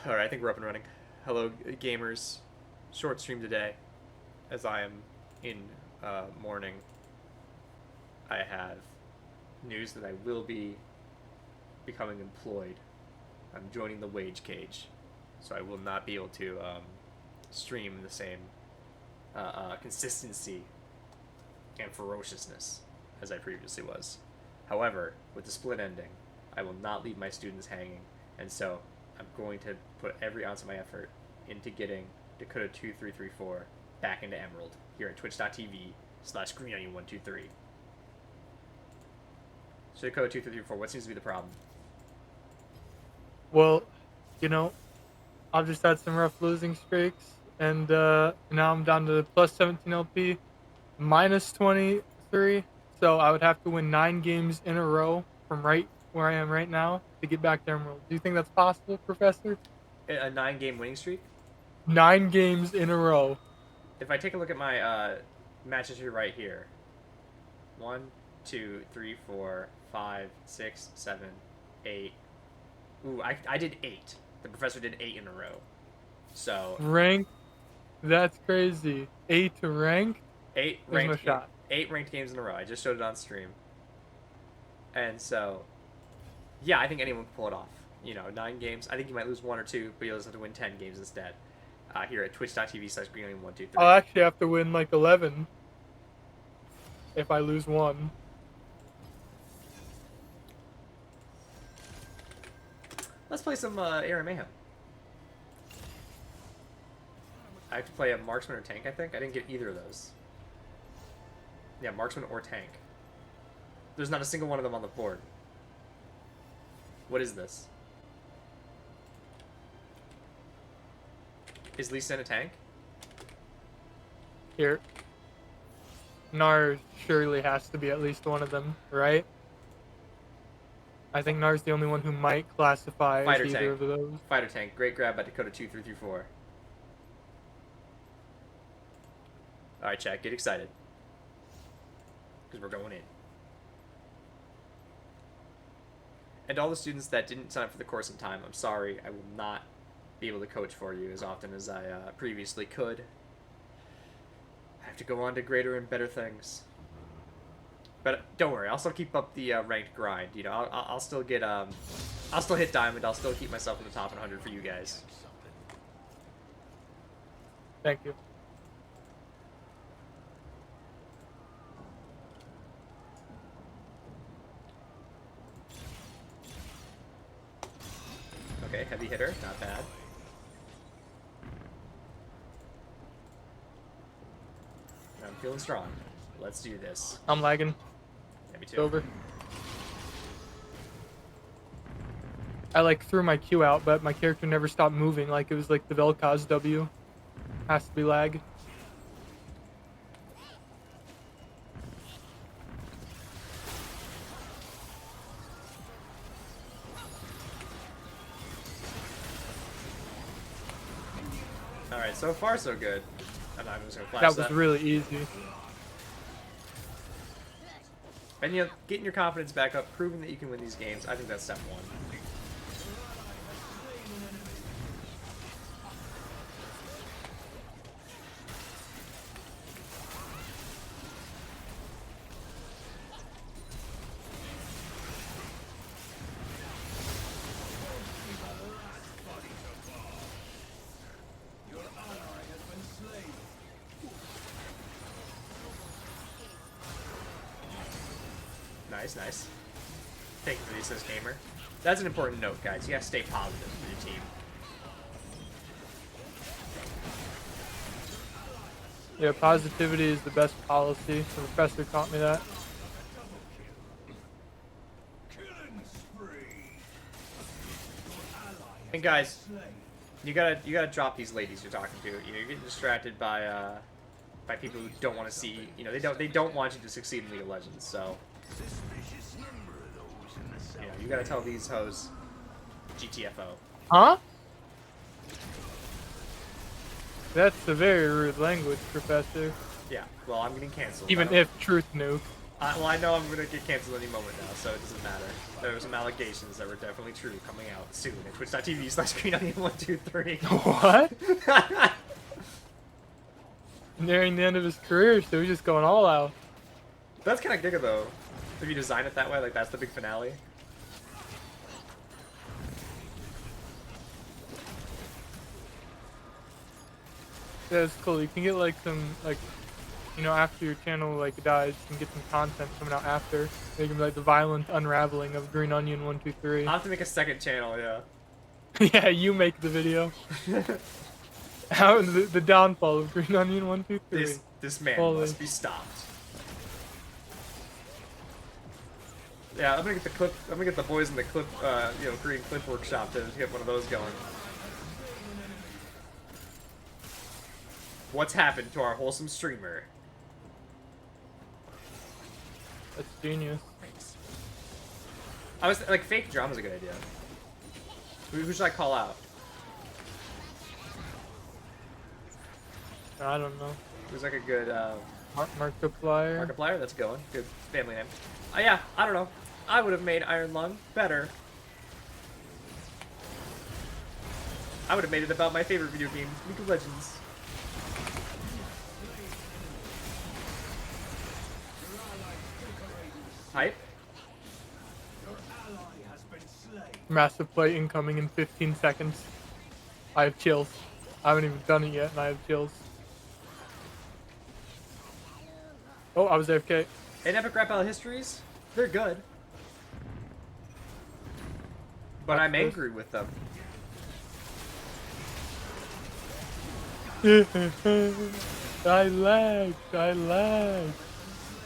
Alright, I think we're up and running. Hello, gamers. Short stream today. As I am in mourning, I have news that I will be becoming employed. I'm joining the wage cage. So I will not be able to stream the same consistency and ferociousness as I previously was. However, with the split ending, I will not leave my students hanging, and so I'm going to put every ounce of my effort into getting Dakota 2334 back into Emerald here at twitch.tv/greenonion123. So Dakota 2334, what seems to be the problem? Well, you know, I've just had some rough losing streaks, and now I'm down to plus 17 LP, minus 23. So I would have to win 9 games in a row from right where I am right now to get back to Emerald. Do you think that's possible, Professor? A 9 game winning streak? 9 games in a row. If I take a look at my matches here right here, 1, 2, 3, 4, 5, 6, 7, 8. Ooh, I did 8. The professor did 8 in a row. So Ranked? That's crazy. 8 to rank? eight There's no ranked shot. 8 ranked games in a row. I just showed it on stream, and so yeah, I think anyone can pull it off. 9 games. I think you might lose 1 or 2, but you'll just have to win 10 games instead. Here at twitch.tv/greenonion123. I'll actually have to win like 11 if I lose 1. Let's play some Air Mayhem. I have to play a marksman or tank, I think. I didn't get either of those. Yeah, marksman or tank. There's not a single one of them on the board. What is this? Is Lee Sin a tank? Here. Nar surely has to be at least one of them, right? I think Nar's the only one who might classify Fighter as either tank. of those. Fighter tank. Great grab by Dakota 2334. Alright, chat. Get excited. Because we're going in. And all the students that didn't sign up for the course in time, I'm sorry. I will not be able to coach for you as often as I previously could. I have to go on to greater and better things. But don't worry, I'll still keep up the ranked grind. I'll still get I'll still hit diamond. I'll still keep myself in the top 100 for you guys. Thank you. Okay, heavy hitter, not bad. I'm feeling strong. Let's do this. I'm lagging. Yeah, me It's too. over. I threw my Q out, but my character never stopped moving. It was like the Vel'Koz W. Has to be lag. Alright, so far so good. I'm not even just gonna flash That that. was really easy. And getting your confidence back up, proving that you can win these games, I think that's step 1. Nice, nice. Thank you for the assist, gamer. That's an important note, guys. You gotta stay positive for your team. Yeah, positivity is the best policy. The professor taught me that. And guys, you gotta drop these ladies you're talking to. You're getting distracted by people who don't want to see. They don't want you to succeed in League of Legends. So you gotta tell these hoes GTFO. Huh? That's a very rude language, Professor. Yeah. Well, I'm getting canceled. Even if Truth Nuke. Well, I know I'm gonna get canceled any moment now, so it doesn't matter. There were some allegations that were definitely true coming out soon at twitch.tv/greenonion123. What? Nearing the end of his career, so he's just going all out. That's kind of giga though. If you design it that way, like that's the big finale. Yeah, it's cool. You can get like some like, you know, after your channel like dies, you can get some content coming out after. They can be like the violent unraveling of Green Onion 123. I'll have to make a second channel, yeah. Yeah, you make the video. How the downfall of Green Onion 123. This man Holy. must be stopped. Yeah, I'm gonna get the clip. I'm gonna get the boys in the clip, green clip workshop to get one of those going. What's happened to our wholesome streamer? That's genius. Thanks. I was like, fake drama's a good idea. Who should I call out? I don't know. Who's like a good Markiplier. Markiplier? That's going. Good family name. Yeah, I don't know. I would have made Iron Lung better. I would have made it about my favorite video game, League of Legends. Hype? Massive play incoming in 15 seconds. I have chills. I haven't even done it yet, and I have chills. Oh, I was AFK. And Epic Rap Battle Histories? They're good. But I'm angry with them. I lagged.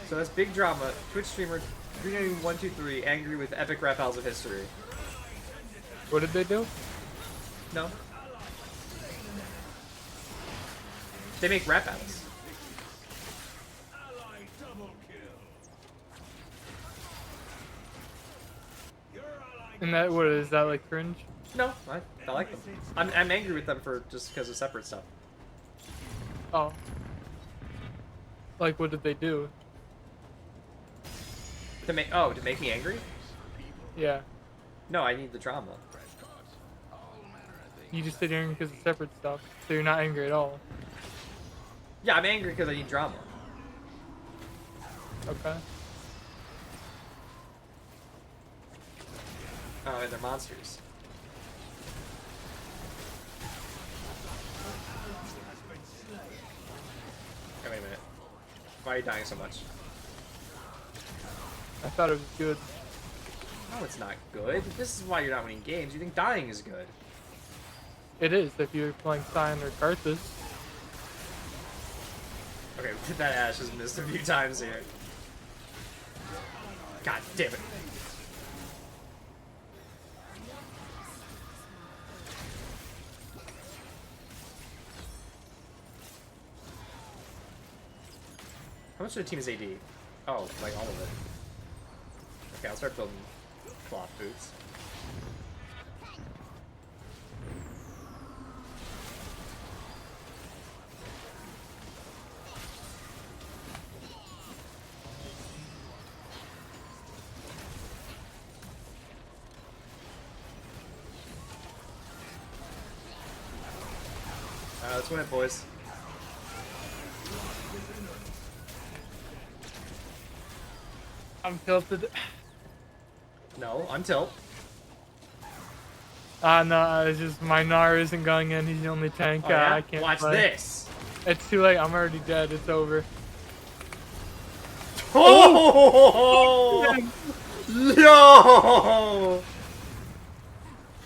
So that's big drama. Twitch streamer 123 angry with Epic Rap Battles of History. What did they do? No. They make rap battles. And that, what is that, like cringe? No, I like them. I'm angry with them for just because of separate stuff. Oh. Like, what did they do? To make me angry? Yeah. No, I need the drama. You just sit here because of separate stuff, so you're not angry at all. Yeah, I'm angry because I need drama. Okay. Oh, and they're monsters. Oh, wait a minute. Why are you dying so much? I thought it was good. No, it's not good. This is why you're not winning games. You think dying is good. It is, if you're playing Cyan or Karthus. Okay, that Ash has missed a few times here. God damn it. How much of the team is AD? Oh, like all of it. Okay, I'll start building cloth boots. Let's win it, boys. I'm tilted. No, I'm tilt. No, it's just my Gnar isn't going in. He's the only tank. Oh, yeah? I can't Watch play. this. It's too late. I'm already dead. It's over. Oh! Yo!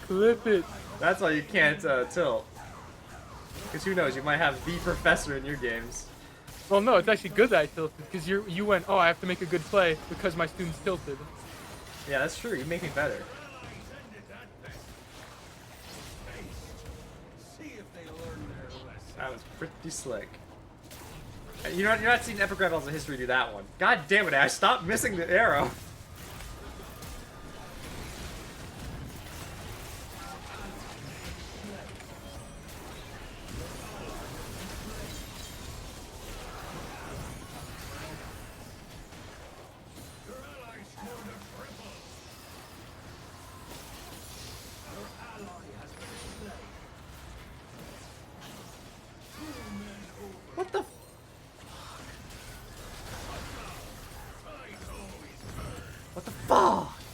Clip it. That's why you can't tilt. Because who knows, you might have the professor in your games. Well, no, it's actually good that I tilted because you went. Oh, I have to make a good play because my student's tilted. Yeah, that's true. You make me better. That was pretty slick. You're not seeing Epic Rap Battles of History do that one. God damn it, Ash! Stop missing the arrow.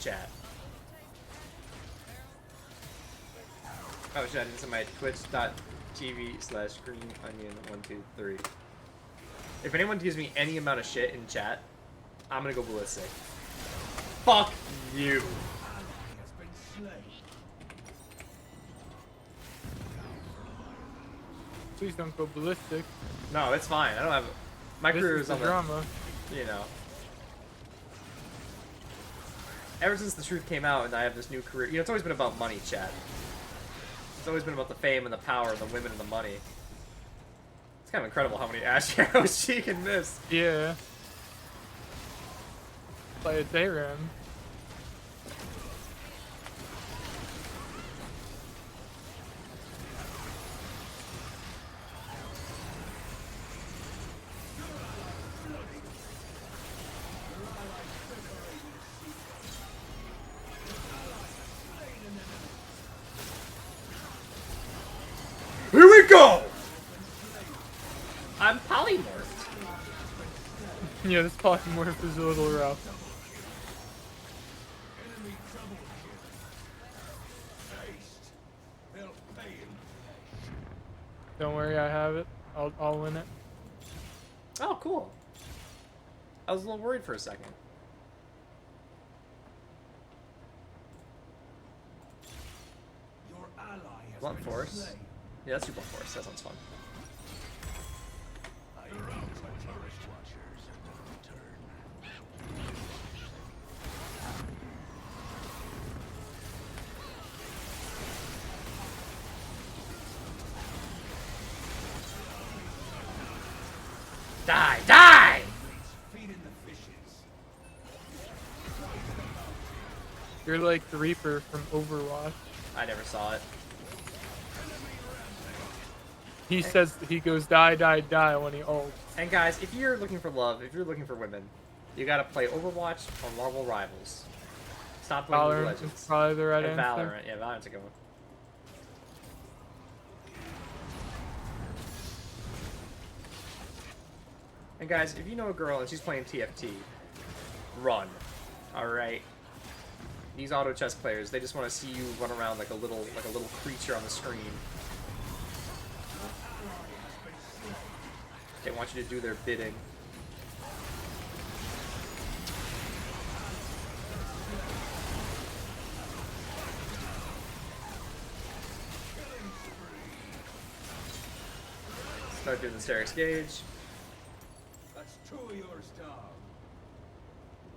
chat. Oh shit, I did my twitch.tv/greenonion123. If anyone gives me any amount of shit in chat, I'm gonna go ballistic. Fuck you. Please don't go ballistic. No, it's fine. I don't have. My career is on the drama. You know. Ever since the truth came out and I have this new career, you know, it's always been about money, chat. It's always been about the fame and the power and the women and the money. It's kind of incredible how many ash arrows she can miss. Yeah. Play a Dayram. Here we go! I'm polymorphed. Yeah, this polymorph is a little rough. Don't worry, I have it. I'll win it. Oh, cool. I was a little worried for a second. Blunt force. Yeah, that's your blunt force. That sounds fun. Die! Die! You're like the Reaper from Overwatch. I never saw it. He says he goes die, die, die when he ults. And guys, if you're looking for love, if you're looking for women, you gotta play Overwatch or Marvel Rivals. Stop playing League of Valorant is Legends. probably the right And answer. Valorant. Yeah, Valorant's a good one. And guys, if you know a girl and she's playing TFT, run. Alright? These auto chess players, they just want to see you run around like a little creature on the screen. They want you to do their bidding. Start doing the Sterex Gauge. That's two of yours down.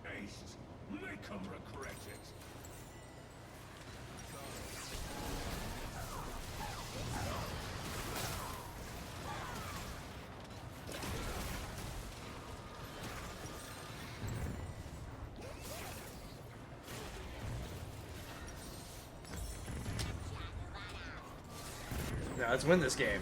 Ace, make them regret it. Now let's win this game.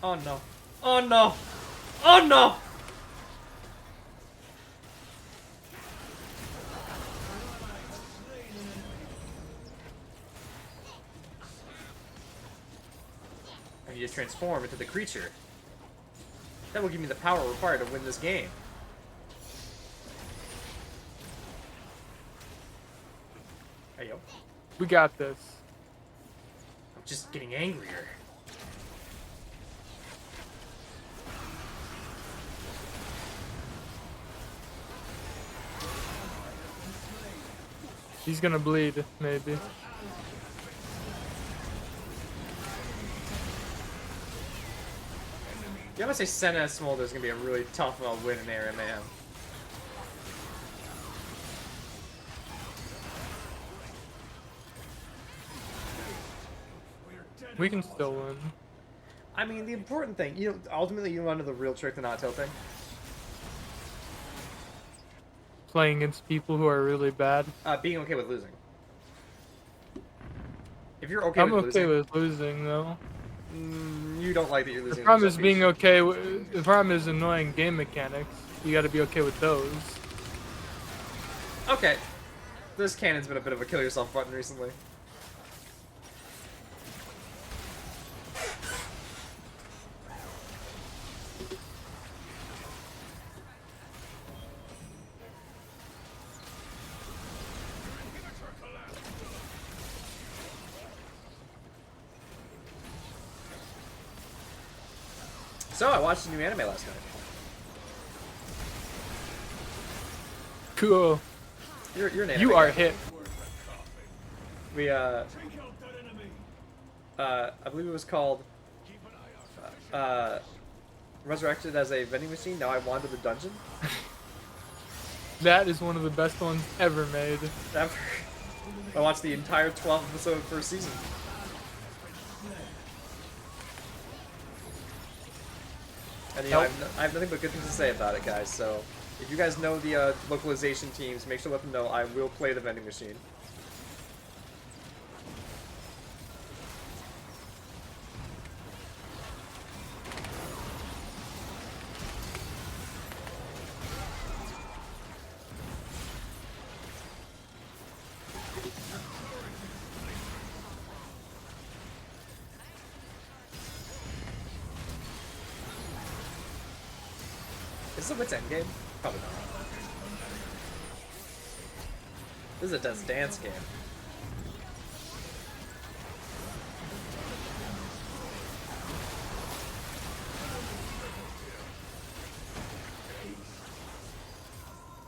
Oh no. Oh no. Oh no! I need to transform into the creature. That will give me the power required to win this game. Hey yo. We got this. I'm just getting angrier. He's gonna bleed, maybe. Yeah, I'm gonna say Senna Smolder is gonna be a really tough win in Area Mayhem. We're dead We in can the still water. win. I mean, the important thing, you know, ultimately you run into the real trick to not tilting. Playing against people who are really bad. Being okay with losing. If you're okay I'm with okay losing, with losing though. you don't like that you're The losing. problem is being okay. The problem is annoying game mechanics. You got to be okay with those. Okay, this cannon's been a bit of a kill yourself button recently. So I watched a new anime last night. Cool. You're an anime You are guy. hit. We Take out that enemy. I believe it was called Keep an eye out. Resurrected as a vending machine. Now I wander the dungeon. That is one of the best ones ever made. After I watched the entire 12th episode of the first season. And you know, I have nothing but good things to say about it, guys. So if you guys know the localization teams, make sure to let them know I will play the vending machine. Is this a Wits End game? Probably not. This is a Dance Dance game.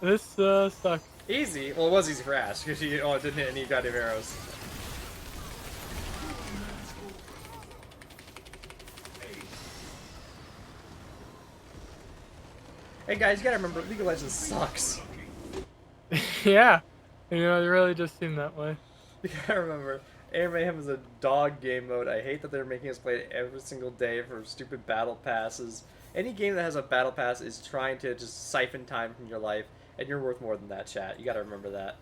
This sucks. Easy? Well, it was easy for Ash, because you didn't hit any goddamn arrows. Hey guys, you gotta remember, League of Legends sucks. Yeah. You know, it really just seemed that way. You gotta remember, Air Mayhem is a dog game mode. I hate that they're making us play it every single day for stupid battle passes. Any game that has a battle pass is trying to just siphon time from your life, and you're worth more than that, chat. You gotta remember that.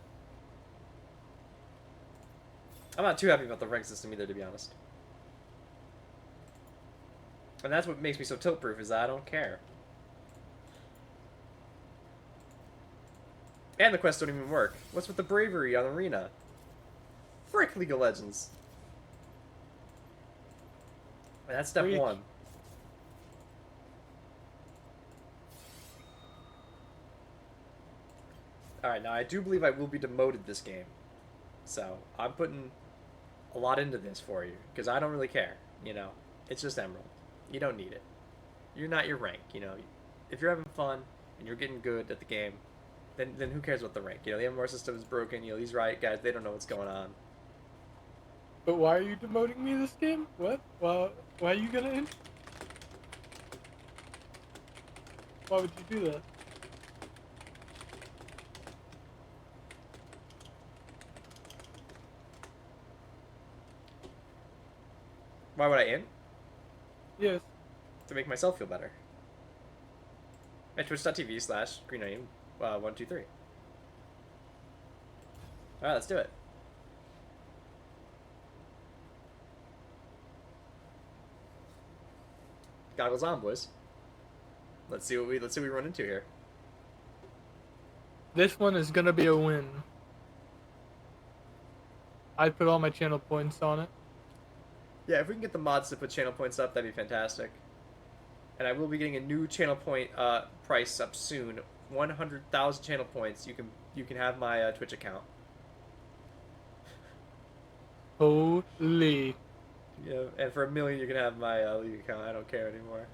I'm not too happy about the rank system either, to be honest. And that's what makes me so tilt-proof, is that I don't care. And the quests don't even work. What's with the bravery on Arena? Frick League of Legends. And that's step Freak. one. Alright, now I do believe I will be demoted this game. So, I'm putting a lot into this for you. Because I don't really care, you know. It's just Emerald. You don't need it. You're not your rank, you know. If you're having fun, and you're getting good at the game, then who cares about the rank? You know, the MMR system is broken, you know, these Riot guys, they don't know what's going on. But why are you demoting me this game? What? Why are you gonna end? Why would you do that? Why would I in? Yes. To make myself feel better. At twitch.tv/greenonion123. Alright, let's do it. Goggles on, boys. Let's see what we run into here. This one is gonna be a win. I'd put all my channel points on it. Yeah, if we can get the mods to put channel points up, that'd be fantastic. And I will be getting a new channel point price up soon. 100,000 channel points. You can have my Twitch account. Holy. Yeah, and for 1 million you can have my League account. I don't care anymore.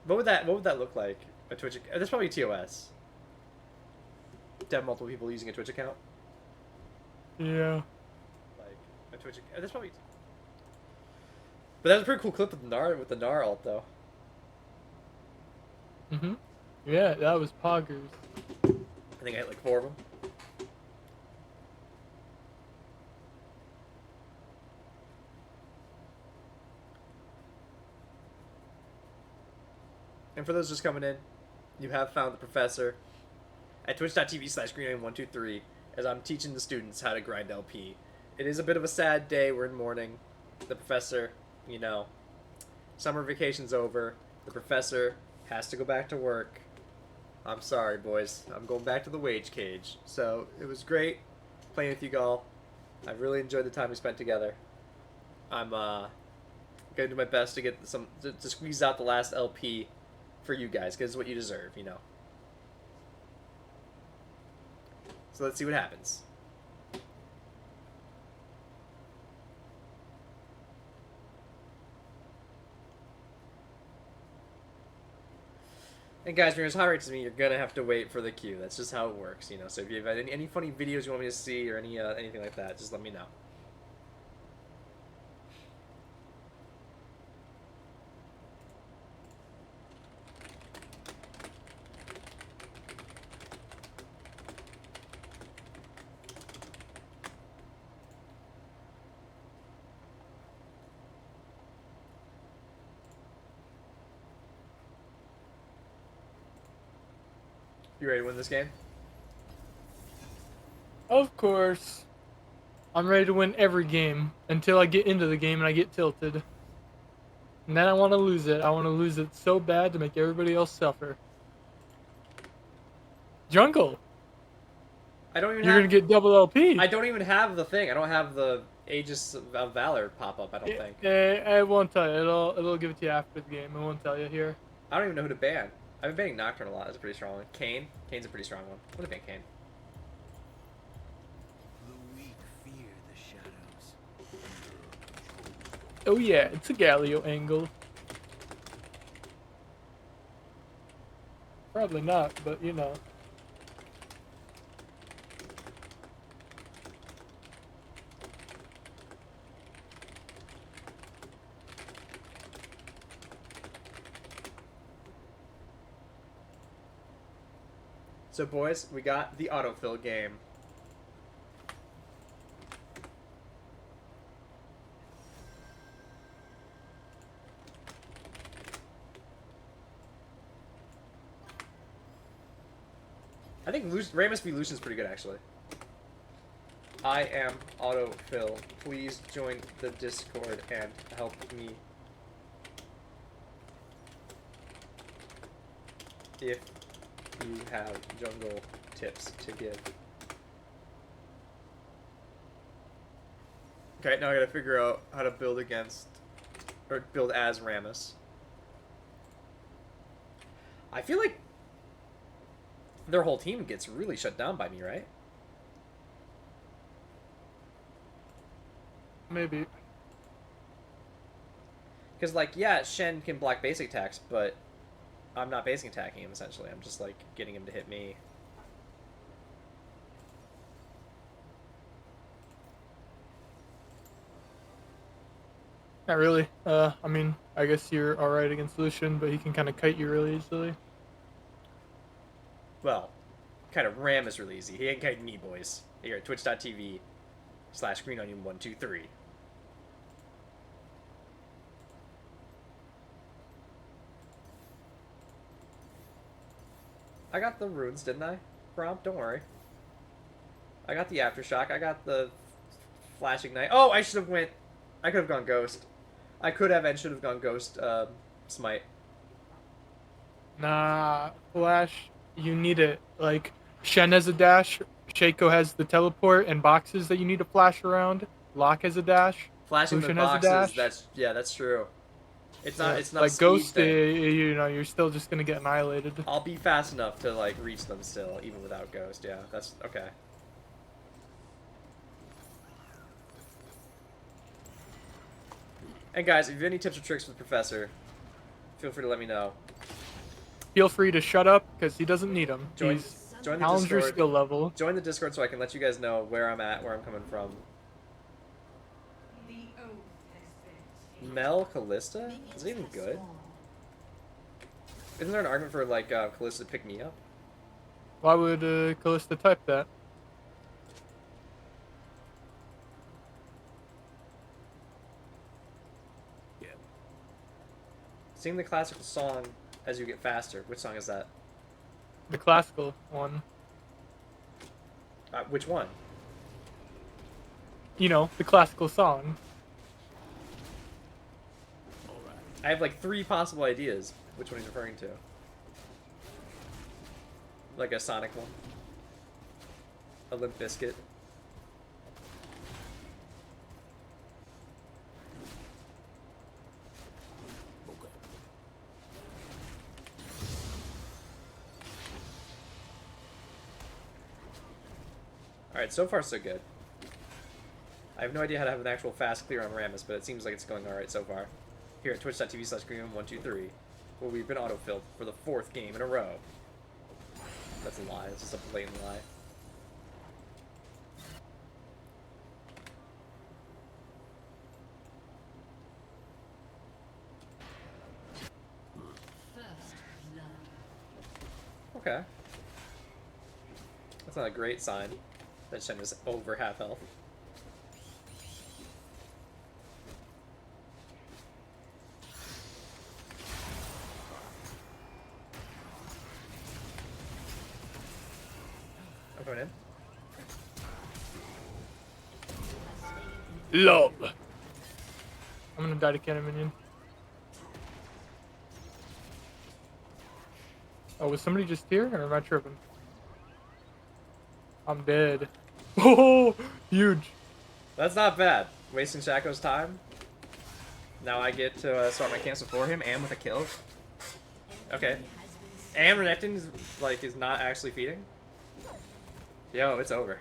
What would that look like? A Twitch account? That's probably TOS. To have multiple people using a Twitch account. Yeah. Like a Twitch. That's probably. But that was a pretty cool clip with the Gnar ult though. Yeah, that was poggers. I think I hit like 4 of them. And for those just coming in, you have found the professor at twitch.tv/green123 as I'm teaching the students how to grind LP. It is a bit of a sad day. We're in mourning. The professor, you know, summer vacation's over. The professor has to go back to work. I'm sorry, boys. I'm going back to the wage cage. So it was great playing with you all. I really enjoyed the time we spent together. I'm gonna do my best to get to squeeze out the last LP for you guys, because it's what you deserve, you know. So let's see what happens. And guys, when you're as high rates as me, you're gonna have to wait for the queue. That's just how it works, you know. So if you have any funny videos you want me to see or anything like that, just let me know. You ready to win this game? Of course. I'm ready to win every game until I get into the game and I get tilted. And then I want to lose it. I want to lose it so bad to make everybody else suffer. Jungle. I don't even You're have... going to get double LP. I don't even have the thing. I don't have the Aegis of Valor pop up, I don't think. I won't tell you. It'll give it to you after the game. I won't tell you here. I don't even know who to ban. I've been banning Nocturne a lot. That's a pretty strong one. Kayn. Kayn's a pretty strong one. I'm gonna ban Kayn. The weak fear the shadows. Oh yeah, it's a Galio angle. Probably not, but you know. So boys, we got the autofill game. I think Ramus v. Lucian's pretty good, actually. I am autofill. Please join the Discord and help me. If you have jungle tips to give. Okay, now I gotta figure out how to build against, or build as Ramus. I feel like their whole team gets really shut down by me, right? Maybe. Because, like, yeah, Shen can block basic attacks, but I'm not basic attacking him, essentially. I'm just, like, getting him to hit me. Not really. I mean, I guess you're alright against Lucian, but he can kind of kite you really easily. Well, kind of ram is really easy. He ain't kiting me, boys. Here at twitch.tv/greenonion123. I got the runes, didn't I? Gromp, don't worry. I got the Aftershock. I got the Flash Ignite. Oh, I should have went... I could have gone Ghost. I could have and should have gone Ghost Smite. Nah, Flash, you need it. Like, Shen has a dash, Shaco has the teleport and boxes that you need to flash around. Locke has a dash. Flashing Lucian the has a boxes, dash. that's true. It's not like a Ghost, speed thing. you know, you're still just gonna get annihilated. I'll be fast enough to, like, reach them still, even without Ghost. Yeah, that's okay. And guys, if you have any tips or tricks with the Professor, feel free to let me know. Feel free to shut up, because he doesn't need them. Join He's the challenge your Discord. skill level. Join the Discord so I can let you guys know where I'm at, where I'm coming from. Mel Callista? Is it even good? Isn't there an argument for like Callista to pick me up? Why would Callista type that? Yeah. Sing the classical song as you get faster. Which song is that? The classical one. Which one? You know, the classical song. All right. I have like 3 possible ideas. Which one he's referring to? Like a Sonic one. A Limp Bizkit. Okay. Alright, so far so good. I have no idea how to have an actual fast clear on Rammus, but it seems like it's going alright so far. Here at twitch.tv/green123, where we've been autofilled for the 4th game in a row. That's a lie. This is a blatant lie. Okay. That's not a great sign that Shen is over half health. I'm going in. Love. I'm gonna die to cannon minion. Oh, was somebody just here, or am I tripping? I'm dead. Oh, huge. That's not bad. Wasting Shaco's time. Now I get to start my cancel for him and with a kill. Okay. And Renekton is not actually feeding. Yo, it's over.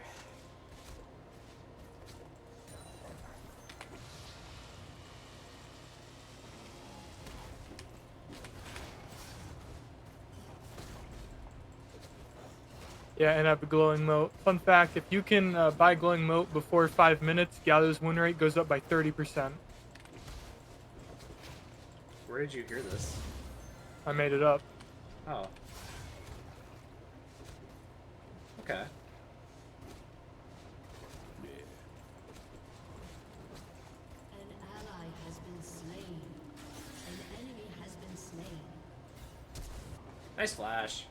Yeah, and I have a glowing moat. Fun fact, if you can buy glowing moat before 5 minutes, Gallo's win rate goes up by 30%. Where did you hear this? I made it up. Oh. Okay. Yeah. An ally has been slain. An enemy has been slain. Nice flash.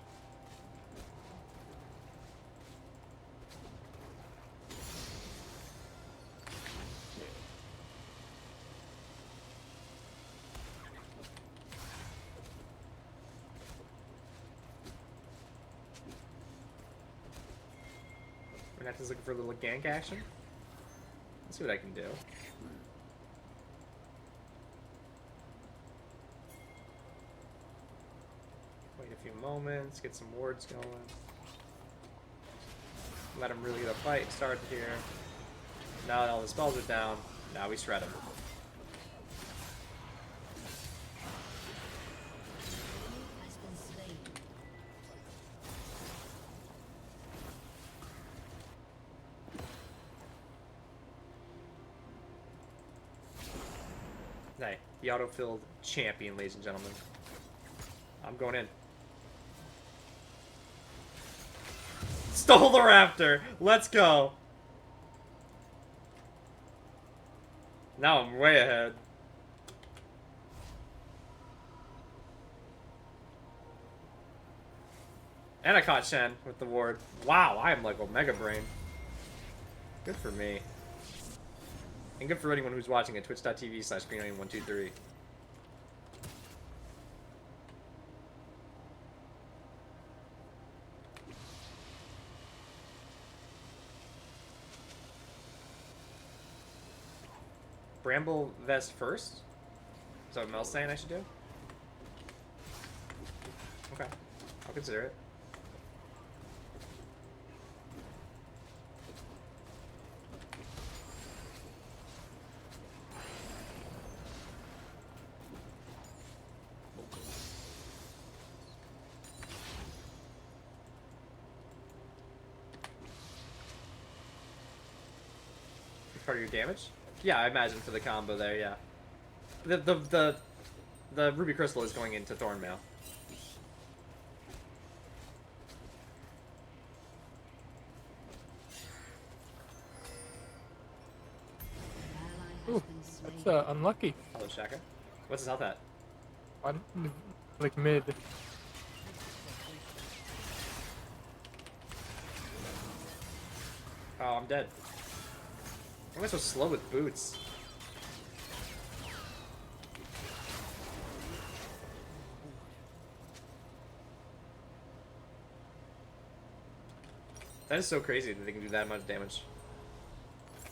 Renekton's looking for a little gank action. Let's see what I can do. Wait a few moments, get some wards going. Let him really get a fight started here. Now that all the spells are down, now we shred him. Has been slain. Hey, the auto-filled champion, ladies and gentlemen. I'm going in. Stole the raptor! Let's go! Now I'm way ahead. And I caught Shen with the ward. Wow, I am like a mega brain. Good for me. And good for anyone who's watching at twitch.tv/green123. Bramble vest first? Is that what Mel's saying I should do? Okay. I'll consider it. Part of your damage? Yeah, I imagine for the combo there, yeah. The ruby crystal is going into Thornmail. Ally has Ooh, been slain. that's unlucky. Hello, Shaka. What's his health at? Like mid. Oh, I'm dead. Why am I so slow with boots? That is so crazy that they can do that much damage.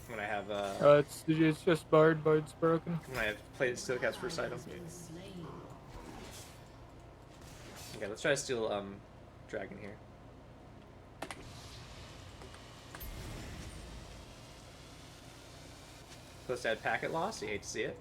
When I have It's just Bard. Bard's broken. when I have played Steel Cat's first Ally item. has been slain. Okay, let's try to steal Dragon here. Supposed to add packet loss. You hate to see it.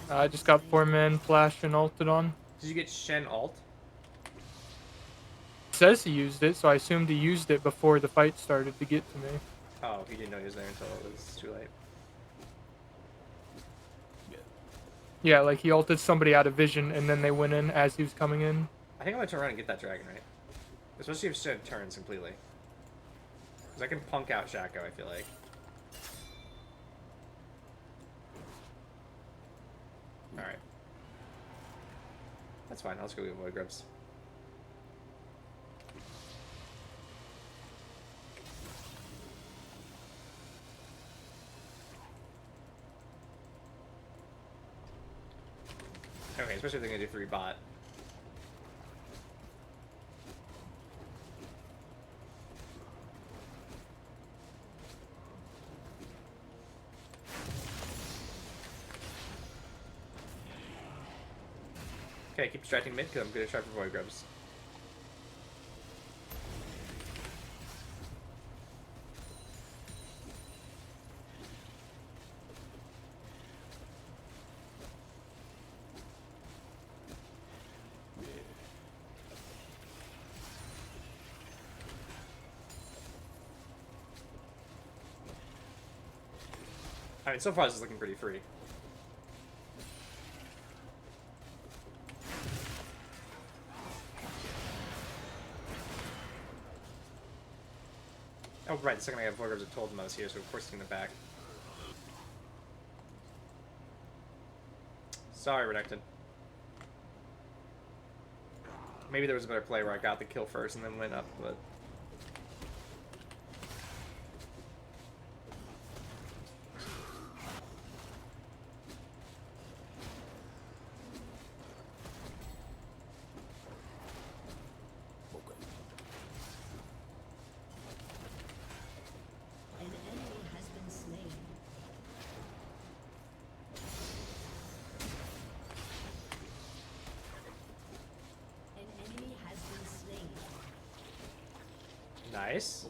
I just got 4-man flash and ulted on. Did you get Shen alt? It says he used it, so I assumed he used it before the fight started to get to me. Oh, he didn't know he was there until it was too late. Yeah, like he ulted somebody out of vision and then they went in as he was coming in. I think I'm gonna turn around and get that dragon, right? Especially if Shen turns completely. Because I can punk out Shaco, I feel like. Alright. That's fine, I'll just go get Void Grubs. Okay, especially if they're gonna do 3 bot. Okay, keep distracting mid because I'm gonna try for Void Grubs. I mean, so far this is looking pretty free. Oh, right, the second I got Void Grubs, I told him I was here, so of course he's in the back. Sorry, Renekton. Maybe there was a better play where I got the kill first and then went up, but... An enemy has been slain. An enemy has been slain. Nice.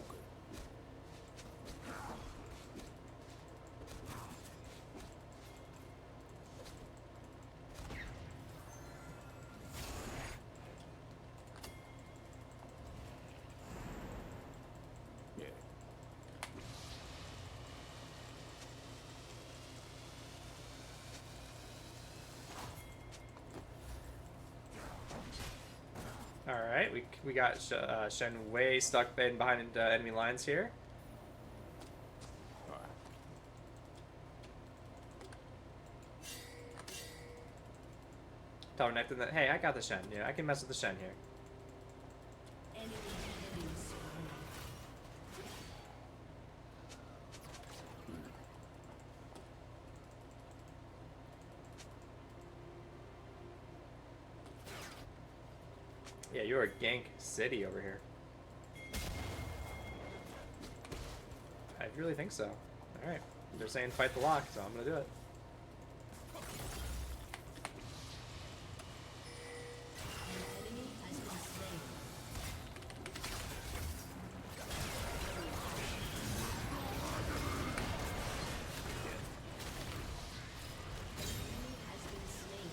Alright, we got Shen way stuck in behind enemy lines here. Tell Renekton that, hey, I got the Shen. Yeah, I can mess with the Shen here. Enemy killing spree. Yeah, you're a gank city over here. I really think so. Alright. They're saying fight the lock, so I'm gonna do it. An enemy has been slain. Enemy has been slain.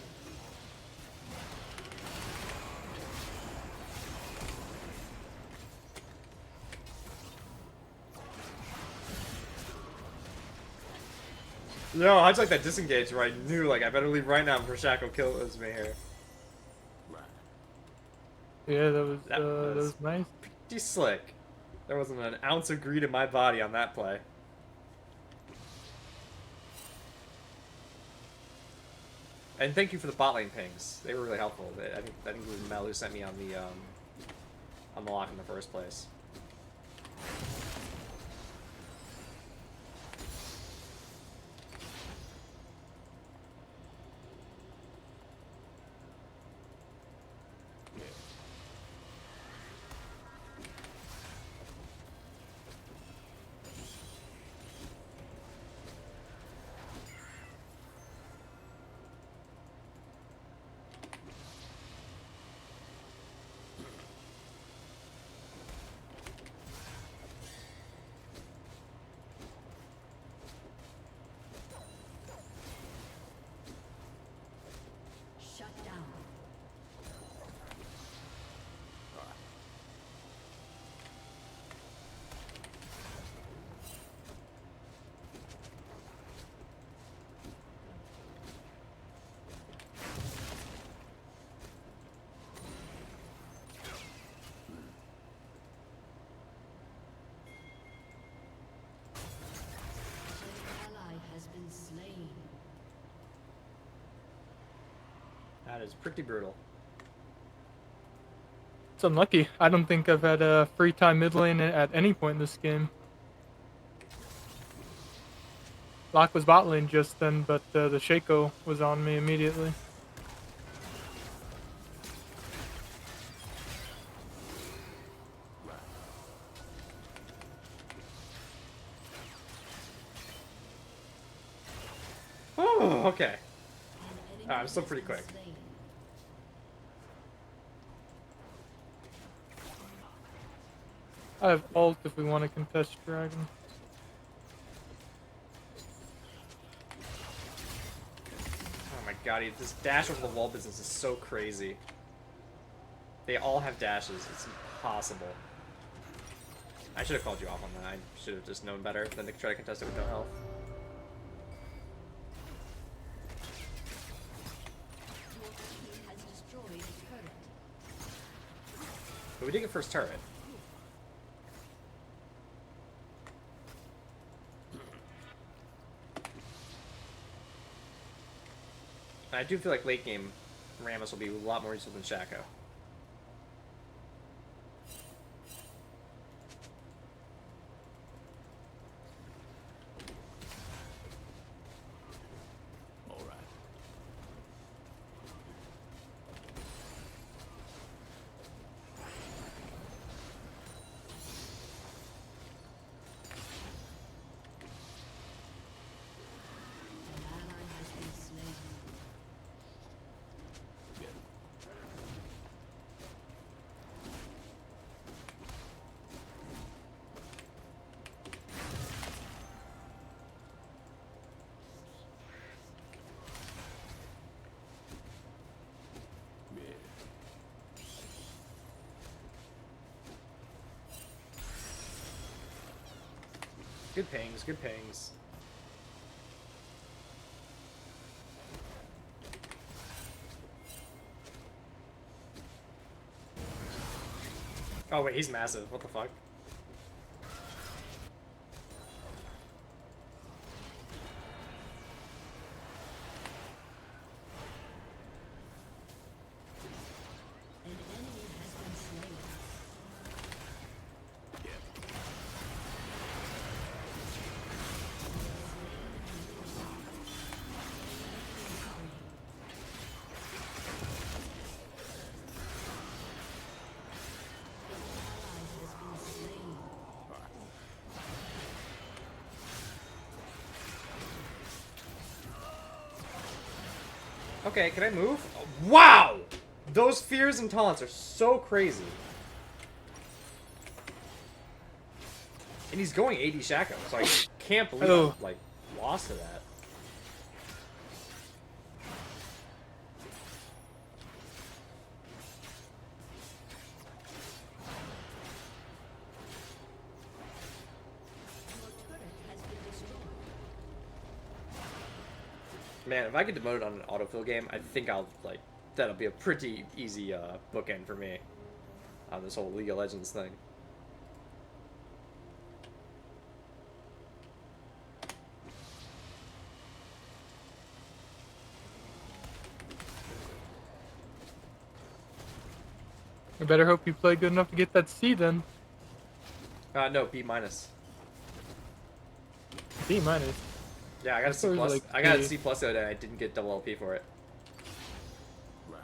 Yo, how'd you like that disengage where I knew, like, I better leave right now before Shaco kills me here. Yeah, that That was was nice. pretty slick. There wasn't an ounce of greed in my body on that play. And thank you for the bot lane pings. They were really helpful. I think it was Mel who sent me on the lock in the first place. Shut down. An ally has been slain. That is pretty brutal. It's unlucky. I don't think I've had a free time mid lane at any point in this game. Lock was bot lane just then, but the Shaco was on me immediately. Oh, okay. An enemy I'm still has pretty been quick. slain. I have ult if we want to contest dragon. Oh my god, this dash over the wall business is so crazy. They all have dashes. It's impossible. I should have called you off on that. I should have just known better than to try to contest it with no health. Your team has destroyed a turret. But we did get first turret. And I do feel like late game Rammus will be a lot more useful than Shaco. An ally has been slain. Good pings, good pings. Oh wait, he's massive. What the fuck? An enemy has been slain. Ally has been slain. Okay, can I move? Wow! Those fears and taunts are so crazy. And he's going 80 Shaco, so I can't believe Oh. I, like, lost to that. Your turret has been destroyed. Man, if I get demoted on an autofill game, I think I'll, like, that'll be a pretty easy bookend for me on this whole League of Legends thing. I better hope you play good enough to get that C then. No, B minus. B minus. Yeah, I got a C thought it plus. was, like, I got a B. C plus the other day. I didn't get double LP for it. Right.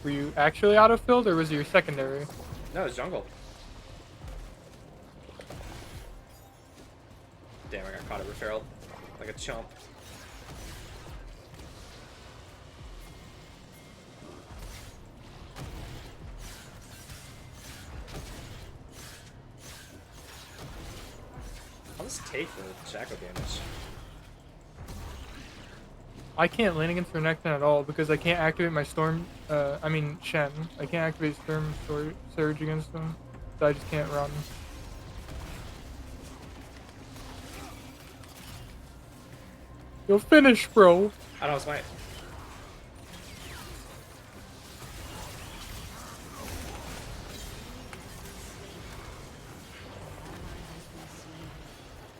Were you actually autofilled or was it your secondary? No, it's jungle. Damn, I got caught at referral. Like a chump. I'll just take the Shaco damage. I can't lane against Renekton at all because I can't activate my Storm. I mean Shen. I can't activate Storm Surge against him, so I just can't run. You'll finish, bro. I don't know, smite.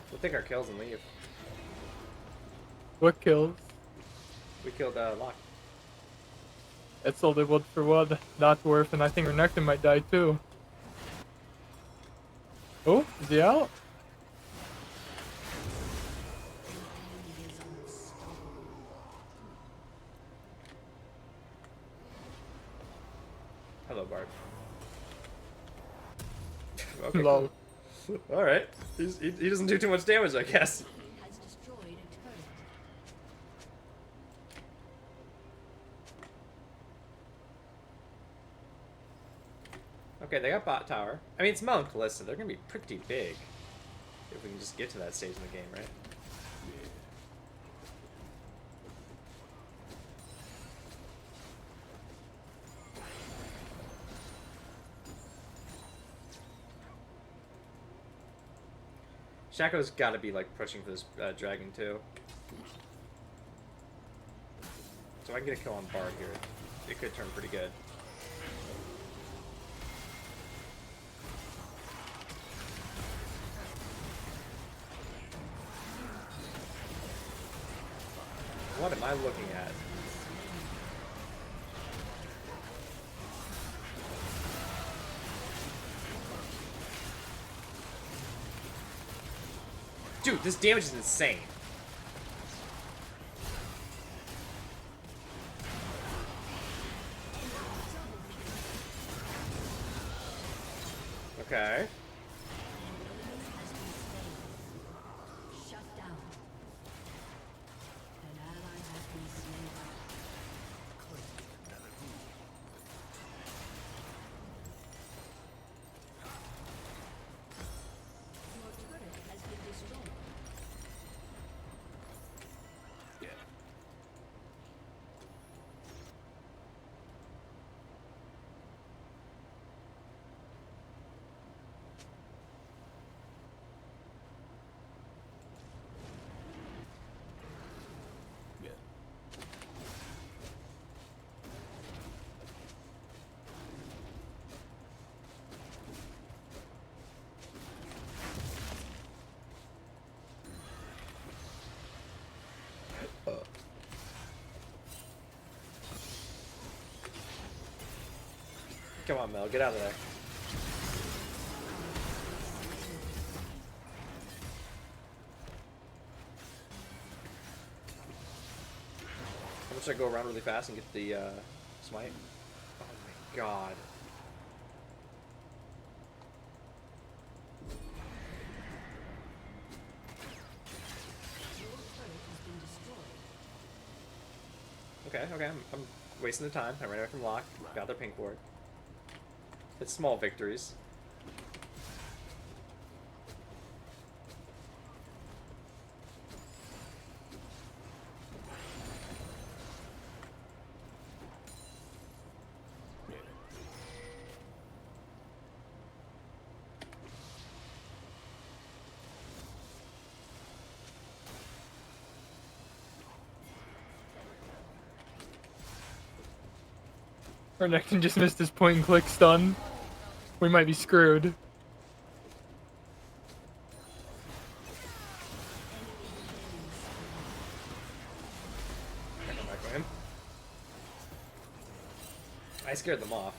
We'll take our kills and leave. What kills? We killed Locke. That's all they would for what? Not worth, and I think Renekton might die too. Oh, is he out? Hello, Bart. Okay, Lol. cool. Alright. He doesn't do too much damage, I guess. Has destroyed a turret. Okay, they got bot tower. I mean, it's Mel and Kalista. They're gonna be pretty big. If we can just get to that stage in the game, right? Shaco's gotta be, like, pushing for this dragon, too. So I can get a kill on Bard here. It could turn pretty good. What am I looking at? Dude, this damage is insane. Okay. Shut down. An ally has been slain. Your turret has been destroyed. Yeah. Yeah. Come on, Mel, get out of there. How much should I go around really fast and get the smite? Oh my god. Your turret has been destroyed. Okay, okay. I'm wasting the time. I ran away from Locke. Got their pink ward. It's small victories. Our Necton just missed his point and click stun. We might be screwed. I come back with him. I scared them off.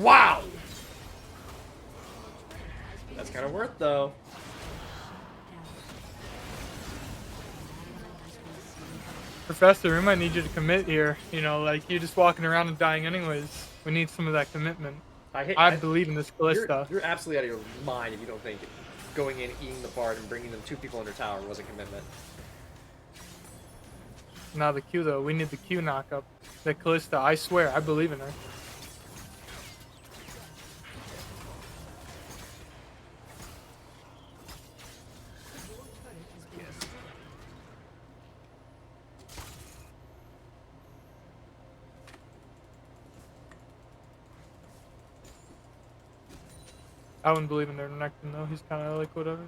Wow! That's kind of worth though. Professor, we might need you to commit here. You know, like you're just walking around and dying anyways. We need some of that commitment. I believe in this Callista. You're absolutely out of your mind if you don't think going in, eating the bard, and bringing them 2 people under tower was a commitment. Now the Q though, we need the Q knockup. The Callista, I swear, I believe in her. I wouldn't believe in their Necton though. He's kind of like whatever.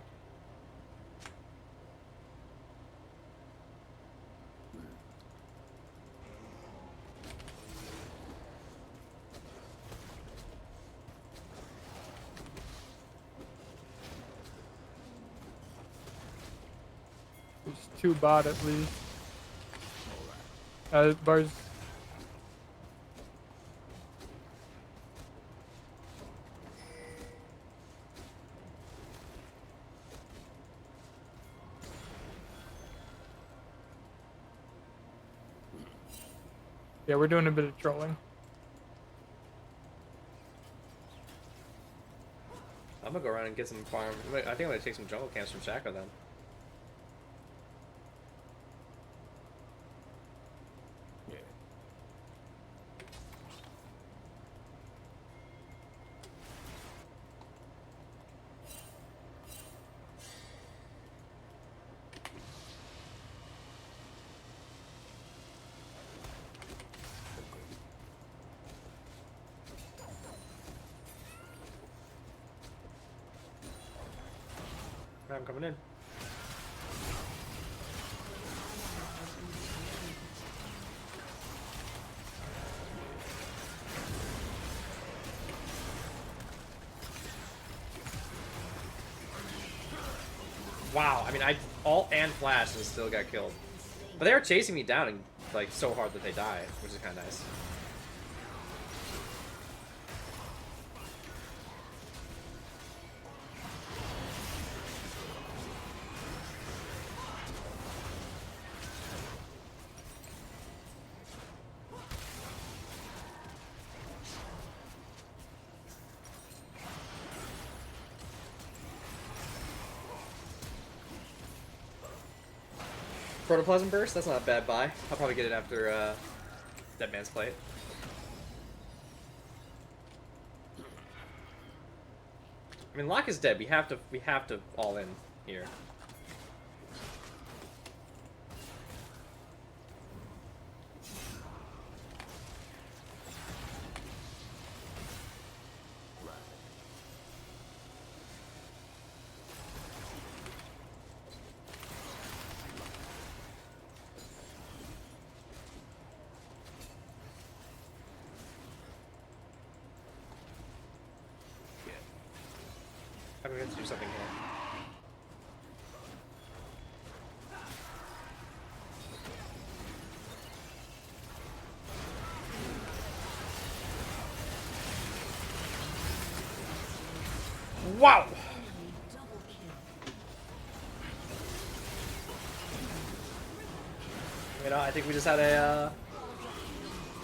There's 2 bot at least. Bars. Yeah, we're doing a bit of trolling. I'm gonna go around and get some farm. I think I'm gonna take some jungle camps from Shaka then. I'm coming in. Wow, I mean, I ult and flash and still got killed. But they are chasing me down and like so hard that they die, which is kind of nice. Protoplasm Burst? That's not a bad buy. I'll probably get it after Dead Man's Plate. I mean, Locke is dead. We have to all in here. I'm gonna have to do something here. Wow! You know, I think we just had a.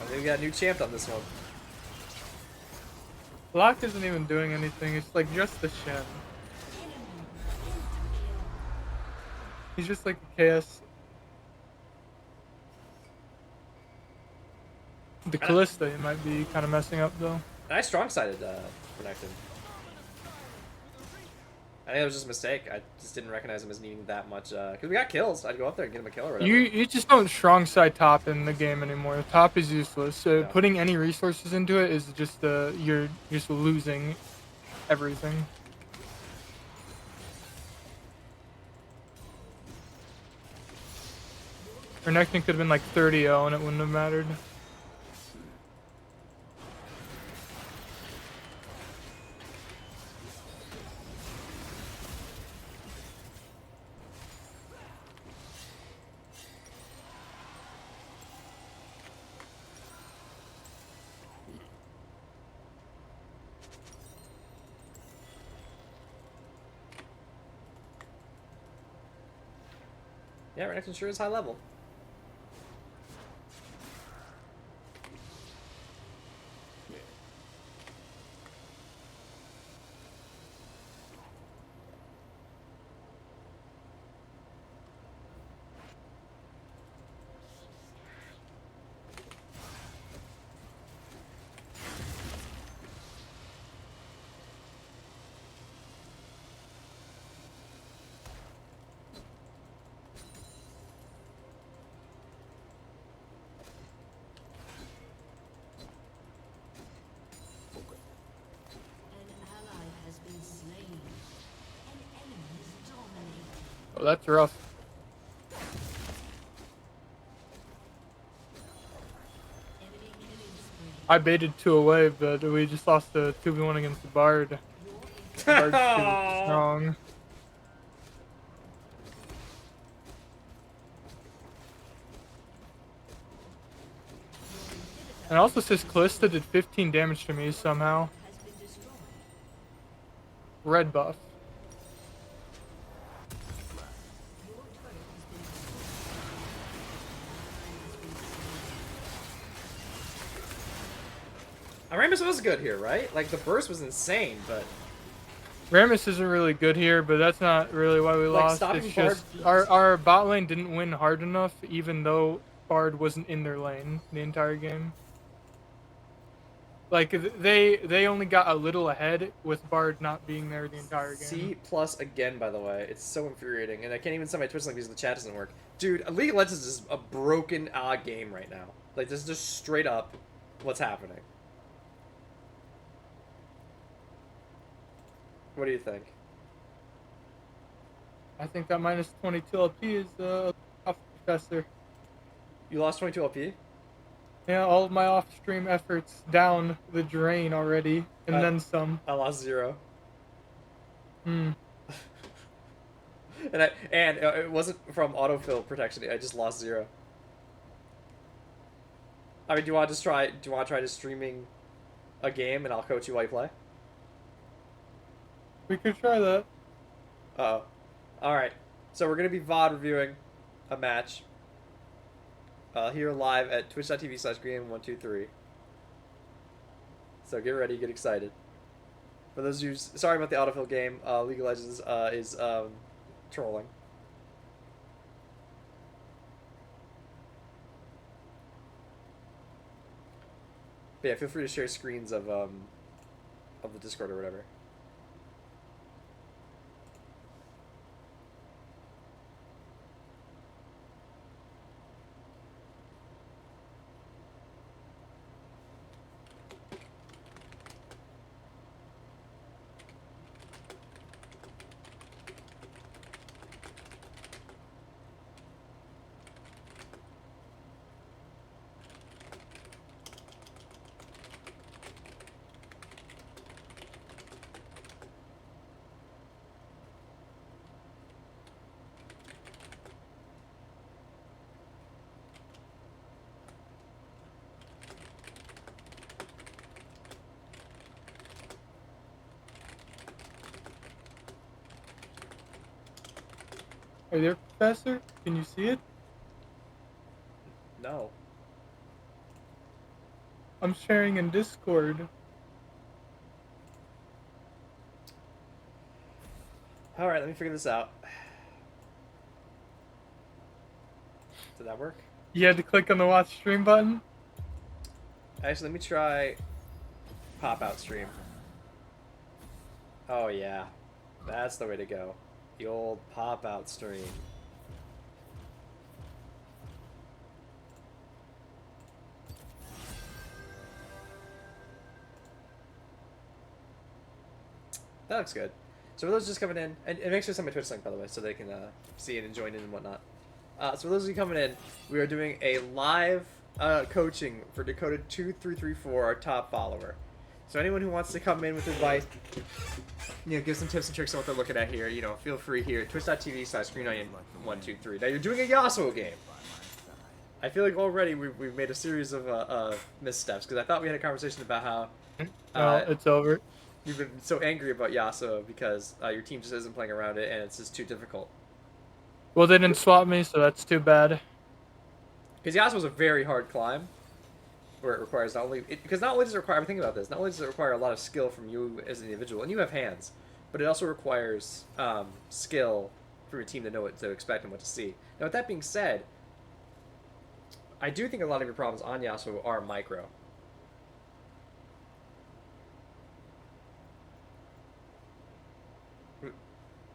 I think we got a new champ on this one. Block isn't even doing anything. It's like just the Shen. He's just like a KS. The Callista he might be kind of messing up though. Nice strong sided Renekton. I think it was just a mistake. I just didn't recognize him as needing that much. Because we got kills. I'd go up there and get him a kill or whatever. You just don't strong side top in the game anymore. The top is useless. So Yeah. putting any resources into it is just you're just losing everything. Renekton could have been like 30-0 and it wouldn't have mattered. Yeah, Renekton sure is high level. An ally has been slain. An enemy is dominated. Oh, that's rough. Enemy killing spree. I baited 2 away, but we just lost a 2v1 against the Bard. Bard's too strong. And also says Callista did 15 damage to me somehow. Has been destroyed. Red buff. Your turret has been destroyed. Aramis was good here, right? Like, the burst was insane, but... Rammus isn't really good here, but that's not really why we Like, lost. stopping It's Bard- just our bot lane didn't win hard enough, even though Bard wasn't in their lane the entire game. Like they only got a little ahead with Bard not being there the entire game. C plus again, by the way. It's so infuriating, and I can't even send my Twitch link because the chat doesn't work. Dude, League of Legends is a broken game right now. Like, this is just straight up what's happening. What do you think? I think that minus 22 LP is off professor. You lost 22 LP? Yeah, all of my off-stream efforts down the drain already, and then some. I lost 0. Hmm. And it wasn't from autofill protection. I just lost 0. I mean, do you want to try just streaming a game and I'll coach you while you play? We could try that. Uh-oh. Alright. So we're going to be VOD reviewing a match. Here live at twitch.tv/green123. So get ready, get excited. For those of you, sorry about the autofill game, League of Legends is trolling. But yeah, feel free to share screens of the Discord or whatever. Are you there, Professor? Can you see it? No. I'm sharing in Discord. All right, let me figure this out. Did that work? You had to click on the watch stream button. Actually, let me try pop out stream. Oh yeah, that's the way to go. The old pop out stream. That looks good. So for those just coming in, and make sure to send my Twitch link, by the way, so they can see it and join in and whatnot. So for those of you coming in, we are doing a live coaching for Dakota 2334, our top follower. So anyone who wants to come in with advice, give some tips and tricks on what they're looking at here, feel free here. Twitch.tv/ScreenOnion123. Now you're doing a Yasuo game. I feel like already we've made a series of missteps, because I thought we had a conversation about how No, it's over. you've been so angry about Yasuo because your team just isn't playing around it and it's just too difficult. Well, they didn't swap me, so that's too bad. Because Yasuo is a very hard climb, where it requires not only does it require, I'm thinking about this, not only does it require a lot of skill from you as an individual, and you have hands, but it also requires skill from your team to know what to expect and what to see. Now, with that being said, I do think a lot of your problems on Yasuo are micro.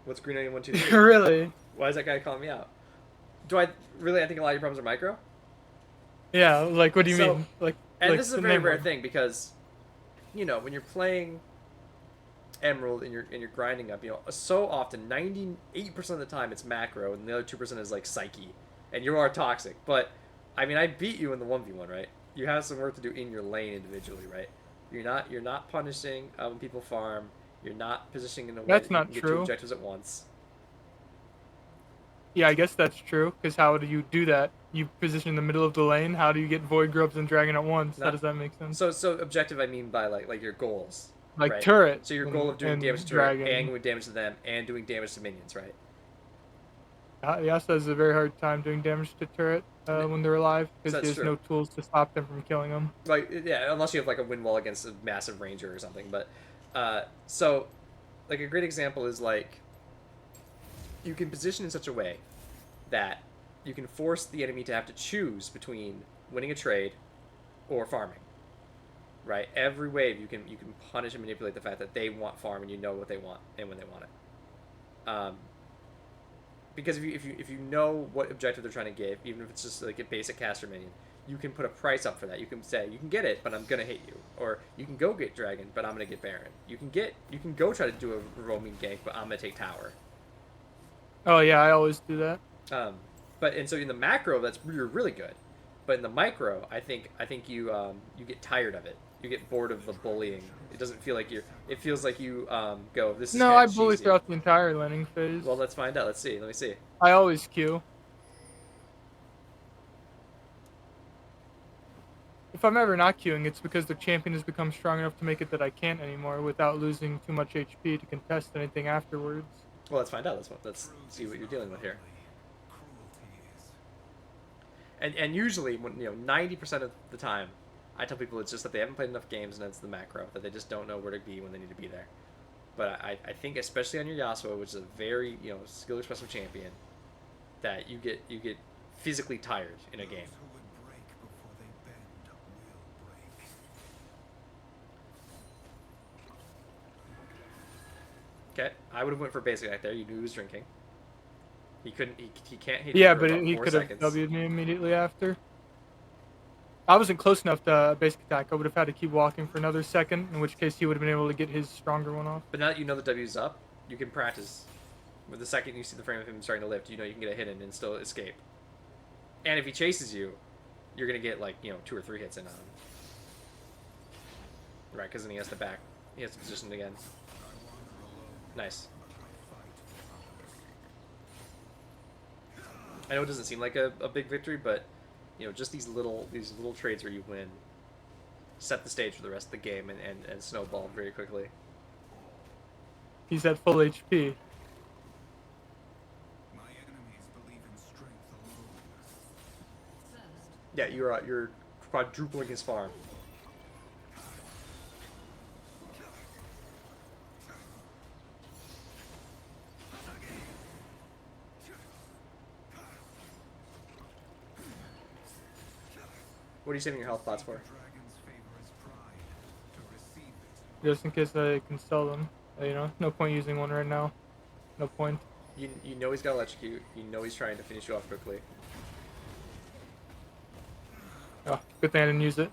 What's Green Onion 123? Really? Why is that guy calling me out? I think a lot of your problems are micro? Yeah, like, what do you So- mean? Like, And like, this is a the very name rare one. thing because, when you're playing Emerald and you're grinding up, so often 98% of the time it's macro and the other 2% is like psyche, and you are toxic. But I mean, I beat you in the 1v1, right? You have some work to do in your lane individually, right? You're not punishing when people farm. You're not positioning in a way That's that you not can get true. two objectives at once. Yeah, I guess that's true. Because how do you do that? You position in the middle of the lane. How do you get Void Grubs and Dragon at once? How Not- does that make sense? So objective, I mean by like your goals. Like right? turret. So your goal of doing and damage to turret Dragon. and doing damage to them and doing damage to minions, right? Yasuo has a very hard time doing damage to turret when they're alive because That's he has true. no tools to stop them from killing them. Like, yeah, unless you have like a wind wall against a massive ranger or something. But so like a great example is like you can position in such a way that you can force the enemy to have to choose between winning a trade or farming. Right? Every wave you can punish and manipulate the fact that they want farm and you know what they want and when they want it. Because if you know what objective they're trying to give, even if it's just like a basic caster minion, you can put a price up for that. You can say you can get it, but I'm gonna hit you, or you can go get dragon, but I'm gonna get baron. You can go try to do a roaming gank, but I'm gonna take tower. Oh yeah, I always do that. And so in the macro, you're really good, but in the micro, I think you get tired of it. You get bored of the bullying. It doesn't feel like it feels like you go, this is No, kinda I bully cheesy. throughout the entire laning phase. Well, let's find out. Let's see. Let me see. I always queue. If I'm ever not queuing, it's because the champion has become strong enough to make it that I can't anymore without losing too much HP to contest anything afterwards. Well, let's find out. Let's see what you're dealing with here. And usually, when 90% of the time, I tell people it's just that they haven't played enough games and it's the macro that they just don't know where to be when they need to be there. But I think especially on your Yasuo, which is a very skill expressive champion, that you get physically tired in a game. Okay, I would have went for basic act there. You knew he was drinking. He couldn't. He can't hit. Yeah, you for but about he 4 could have seconds. W'd me immediately after. I wasn't close enough to basic attack. I would have had to keep walking for another second, in which case he would have been able to get his stronger one off. But now that you know the W's up, you can practice. With the second you see the frame of him starting to lift, you can get a hit in and still escape. And if he chases you, you're gonna get like 2 or 3 hits in on him. Right, because then he has to back. He has to position again. Nice. I know it doesn't seem like a big victory, but just these little trades where you win set the stage for the rest of the game and snowball very quickly. He's at full HP. My enemies believe in strength alone. First, Yeah, you're quadrupling his farm. What are you saving your health pots for? Dragon's favor is pride. To receive it. Just in case I can sell them. You know, no point using one right now. No point. You know he's got electrocute. You know he's trying to finish you off quickly. Oh, good thing I didn't use it.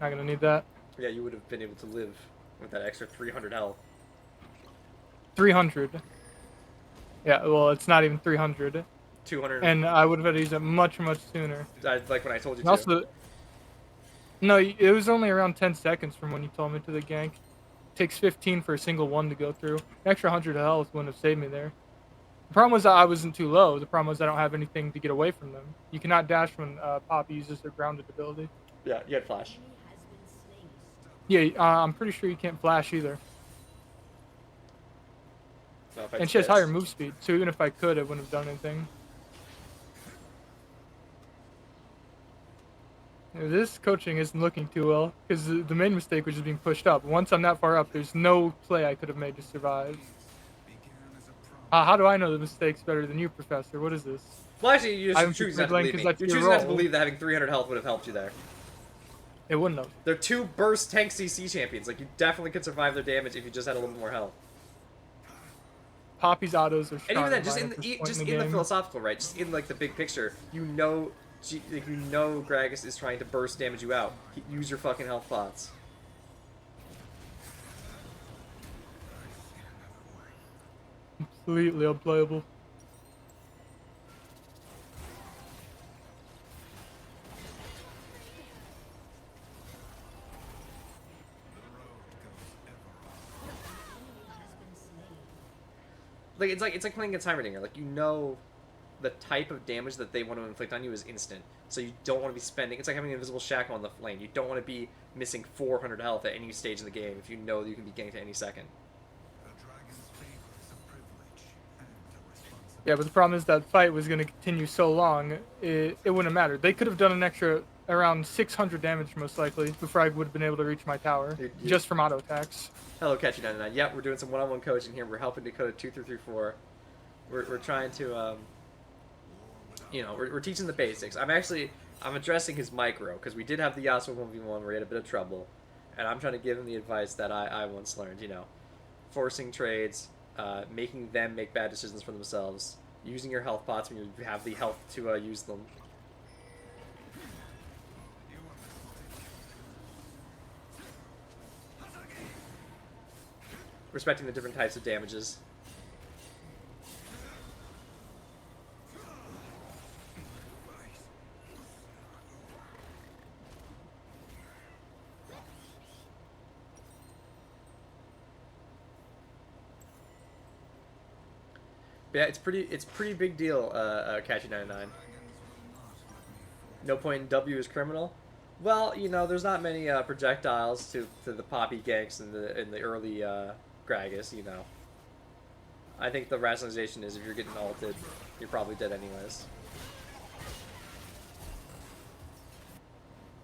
Not gonna need that. Yeah, you would have been able to live with that extra 300 health. 300. Yeah, well, it's not even 300. 200. And I would have had to use it much, much sooner. Like when I told you And to. also, no, it was only around 10 seconds from when you told me to the gank. It takes 15 for a single one to go through. An extra 100 health wouldn't have saved me there. The problem was that I wasn't too low. The problem was I don't have anything to get away from them. You cannot dash when Poppy uses their grounded ability. Yeah, you had flash. Enemy has been slain. Yeah, I'm pretty sure you can't flash either. No, if I And she has just- higher move speed, so even if I could, it wouldn't have done anything. This coaching isn't looking too well, because the main mistake was just being pushed up. Once I'm that far up, there's no play I could have made to survive. Began as a promise. How do I know the mistake's better than you, Professor? What is this? Well, actually, you're I'm just choosing not to blank believe 'cause me. that's You're your choosing not to role. believe that having 300 health would have helped you there. It wouldn't have. They're two burst tank CC champions. Like, you definitely could survive their damage if you just had a little more health. Poppy's autos are And strong. even then, in just mine in at the, this point just in in the game. philosophical, right? Just in like the big picture, you know Gragas is trying to burst damage you out. Use your fucking health pots. Completely unplayable. Like it's like playing against Heimerdinger. Like, you know the type of damage that they want to inflict on you is instant. So you don't want to be spending. It's like having an invisible shackle on the lane. You don't want to be missing 400 health at any stage in the game if you know that you can be ganked at any second. A dragon's favor is a privilege and a responsibility. Yeah, but the problem is that fight was going to continue so long, it wouldn't have mattered. They could have done an extra around 600 damage most likely before I would have been able to reach my tower, just from auto attacks. Hello, Catchy99. Yep, we're doing some one-on-one coaching here. We're helping Dakota 2334. We're trying to, you know, we're teaching the basics. I'm addressing his micro, because we did have the Yasuo 1v1 where he had a bit of trouble. And I'm trying to give him the advice that I once learned, you know. Forcing trades, making them make bad decisions for themselves, using your health pots when you have the health to use them. Respecting the different types of damages. But yeah, it's pretty big deal, Catchy99. No point in W is criminal. Well, you know, there's not many projectiles to the Poppy ganks in the early Gragas, you know. I think the rationalization is if you're getting ulted, you're probably dead anyways.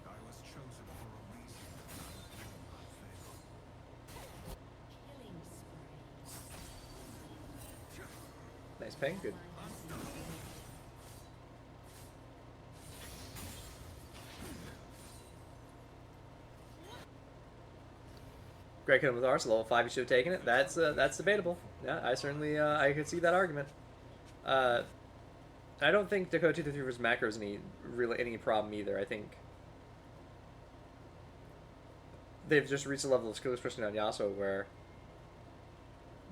I was chosen for a reason. Killing spree. Nice ping, good. Greg hit him with ours, level 5, you should have taken it. That's debatable. Yeah, I certainly I could see that argument. I don't think Dakota 233's macro is any problem either. I think they've just reached a level of skill, especially on Yasuo, where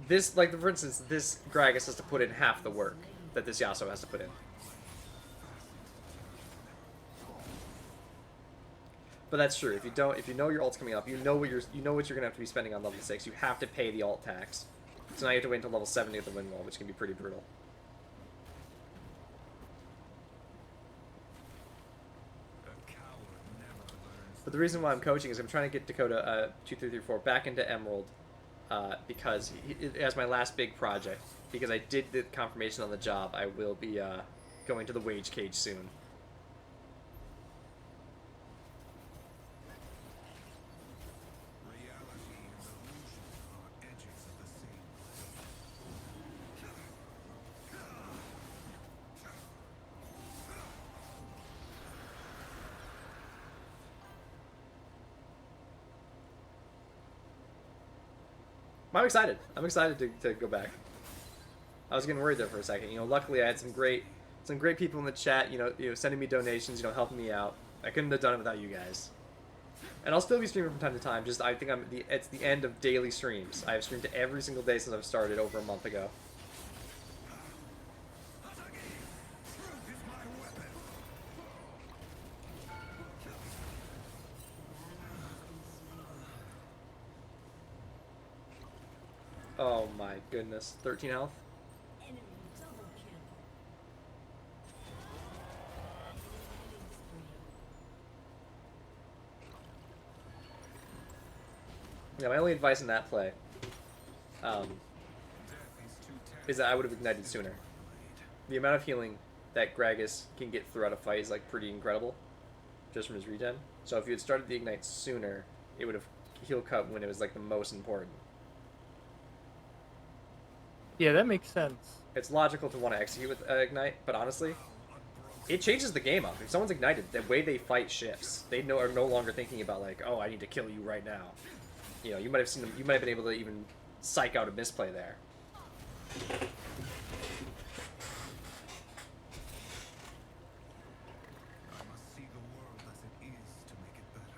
this, like, for instance, this Gragas has to put in half the work that this Yasuo has to put in. But that's true. If you know your ult's coming up, you know what you're gonna have to be spending on level 6. You have to pay the ult tax. So now you have to wait until level 70 of the win wall, which can be pretty brutal. A coward never learns. But the reason why I'm coaching is I'm trying to get Dakota 2334 back into Emerald because as my last big project. Because I did the confirmation on the job, I will be going to the wage cage soon. I'm excited. I'm excited to go back. I was getting worried there for a second. You know, luckily I had some great people in the chat. You know, sending me donations. You know, helping me out. I couldn't have done it without you guys. And I'll still be streaming from time to time. Just I think it's the end of daily streams. I have streamed every single day since I've started over a month ago. Oh my goodness. 13 health? Enemy double kill. Yeah, my only advice in that play is that I would have ignited sooner. The amount of healing that Gragas can get throughout a fight is like pretty incredible, just from his regen. So if you had started the ignite sooner, it would have heal cut when it was like the most important. Yeah, that makes sense. It's logical to want to execute with ignite, but honestly, it changes the game up. If someone's ignited, the way they fight shifts. They are no longer thinking about like, oh, I need to kill you right now. You know, you might have seen them. You might have been able to even psych out a misplay there. I must see the world as it is to make it better.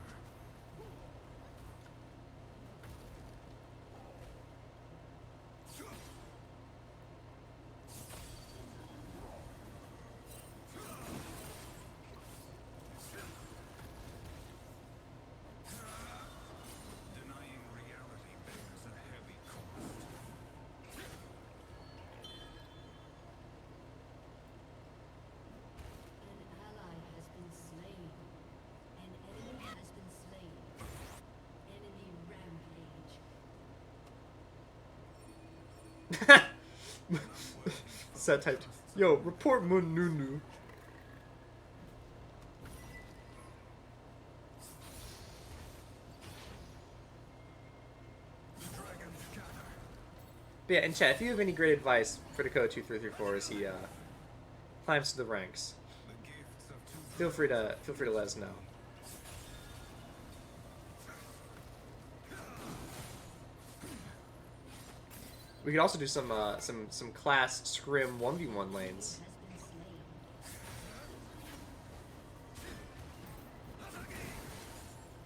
Denying reality bears a heavy cost. An ally has been slain. An enemy has been slain. Enemy rampage. Set typed. Yo, report Moon Nunu. Dragons gather. But yeah, in chat, if you have any great advice for Dakota 2334 as he climbs to the ranks, The gifts of two feel free to let us know. We could also do some class scrim 1v1 lanes. Has been slain.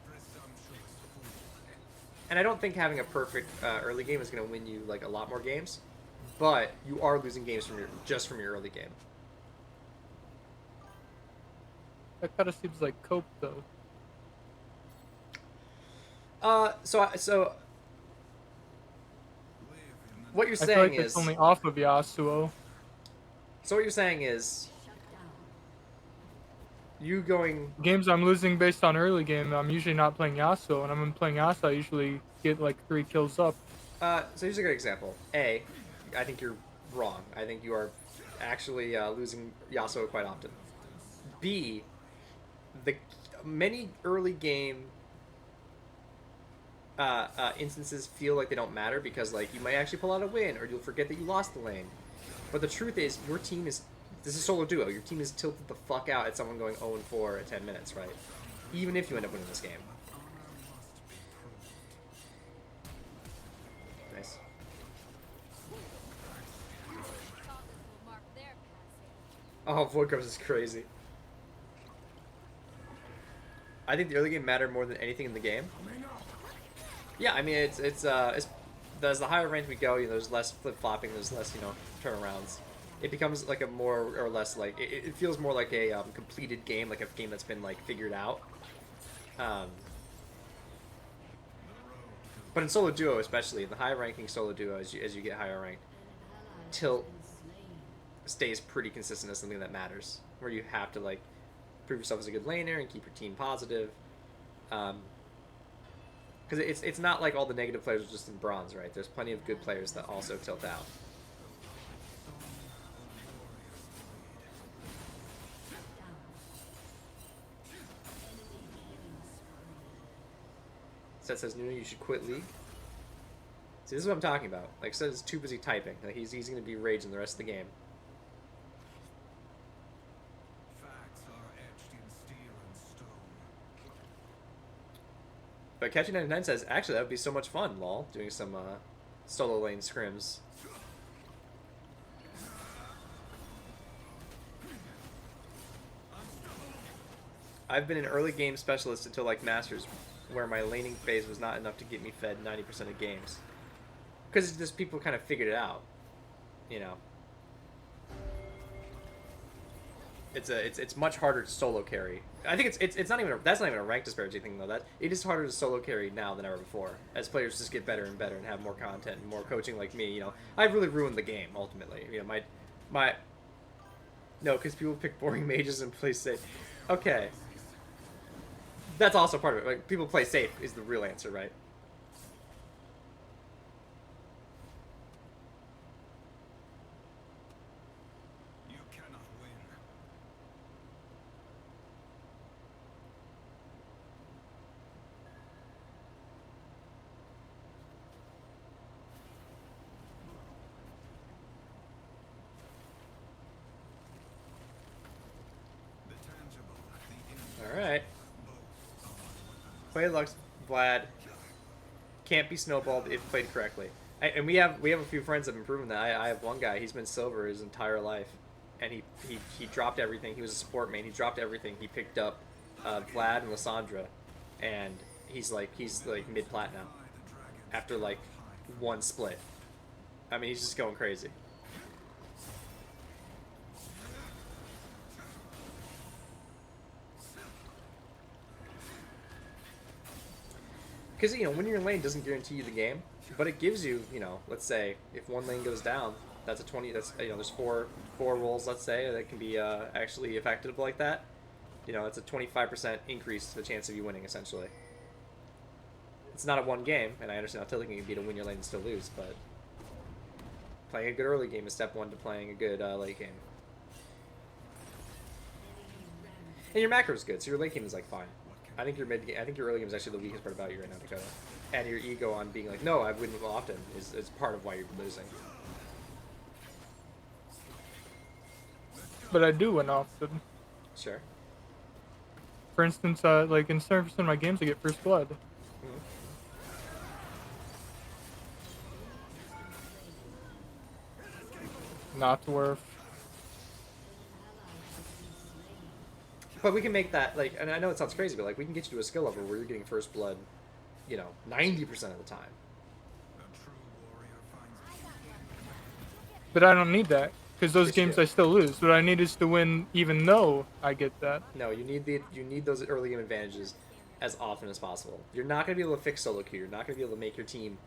presumptuous fool. And I don't think having a perfect early game is going to win you like a lot more games, but you are losing games from your early game. That kind of seems like cope though. So Live in the what you're I feel saying like is, it's only off of Yasuo. so what you're saying is, Shut down. you going, Games I'm losing based on early game, I'm usually not playing Yasuo. When I'm playing Yasuo, I usually get like 3 kills up. so here's a good example. A, I think you're wrong. I think you are actually losing Yasuo quite often. B, the many early game instances feel like they don't matter because like you might actually pull out a win or you'll forget that you lost the lane. But the truth is, your team is, this is solo duo. Your team is tilted the fuck out at someone going 0-4 at 10 minutes, right? Even if you end up winning this game. Nice. Oh, Void Grubs is crazy. I think the early game mattered more than anything in the game. Yeah, I mean it's as the higher rank we go, you know, there's less flip flopping, there's less, you know, turnarounds. It becomes like a more or less like it feels more like a completed game, like a game that's been like figured out. But in solo duo, especially in the high ranking solo duo, as you get higher ranked, An ally has Tilt. been slain. stays pretty consistent as something that matters, where you have to like prove yourself as a good laner and keep your team positive. Because it's not like all the negative players are just in bronze, right? There's plenty of good players that also tilt out. Down. Enemy killing spree. Seth says, Nuno, you should quit League. See, this is what I'm talking about. Like, Seth is too busy typing. Like, he's going to be raging the rest of the game. Facts are etched in steel and stone. But Catchy99 says, actually, that would be so much fun, lol. Doing some solo lane scrims. I've been an early game specialist until like Masters, where my laning phase was not enough to get me fed 90% of games. Because just people kind of figured it out, you know. It's much harder to solo carry. I think it's not even that's not even a rank disparity thing though. That it is harder to solo carry now than ever before as players just get better and better and have more content and more coaching like me. You know, I've really ruined the game ultimately. You know, my no, because people pick boring mages and play safe. Okay, that's also part of it. Like people play safe is the real answer, right? You cannot win. The tangible, the All right. Play Lux Vlad can't be snowballed if played correctly. And we have a few friends that have been proven that. I have one guy. He's been silver his entire life, and he dropped everything. He was a support main. He dropped everything. He picked up Vlad and Lysandra, and he's like mid plat now after like one split. I mean, he's just going crazy. Because, you know, winning your lane doesn't guarantee you the game, but it gives you, you know, let's say, if one lane goes down, that's a 20, that's, you know, there's four rolls, let's say, that can be actually affected like that. You know, it's a 25% increase to the chance of you winning, essentially. It's not a one game, and I understand how tilting can be to win your lane and still lose, but playing a good early game is step one to playing a good late game. And your macro is good, so your late game is, like, fine. I think your early game is actually the weakest part about you right now, Dakota. And your ego on being like, no, I win often is part of why you're losing. But I do win often. Sure. For instance, like in 7% of my games, I get first blood. Not worth. But we can make that, like, and I know it sounds crazy, but, like, we can get you to a skill level where you're getting first blood, you know, 90% of the time. A true warrior finds But I don't need that, because those Yes, you games do. I still lose. What I need is to win even though I get that. No, you need those early game advantages as often as possible. You're not going to be able to fix solo queue. You're not going to be able to make your team,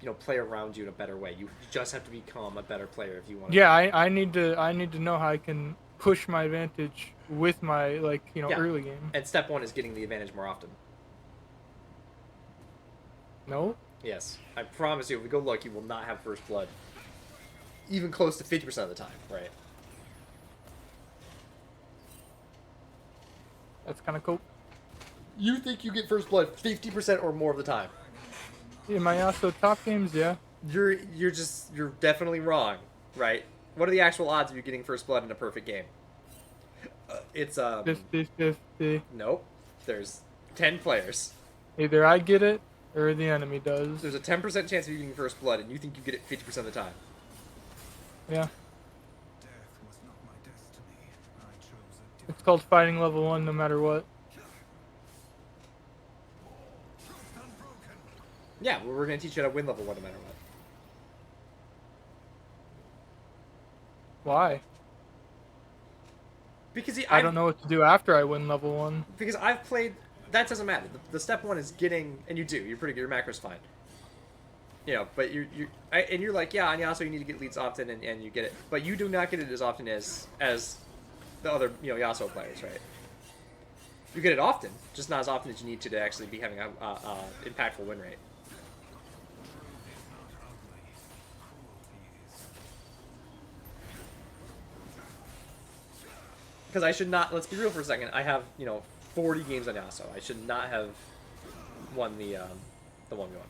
you know, play around you in a better way. You just have to become a better player if you want to. Yeah, I need to know how I can push my advantage with my, like, you know, Yeah. early game. And step one is getting the advantage more often. No? Yes. I promise you, if we go look, you will not have first blood. Even close to 50% of the time, right? That's kind of cool. You think you get first blood 50% or more of the time. In my Yasuo top games, yeah. You're definitely wrong, right? What are the actual odds of you getting first blood in a perfect game? It's 50-50. nope. There's 10 players. Either I get it, or the enemy does. There's a 10% chance of you getting first blood, and you think you get it 50% of the time. Yeah. death was not my destiny. I chose a different It's called fighting level 1 no matter what. unbroken. Yeah, well, we're gonna teach you how to win level 1 no matter what. Why? Because I don't know what to do after I win level 1. Because I've played. That doesn't matter. The step one is getting, and you do. You're pretty good. Your macro's fine. You know, but and you're like, yeah, on Yasuo you need to get leads often, and you get it, but you do not get it as often as the other, you know, Yasuo players, right? You get it often, just not as often as you need to actually be having a impactful win rate. Because I should not. Let's be real for a second. I have, you know, 40 games on Yasuo. I should not have won the one going.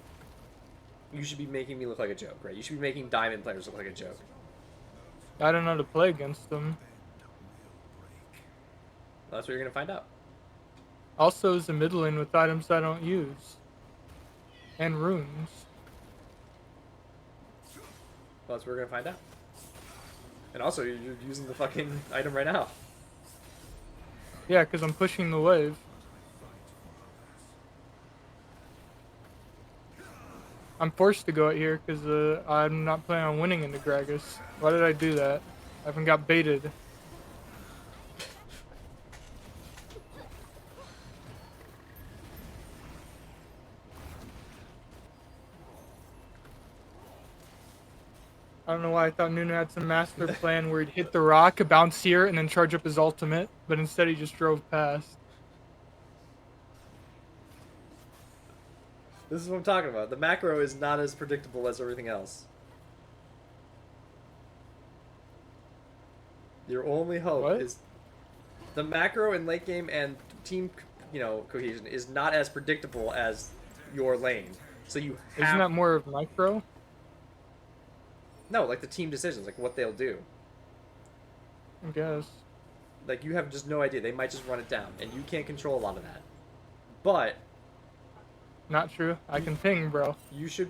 You should be making me look like a joke, right? You should be making diamond players look like a joke. I don't know how to play against them. Well, that's what you're gonna find out. Also, is a mid lane with items I don't use. And runes. Well, that's what we're gonna find out. And also, you're using the fucking item right now. Yeah, because I'm pushing the wave. I'm forced to go out here because I'm not planning on winning into Gragas. Why did I do that? I haven't got baited. I don't know why I thought Nuno had some master plan where he'd hit the rock, bounce here, and then charge up his ultimate, but instead he just drove past. This is what I'm talking about. The macro is not as predictable as everything else. Your only hope What? is the macro in late game and team, cohesion is not as predictable as your lane. So you have Isn't that more of micro? no, like the team decisions, like what they'll do. I guess. Like you have just no idea. They might just run it down, and you can't control a lot of that. But Not true. I can ping, bro. you should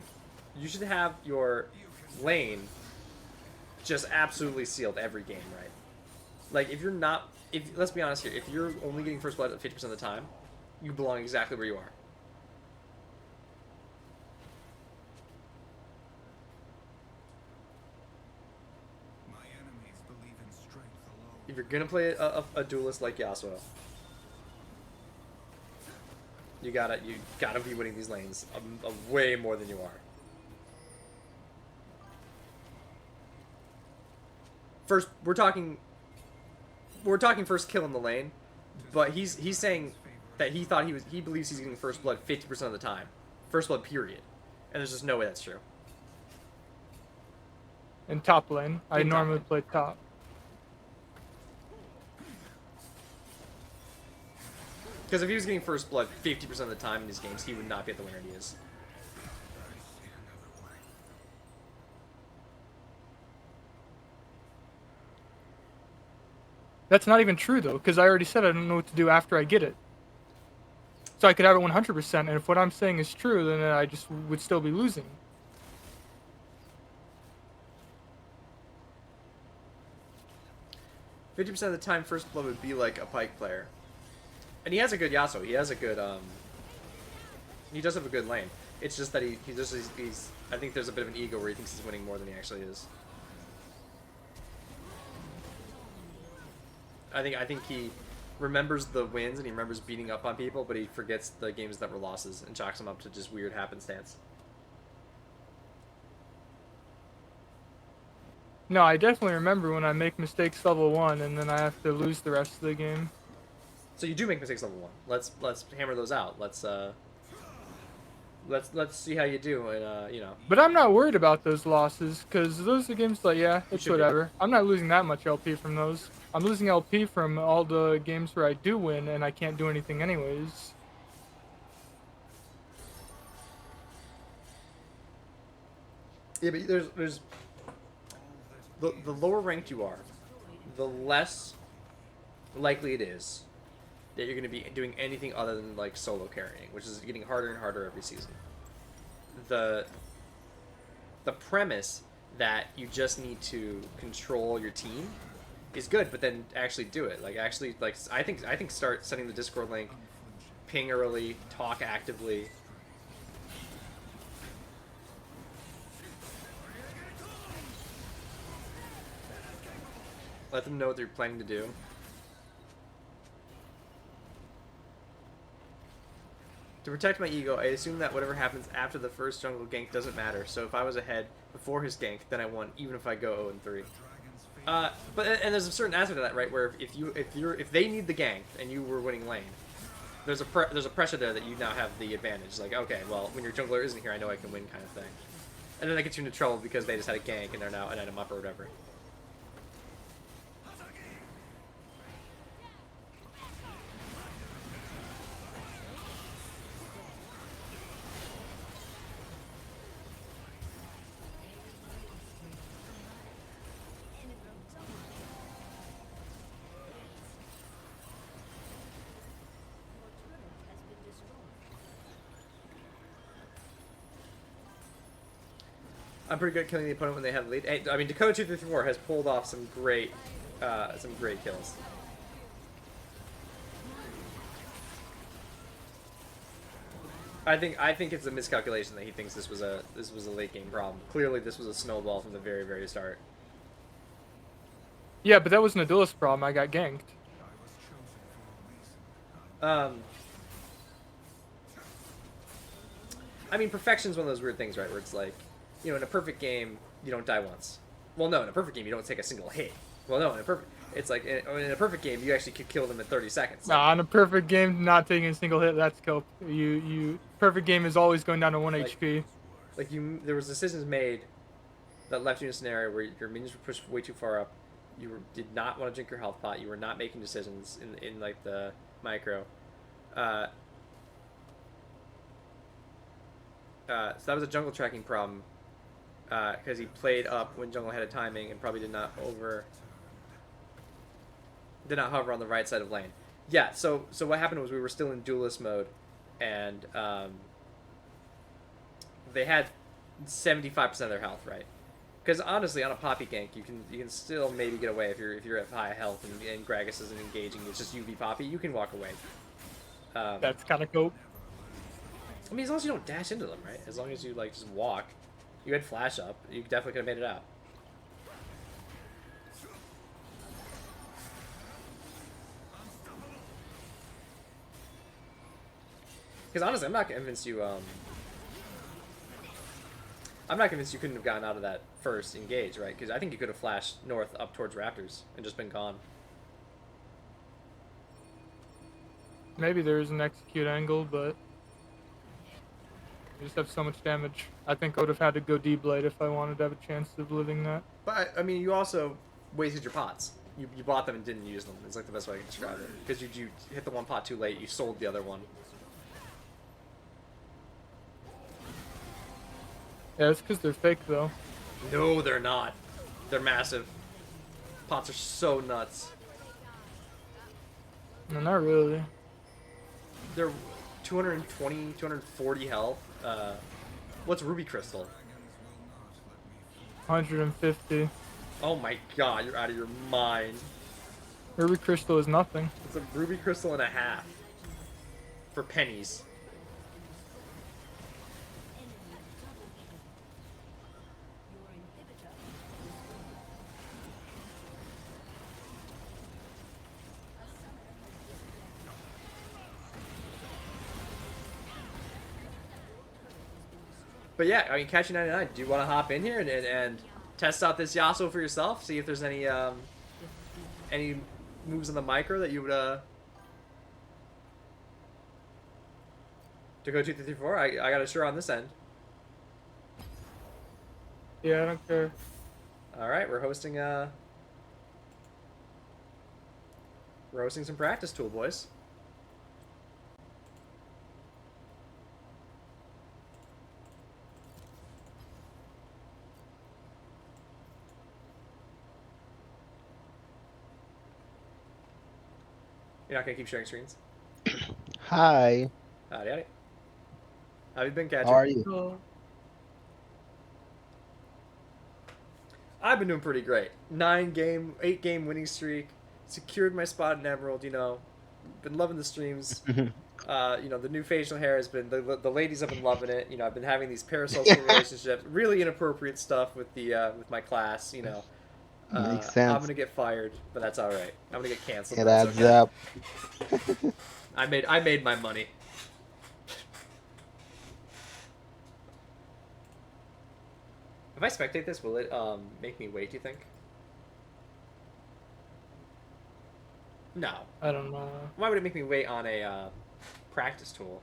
have your lane just absolutely sealed every game, right? Like if you're not, if let's be honest here, if you're only getting first blood at 50% of the time, you belong exactly where you are. My enemies believe in strength alone. If you're gonna play a duelist like Yasuo, you gotta be winning these lanes way more than you are. First, we're talking first kill in the lane, but he's saying that he believes he's getting first blood 50% of the time, first blood period, and there's just no way that's true. In top lane. I In top normally lane. play top. Because if he was getting first blood 50% of the time in these games, he would not be at the winner he is. That's not even true, though, because I already said I don't know what to do after I get it. So I could have it 100%, and if what I'm saying is true, then I just would still be losing. – 50% of the time, first blood would be like a Pyke player. And he has a good Yasuo. He has a good, he does have a good lane. It's just that he's I think there's a bit of an ego where he thinks he's winning more than he actually is. I think he remembers the wins and he remembers beating up on people, but he forgets the games that were losses and chalks them up to just weird happenstance. No, I definitely remember when I make mistakes level 1, and then I have to lose the rest of the game. So you do make mistakes level 1. Let's hammer those out. Let's see how you do, and But I'm not worried about those losses, because those are games like, yeah, it's should be. whatever. I'm not losing that much LP from those. I'm losing LP from all the games where I do win, and I can't do anything anyways. Yeah, but there's the lower ranked you are, the less likely it is that you're going to be doing anything other than like solo carrying, which is getting harder and harder every season. The premise that you just need to control your team is good, but then actually do it. Like actually, like I think start setting the Discord link, ping early, talk actively. Let them know what they're planning to do. To protect my ego, I assume that whatever happens after the first jungle gank doesn't matter. So if I was ahead before his gank, then I won, even if I go 0-3. And there's a certain aspect of that, right? Where if they need the gank and you were winning lane, there's a pressure there that you now have the advantage. Like, okay, well, when your jungler isn't here, I know I can win, kind of thing. And then that gets you into trouble because they just had a gank and they're now an item up or whatever. I'm pretty good at killing the opponent when they have the lead. Hey, I mean, Dakota 254 has pulled off some great kills. I think it's a miscalculation that he thinks this was a late game problem. Clearly, this was a snowball from the very start. Yeah, but that wasn't a duelist problem. I got ganked. I mean, perfection's one of those weird things, right? Where it's like, you know, in a perfect game, you don't die once. Well, no, in a perfect game, you don't take a single hit. Well, no, it's like in a perfect game, you actually could kill them in 30 seconds. Nah, in a perfect game, not taking a single hit, that's cope. Perfect game is always going down to 1 Like- HP. Like there was decisions made that left you in a scenario where your minions were pushed way too far up. Did not want to drink your health pot. You were not making decisions in like the micro. So that was a jungle tracking problem because he played up when jungle had a timing and probably did not hover on the right side of lane. Yeah. So what happened was we were still in duelist mode, and they had 75% of their health, right? Because honestly, on a poppy gank, you can still maybe get away if you're at high health and Gragas isn't engaging. It's just UV poppy. You can walk away. That's kind of cope. I mean, as long as you don't dash into them, right? As long as you like just walk. You had flash up. You definitely could have made it out. Because honestly, I'm not convinced you. I'm not convinced you couldn't have gotten out of that first engage, right? Because I think you could have flashed north up towards Raptors and just been gone. Maybe there is an execute angle, but you just have so much damage. I think I would have had to go D-Blade if I wanted to have a chance of living that. But I mean, you also wasted your pots. You bought them and didn't use them. It's like the best way I can describe it. Because you hit the one pot too late. You sold the other one. Yeah, it's because they're fake, though. No, they're not. They're massive. Pots are so nuts. No, not really. They're 220, 240 health. What's Ruby Crystal? 150. Oh my god, you're out of your mind. Ruby Crystal is nothing. It's a Ruby Crystal and a half. For pennies. But yeah, I mean, Catchy 99, do you want to hop in here and test out this Yasuo for yourself? See if there's any moves on the micro that you would to go 2, 3, 3, 4. I got a sure on this end. Yeah, I don't care. All right, we're hosting some practice tool, boys. You're not gonna keep sharing screens? Hi, Howdy, howdy. How have you been, Catcher? how are you? Oh, I've been doing pretty great. 8 game winning streak. Secured my spot in Emerald. You know, been loving the streams. You know, the new facial hair has been the ladies have been loving it. You know, I've been having these parasocial relationships, really inappropriate stuff with the with my class. You know, Makes sense. I'm gonna get fired, but that's all right. I'm gonna get canceled. It but adds that's okay. up. I made my money. If I spectate this, will it make me wait? Do you think? No. I don't know. Why would it make me wait on a practice tool?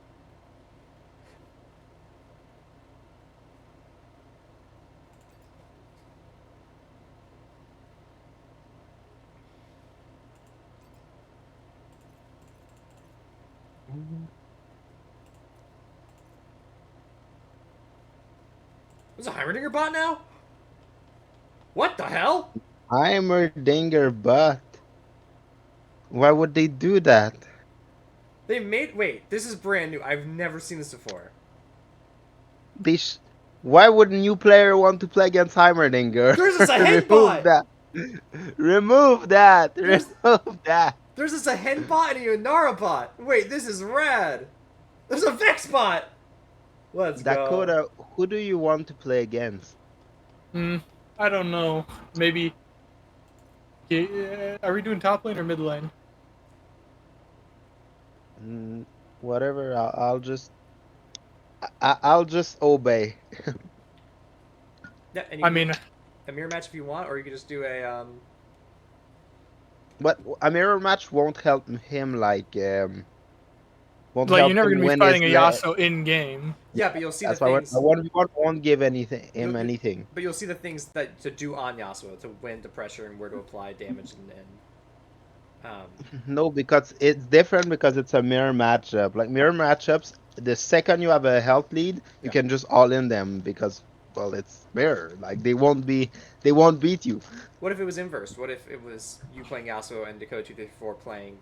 There's a Heimerdinger bot now? What the hell? Heimerdinger, but why would they do that? They made... Wait, this is brand new. I've never seen this before. They sh Why would a new player want to play against Heimerdinger? There's just a hen Remove bot! that. Remove that. There's Remove that. there's just a hen bot and a Nara bot. Wait, this is rad. There's a Vex bot. Let's go. Dakota, who do you want to play against? I don't know. Maybe. Are we doing top lane or mid lane? Whatever. I'll just obey. Yeah, and you I can mean, do a mirror match if you want, or you could just do a But a mirror match won't help him won't like help you're never him gonna be win fighting a his Yasuo in game. Yeah, but you'll see That's the why things. a 1v1 won't give him You'll- anything. But you'll see the things that to do on Yasuo to win the pressure and where to apply damage and No, because it's different because it's a mirror matchup. Like mirror matchups, the second you have a health lead, you Yeah. can just all in them because well, it's mirror. Like they won't beat you. What if it was inverse? What if it was you playing Yasuo and Dakota 234 playing,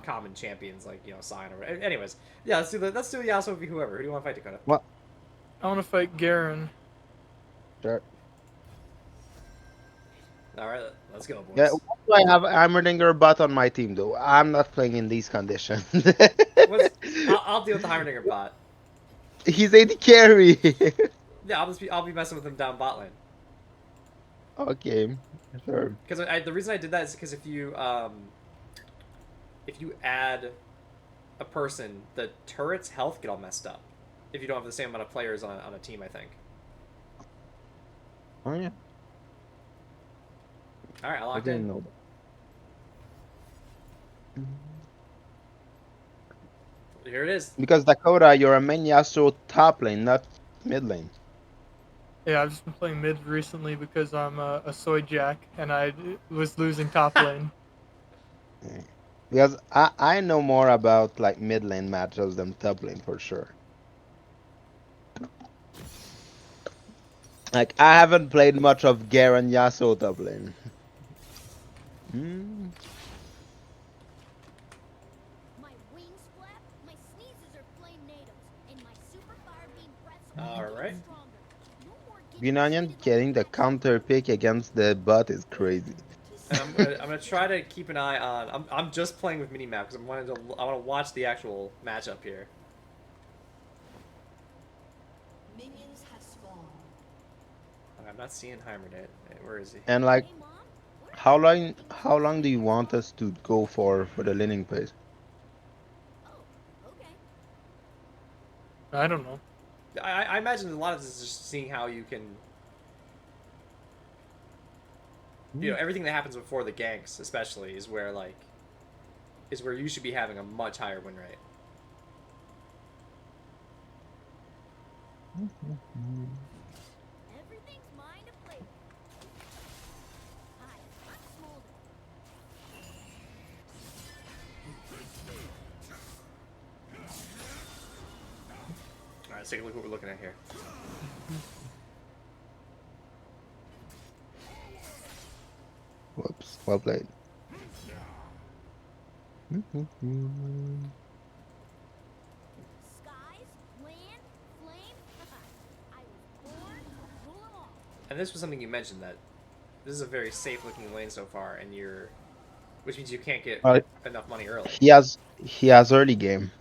common champions like, Sion or whatever. Anyways, yeah, let's do Yasuo v whoever. Who do you want to fight, Dakota? What? I want to fight Garen. Sure. All right, let's go, boys. Yeah, why do I have Heimerdinger bot on my team though? I'm not playing in these conditions. I'll deal with the Heimerdinger bot. He's AD carry. Yeah, I'll be messing with him down bot lane. Okay, sure. Because the reason I did that is because if you add a person, the turret's health get all messed up. If you don't have the same amount of players on a team, I think. Oh yeah, All right, I I locked didn't in. know that. Here it is. Because Dakota, you're a main Yasuo top lane, not mid lane. Yeah, I've just been playing mid recently because I'm a soy jack and I was losing top lane. Because I know more about like mid lane matchups than top lane for sure. Like I haven't played much of Garen Yasuo top lane. My wings flap, my sneezes are flame natives, and my super fire beam breaths are All right. stronger. No more Green Onion getting the counter pick against the bot is crazy. And I'm gonna try to keep an eye on. I'm just playing with minimap because I want to watch the actual matchup here. Minions have spawned. I'm not seeing Heimerdinger. Where is he? And like, Hey mom, where how long do you want us to go for the laning phase? Oh, okay. I don't know. I imagine a lot of this is just seeing how you can. Everything that happens before the ganks, especially, is where you should be having a much higher win rate. Everything's mine to play with. Hi, I'm Smolder. All right, let's take a look at what we're looking at here. Whoops, well played. Skies, land, flame. I was born to rule them all. And this was something you mentioned that this is a very safe looking lane so far, and which means you can't get enough money early. He has early game.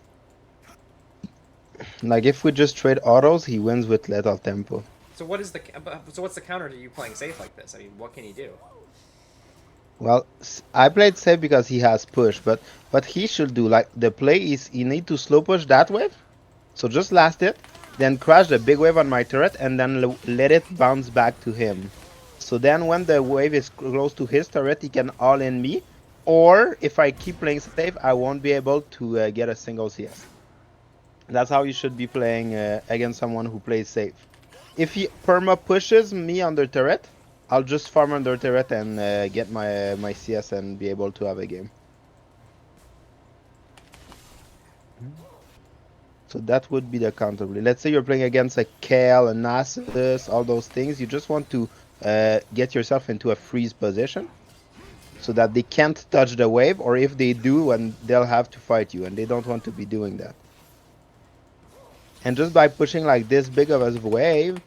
Like if we just trade autos, he wins with lethal tempo. So what's the counter to you playing safe like this? I mean, what can he do? Well, I played safe because he has push, but what he should do, like the play is he need to slow push that wave. So just last it, then crash the big wave on my turret, and then let it bounce back to him. So then when the wave is close to his turret, he can all in me. Or if I keep playing safe, I won't be able to get a single CS. That's how you should be playing against someone who plays safe. If he perma pushes me under turret, I'll just farm under turret and get my CS and be able to have a game. So that would be the counter play. Let's say you're playing against a Kale, a Nasus, all those things. You just want to get yourself into a freeze position so that they can't touch the wave, or if they do, and they'll have to fight you, and they don't want to be doing that. And just by pushing like this big of a wave,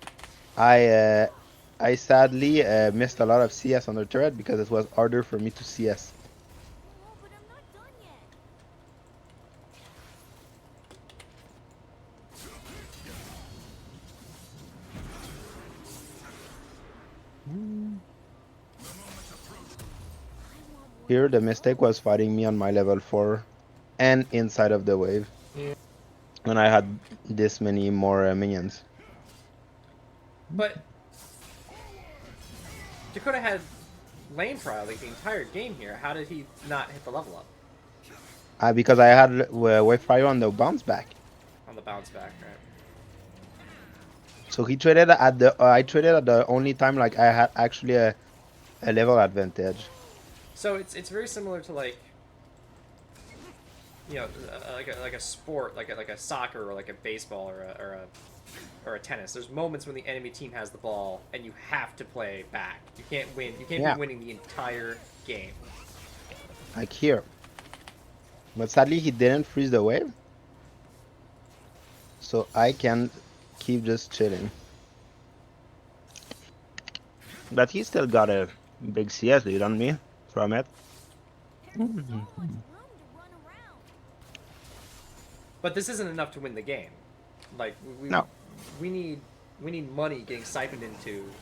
I sadly missed a lot of CS on the turret because it was harder for me to CS. Oh, but I'm not done yet. Here, the mistake was fighting me on my level 4 and inside of the wave Yeah. when I had this many more minions. But Dakota had lane prio like the entire game here. How did he not hit the level up Because I had wave fire on the bounce back. on the bounce back? Right. So he traded at the I traded at the only time like I had actually a level advantage. So it's very similar to like, you know, like a sport, like a soccer or like a baseball or a tennis. There's moments when the enemy team has the ball and you have to play back. You can't win. You can't Yeah. be winning the entire game. Like here. But sadly he didn't freeze the wave. So I can keep just chilling. But he still got a big CS lead on me from it. There's so much room to run around. But this isn't enough to win the game. Like No. we need money getting siphoned into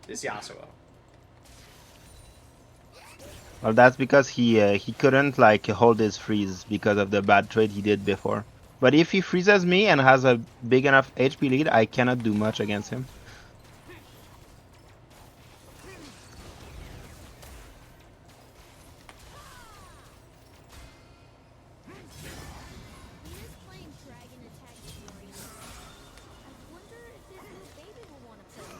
this Yasuo. Well, that's because he couldn't like hold his freeze because of the bad trade he did before. But if he freezes me and has a big enough HP lead, I cannot do much against him. Venus playing Dragon Attack Warrior. I wonder if his little baby will want to play.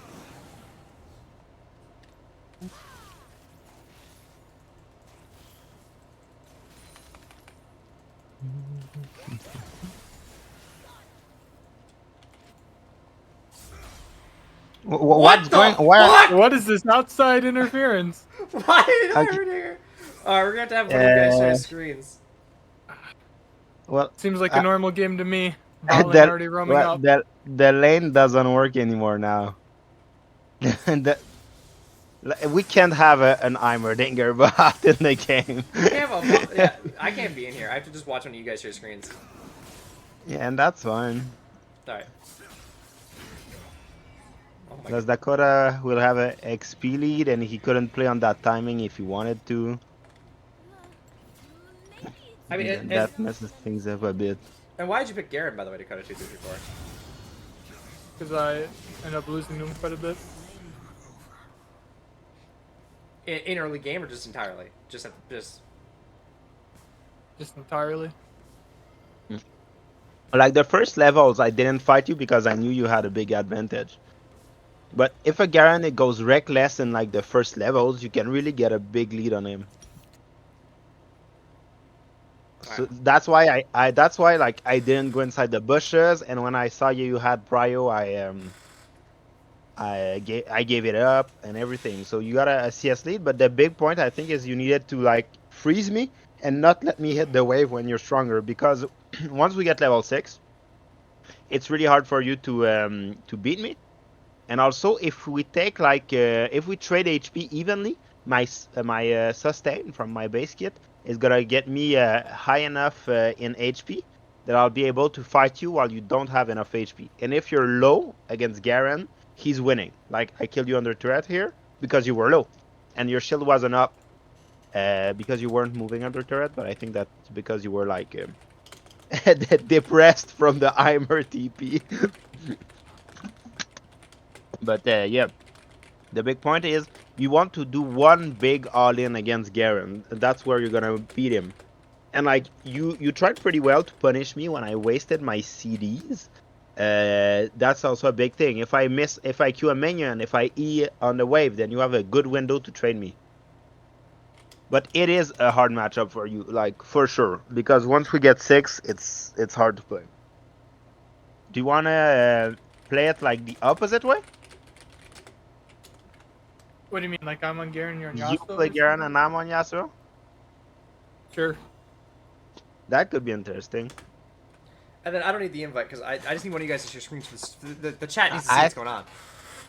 What's the going? Why? fuck? What is this outside interference? Why did Okay. Heimerdinger? Alright, we're gonna have to have one of you guys share screens. Well, Seems like a normal game to me. Bot lane the, already roaming well, up. the lane doesn't work anymore now. We can't have an Heimerdinger bot in the game. We can't have yeah, I can't be in here. I have to just watch one of you guys share screens. Yeah, and that's fine. Alright. Oh my Because god. Dakota will have a XP lead and he couldn't play on that timing if he wanted to. Maybe it's I mean, And that messes things up a bit. and why did you pick Garen, by the way, Dakota 2334? Because I end up losing to him quite a bit. In early game or just entirely? Just Just entirely. Like the first levels, I didn't fight you because I knew you had a big advantage. But if a Garen it goes reckless in like the first levels, you can really get a big lead on him. So that's why that's why like I didn't go inside the bushes, and when I saw you had prio, I gave it up and everything. So you got a CS lead, but the big point I think is you needed to like freeze me and not let me hit the wave when you're stronger, because once we get level 6, it's really hard for you to beat me. And also if we take like if we trade HP evenly, my sustain from my base kit is gonna get me high enough in HP that I'll be able to fight you while you don't have enough HP. And if you're low against Garen, he's winning. Like I killed you under turret here because you were low, and your shield wasn't up because you weren't moving under turret. But I think that's because you were like depressed from the Heimer TP. But yeah, the big point is you want to do one big all-in against Garen. That's where you're gonna beat him. And like you tried pretty well to punish me when I wasted my CDs. That's also a big thing. If I Q a minion, if I E on the wave, then you have a good window to trade me. But it is a hard matchup for you, like for sure, because once we get 6, it's hard to play. Do you wanna play it like the opposite way? What do you mean? Like I'm on Garen, you're on You Yasuo? play or Garen something? and I'm on Yasuo? Sure. That could be interesting. And then I don't need the invite because I just need one of you guys to share screens. For this, the chat needs to see I- what's going on.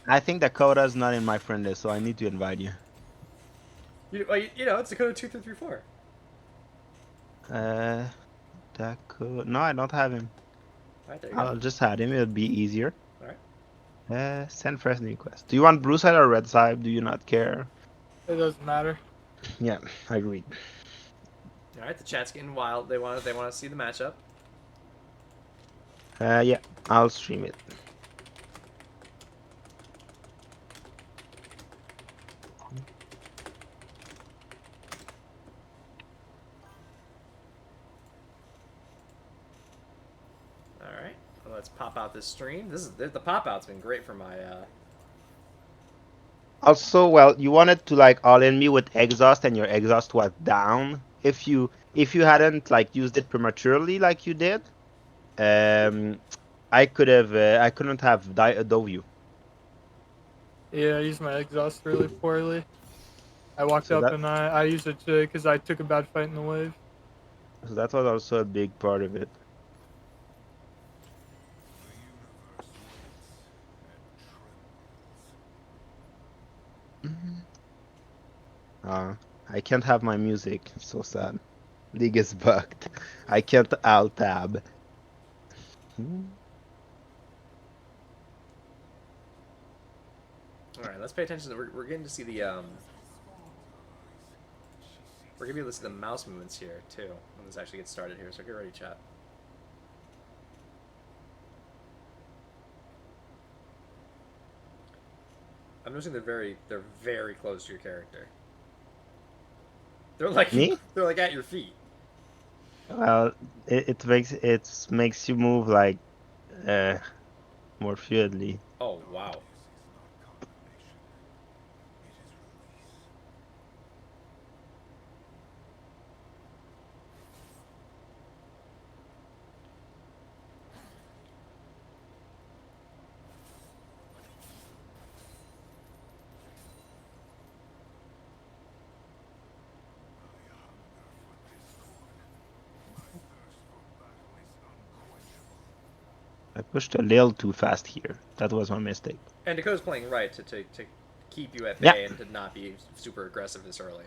I think Dakota's not in my friend list, so I need to invite you. You know, it's Dakota 2334. Uh, Dakota. No, I don't have him. All right, there you go. I'll just add him. It'll be easier. All right. Send friend request. Do you want blue side or red side? Do you not care? It doesn't matter. Yeah, I agreed. All right. The chat's getting wild. They want to see the matchup. Yeah, I'll stream it. All right. Well, let's pop out this stream. The pop out's been great for my. Also, well, you wanted to like all in me with exhaust, and your exhaust was down. If you hadn't like used it prematurely like you did, I couldn't have dove you. Yeah, I used my exhaust really poorly. I walked So up that- and I used it today because I took a bad fight in the wave. So that was also a big part of it. I can't have my music. So sad. League is bugged. I can't alt tab. All right. Let's pay attention. We're getting to see the We're gonna be able to see the mouse movements here too when this actually gets started here. So get ready, chat. I'm noticing they're very close to your character. They're like Me? they're like at your feet. Well, it makes you move like more fluidly. Oh wow. I pushed a little too fast here. That was my mistake. And Dakota's playing right to keep you at Yeah. bay and to not be super aggressive this early.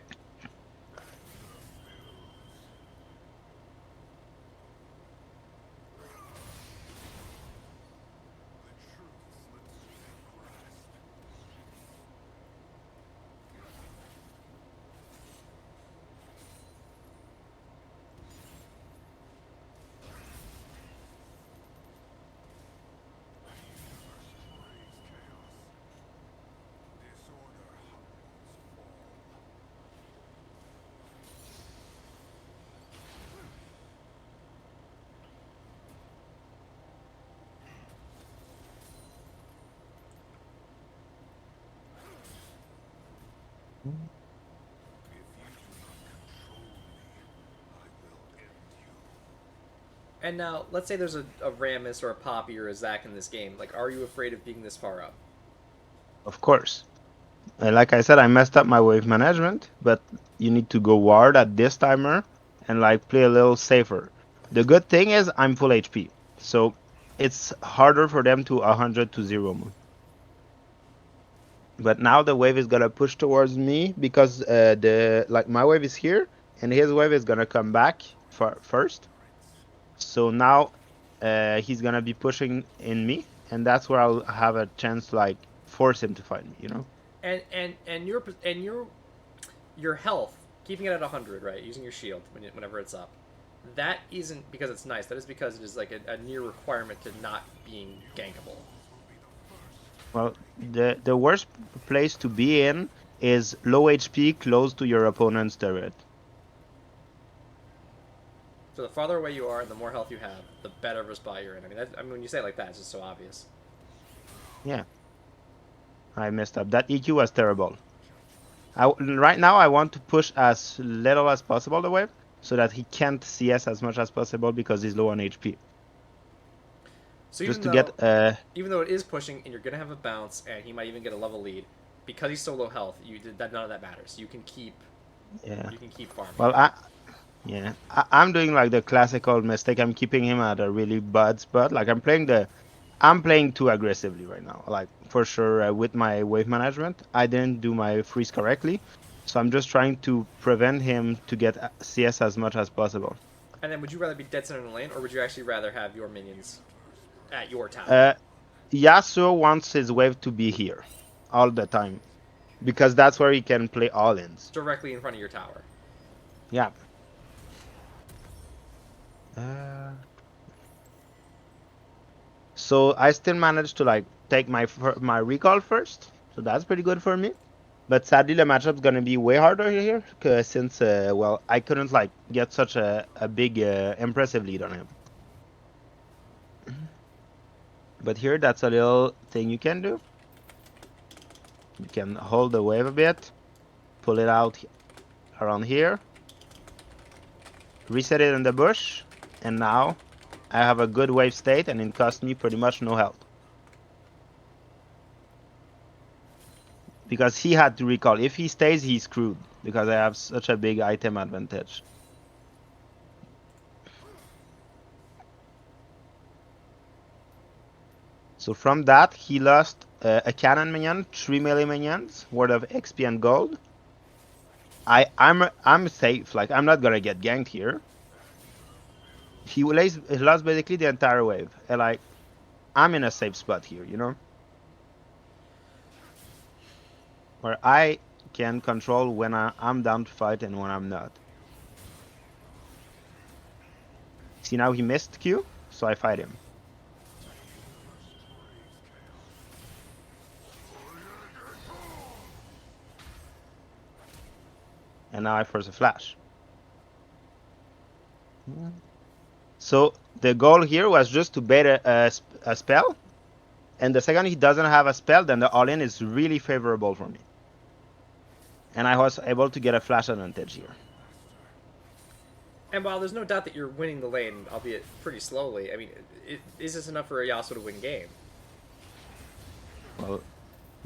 And now, let's say there's a Rammus or a Poppy or a Zac in this game. Like, are you afraid of being this far up? Of course. Like I said, I messed up my wave management, but you need to go ward at this timer and like play a little safer. The good thing is I'm full HP, so it's harder for them to 100 to 0 move. But now the wave is gonna push towards me because my wave is here and his wave is gonna come back first. So now he's gonna be pushing in me, and that's where I'll have a chance to like force him to fight me. You know. And your health, keeping it at 100, right? Using your shield whenever it's up. That isn't because it's nice. That is because it is like a near requirement to not being gankable. Well, the worst place to be in is low HP, close to your opponent's turret. So the farther away you are and the more health you have, the better of a spot you're in. I mean, when you say it like that, it's just so obvious. Yeah. I messed up. That EQ was terrible. Right now, I want to push as little as possible the wave, so that he can't CS as much as possible because he's low on HP. So Just even to though, get even though it is pushing and you're gonna have a bounce and he might even get a level lead, because he's so low health, none of that matters. You can keep farming. Well, I'm doing like the classical mistake. I'm keeping him at a really bad spot. Like I'm playing I'm playing too aggressively right now. Like for sure with my wave management, I didn't do my freeze correctly, so I'm just trying to prevent him to get CS as much as possible. And then, would you rather be dead center in the lane, or would you actually rather have your minions at your tower? Yasuo wants his wave to be here all the time because that's where he can play all-ins. Directly in front of your tower. Yeah. So I still managed to like take my recall first, so that's pretty good for me. But sadly, the matchup's gonna be way harder here, since well, I couldn't like get such a big impressive lead on him. But here, that's a little thing you can do. You can hold the wave a bit, pull it out around here, reset it in the bush, and now I have a good wave state, and it cost me pretty much no health. Because he had to recall. If he stays, he's screwed, because I have such a big item advantage. So from that, he lost a cannon minion, 3 melee minions, worth of XP and gold. I'm safe. Like I'm not gonna get ganked here. He lost basically the entire wave, and like I'm in a safe spot here, you know, where I can control when I'm down to fight and when I'm not. See, now he missed Q, so I fight him. And now I force a flash. So the goal here was just to bait a spell, and the second he doesn't have a spell, then the all-in is really favorable for me. And I was able to get a flash advantage here. And while there's no doubt that you're winning the lane, albeit pretty slowly, I mean, is this enough for a Yasuo to win game? Well,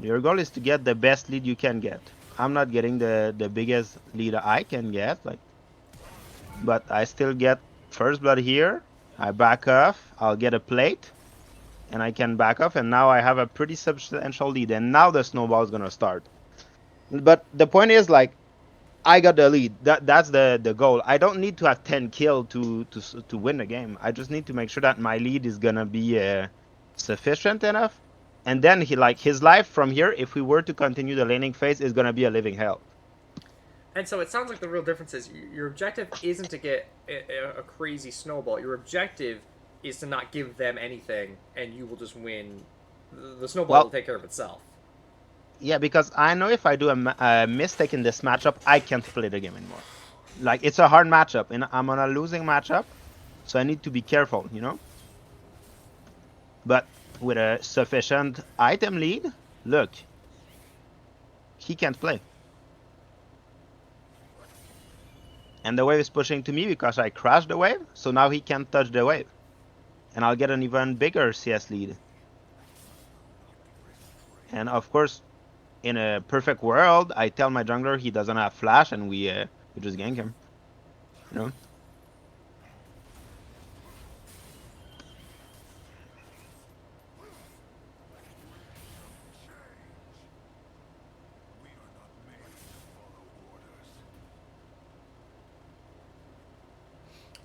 your goal is to get the best lead you can get. I'm not getting the biggest lead I can get, like, but I still get first blood here. I back off. I'll get a plate, and I can back off. And now I have a pretty substantial lead. And now the snowball is gonna start. But the point is, like, I got the lead. That's the goal. I don't need to have 10 kill to win the game. I just need to make sure that my lead is gonna be sufficient enough. And then his life from here, if we were to continue the laning phase, is gonna be a living hell. And so it sounds like the real difference is your objective isn't to get a crazy snowball. Your objective is to not give them anything, and you will just win. The snowball will take care of itself. Yeah, because I know if I do a mistake in this matchup, I can't play the game anymore. Like, it's a hard matchup, and I'm on a losing matchup, so I need to be careful, you know? But with a sufficient item lead, look, he can't play. And the wave is pushing to me because I crashed the wave, so now he can't touch the wave. And I'll get an even bigger CS lead. And of course, in a perfect world, I tell my jungler he doesn't have flash, and we just gank him. You know?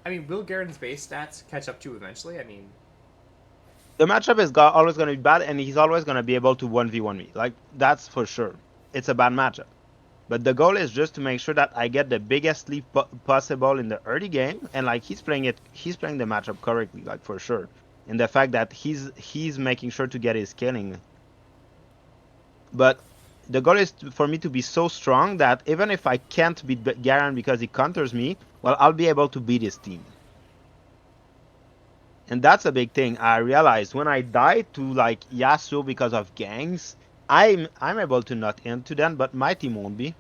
I mean, will Garen's base stats catch up to you eventually? I mean, the matchup is always going to be bad, and he's always going to be able to 1v1 me. Like, that's for sure. It's a bad matchup. But the goal is just to make sure that I get the biggest lead possible in the early game, and like he's playing the matchup correctly, like for sure. And the fact that he's making sure to get his killing. But the goal is for me to be so strong that even if I can't beat Garen because he counters me, well, I'll be able to beat his team. And that's a big thing. I realized when I die to like Yasuo because of gangs, I'm able to not into them, but my team won't be.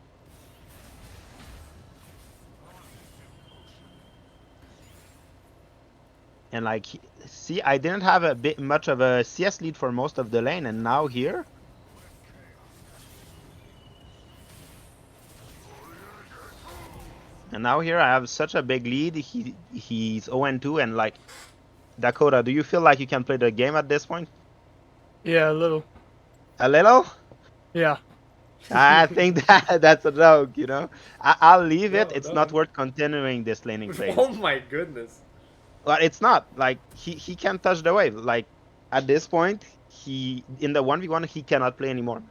And like, see, I didn't have a bit much of a CS lead for most of the lane, and now here. And now here I have such a big lead. He's 0-2, and like, Dakota, do you feel like you can play the game at this point? Yeah, a little. A little? Yeah. I think that's a joke, you know. I'll leave it. No, It's not no. worth continuing this laning phase. Oh my goodness. But it's not like he can't touch the wave. Like at this point, he in the 1v1 he cannot play anymore.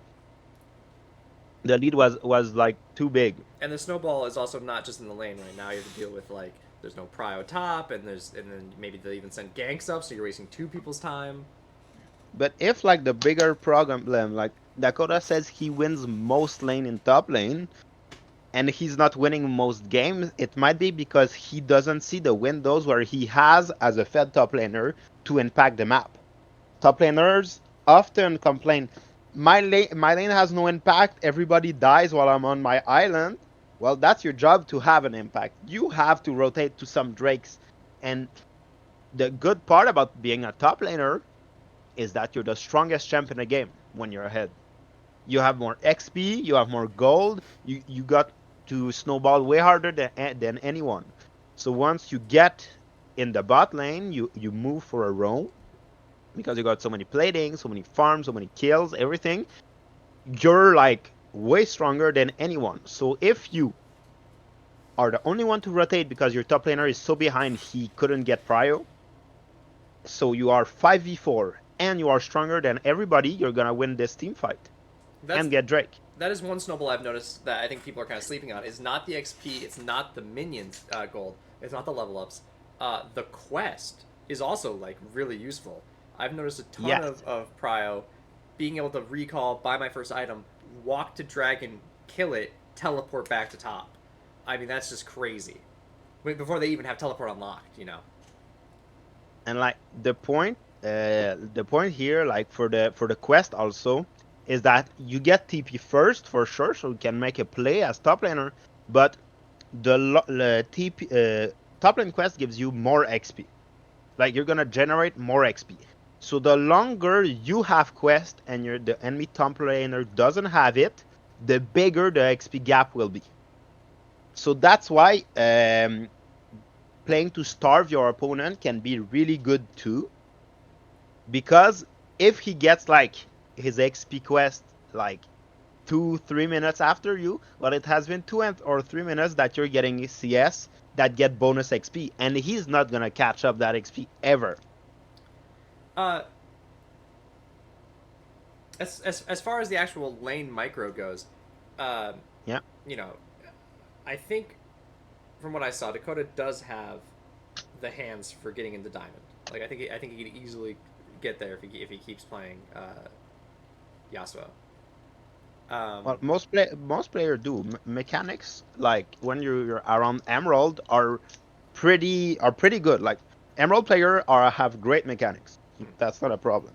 The lead was like too big. And the snowball is also not just in the lane right now. You have to deal with like there's no prio top, and then maybe they even send ganks up, so you're wasting two people's time. But if like the bigger problem, like Dakota says he wins most lane in top lane, and he's not winning most games, it might be because he doesn't see the windows where he has as a fed top laner to impact the map. Top laners often complain, my lane has no impact, everybody dies while I'm on my island. Well, that's your job to have an impact. You have to rotate to some drakes. And the good part about being a top laner is that you're the strongest champ in the game when you're ahead. You have more XP, you have more gold, you got to snowball way harder than anyone. So once you get in the bot lane, you move for a roam because you got so many platings, so many farms, so many kills, everything. You're like way stronger than anyone. So if you are the only one to rotate because your top laner is so behind he couldn't get prio, so you are 5v4 and you are stronger than everybody, you're gonna win this team fight That's and get Drake. that is one snowball I've noticed that I think people are kind of sleeping on. Is not the XP, it's not the minions gold, it's not the level ups. The quest is also like really useful. I've noticed a ton Yes. of prio being able to recall, buy my first item, walk to dragon, kill it, teleport back to top. I mean that's just crazy. Before they even have teleport unlocked, you know. And like the point here, like for the quest also, is that you get TP first for sure, so you can make a play as top laner. But the TP top lane quest gives you more XP. Like you're gonna generate more XP. So the longer you have quest and the enemy top laner doesn't have it, the bigger the XP gap will be. So that's why playing to starve your opponent can be really good too. Because if he gets like his XP quest like 2-3 minutes after you, well, it has been 2 or 3 minutes that you're getting CS that get bonus XP, and he's not gonna catch up that XP ever. Uh, as far as the actual lane micro goes, uh, Yeah. you know, I think from what I saw, Dakota does have the hands for getting into diamond. Like I think he could easily get there if he keeps playing Yasuo. Well, most players do. Mechanics like when you're around Emerald are pretty good. Like Emerald player have great mechanics. That's not a problem.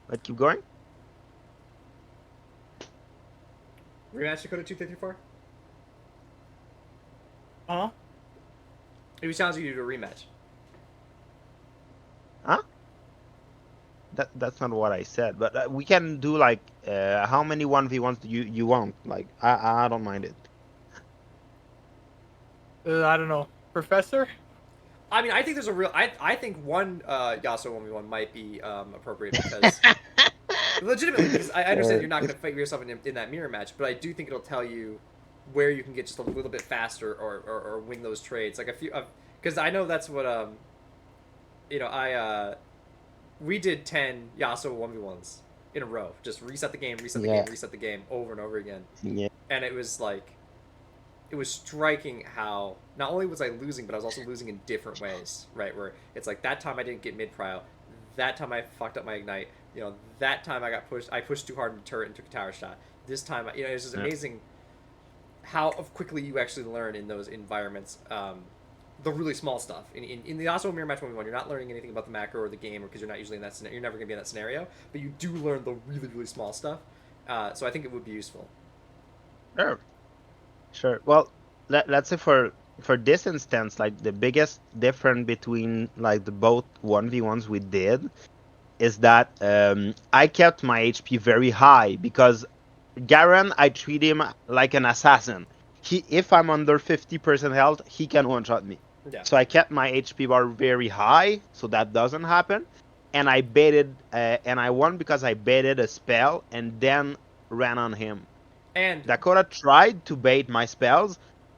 But keep going. Rematch Dakota 2-3-4. Huh? He was challenging you to a rematch. Huh? That's not what I said. But we can do like how many 1v1s do you want? Like I don't mind it. I don't know. Professor? I mean, I think there's a real. I think one Yasuo 1v1 might be appropriate because legitimately, because I understand you're not going to fight yourself in that mirror match, but I do think it'll tell you where you can get just a little bit faster or win those trades. Like a few, because I know that's what we did 10 Yasuo 1v1s in a row. Just reset the game, Yeah. reset the game over and over again. Yeah. And it was like, it was striking how not only was I losing, but I was also losing in different ways, right? Where it's like that time I didn't get mid prio, that time I fucked up my ignite, that time I pushed too hard in the turret and took a tower shot. This time, it's just amazing how quickly you actually learn in those environments. The really small stuff. In the Yasuo mirror match 1v1, you're not learning anything about the macro or the game, because you're not usually in that scenario. You're never going to be in that scenario, but you do learn the really, really small stuff. So I think it would be useful. Sure. Well, let's say for this instance, like the biggest difference between like the both 1v1s we did is that I kept my HP very high because Garen, I treat him like an assassin. If I'm under 50% health, he can one-shot me. Yeah. So I kept my HP bar very high, so that doesn't happen. And I baited, and I won because I baited a spell and then ran on him. And Dakota tried to bait my spells,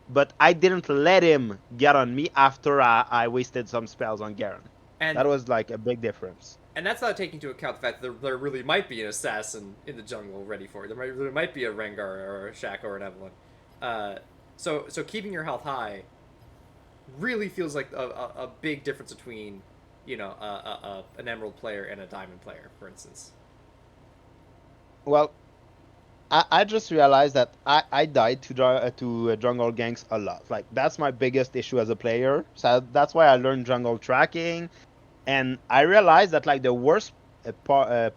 but I didn't let him get on me after I wasted some spells on Garen. and That was like a big difference. and that's not taking into account the fact that there really might be an assassin in the jungle ready for it. There might be a Rengar or a Shaco or an Evelyn. So keeping your health high really feels like a big difference between, an Emerald player and a Diamond player, for instance. Well, I just realized that I died to jungle ganks a lot. Like that's my biggest issue as a player. So that's why I learned jungle tracking, and I realized that like the worst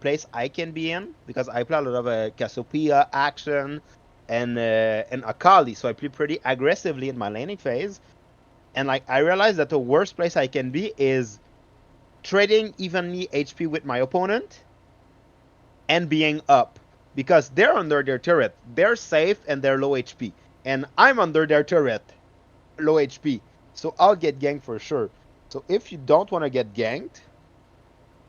place I can be in, because I play a lot of Cassiopeia action and Akali, so I play pretty aggressively in my laning phase, and like I realized that the worst place I can be is trading evenly HP with my opponent and being up, because they're under their turret, they're safe and they're low HP, and I'm under their turret, low HP, so I'll get ganked for sure. So if you don't want to get ganked,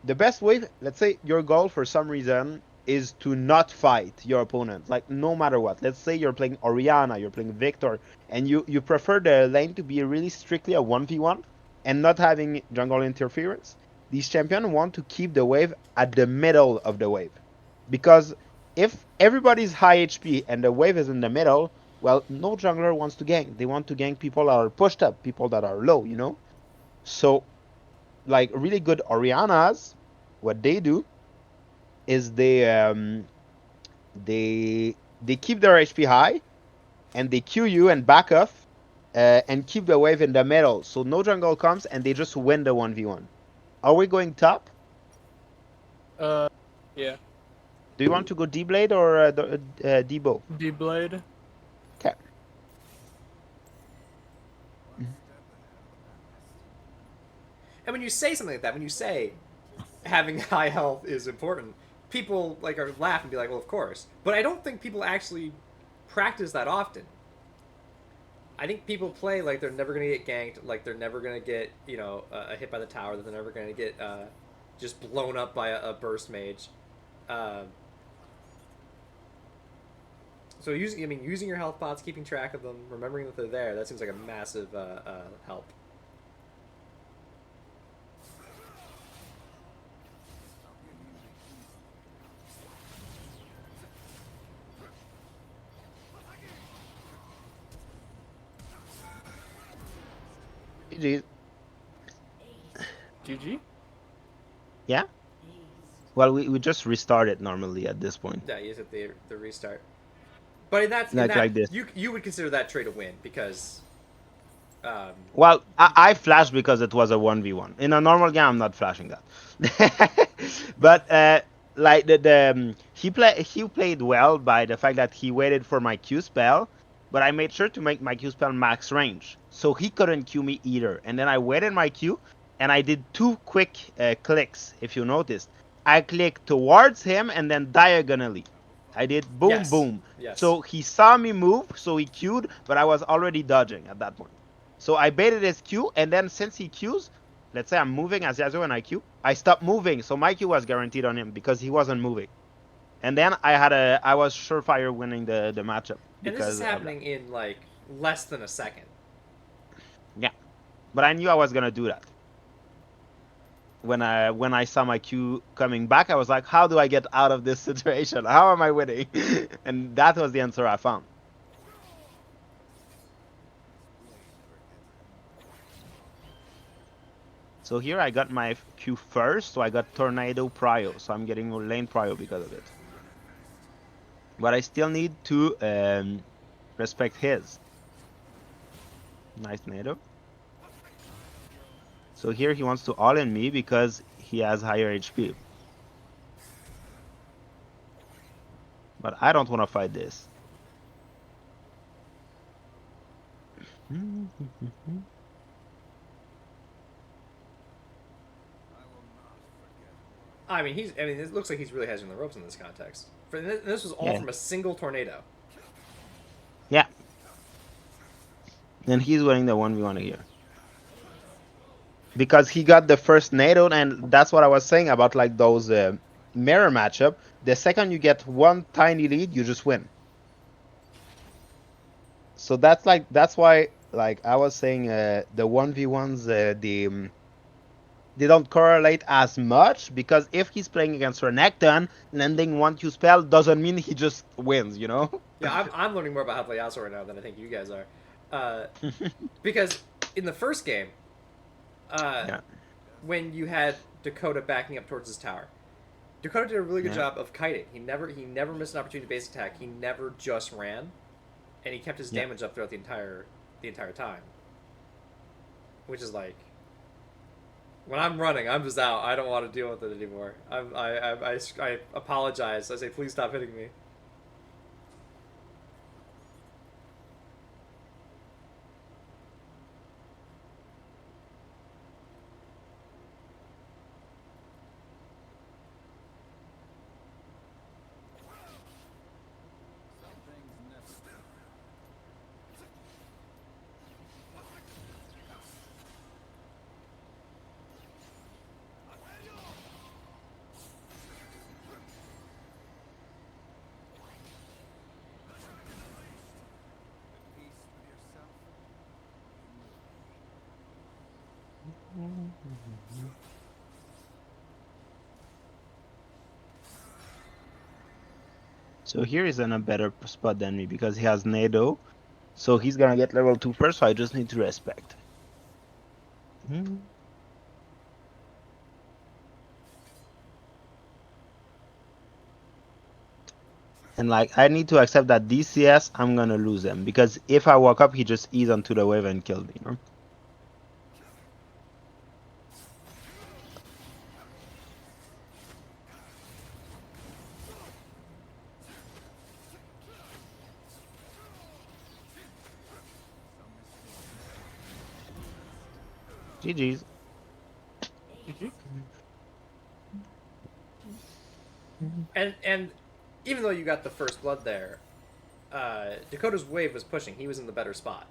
the best way, let's say your goal for some reason is to not fight your opponent, like no matter what. Let's say you're playing Orianna, you're playing Victor, and you prefer the lane to be really strictly a 1v1 and not having jungle interference. These champions want to keep the wave at the middle of the wave, because if everybody's high HP and the wave is in the middle, well, no jungler wants to gank. They want to gank people that are pushed up, people that are low, you know? So like really good Orianas, what they do is they keep their HP high and they Q you and back off and keep the wave in the middle, so no jungle comes and they just win the 1v1. Are we going top? Yeah. Do you want to go D Blade or Debo? D Blade. Okay. And when you say something like that, when you say having high health is important, people like are laugh and be like, "Well, of course." But I don't think people actually practice that often. I think people play like they're never gonna get ganked, like they're never gonna get hit by the tower, that they're never gonna get just blown up by a burst mage. Uh, so using your health pots, keeping track of them, remembering that they're there, that seems like a massive help. GG. GG. Yeah? Well, we just restart it normally at this point. Yeah, you hit the restart. But in that, Like this. you would consider that trade a win because. Well, I flashed because it was a 1v1. In a normal game, I'm not flashing that. But like he played well by the fact that he waited for my Q spell, but I made sure to make my Q spell max range, so he couldn't Q me either. And then I waited my Q, and I did two quick clicks. If you noticed, I clicked towards him and then diagonally. I did boom, Yes. boom. Yes. So he saw me move, so he queued, but I was already dodging at that point. So I baited his Q, and then since he Qs, let's say I'm moving as Yasuo and I Q, I stopped moving, so my Q was guaranteed on him because he wasn't moving. And then I was surefire winning the matchup. And this is happening in like less than a second. Yeah, but I knew I was gonna do that. When I saw my Q coming back, I was like, how do I get out of this situation? How am I winning? And that was the answer I found. So here I got my Q first, so I got Tornado Prio, so I'm getting lane Prio because of it. But I still need to respect his. Nice tornado. So here he wants to all-in me because he has higher HP. But I don't want to fight this. I mean, it looks like he's really hedging the ropes in this context. This was all from a single tornado. Yeah. And he's winning the 1v1 here. because he got the first NATO, and that's what I was saying about like those mirror matchup. The second you get one tiny lead, you just win. So that's why like I was saying the 1v1s they don't correlate as much because if he's playing against Renekton, landing 1-2 spell doesn't mean he just wins, you know? Yeah, I'm learning more about how to play Yasuo right now than I think you guys are, uh, because in the first game, uh, Yeah. when you had Dakota backing up towards his tower, Dakota did a really good Yeah. job of kiting. He never missed an opportunity to base attack. He never just ran, and he kept his Yeah. damage up throughout the entire time. Which is like, when I'm running, I'm just out. I don't want to deal with it anymore. I apologize. I say, please stop hitting me. So here is in a better spot than me because he has NATO. So he's gonna get level 2 first, so I just need to respect. Hmm. And like I need to accept that DCS I'm gonna lose him because if I walk up he just ease onto the wave and kill me, you know? GG's. GG. And even though you got the first blood there, Dakota's wave was pushing. He was in the better spot.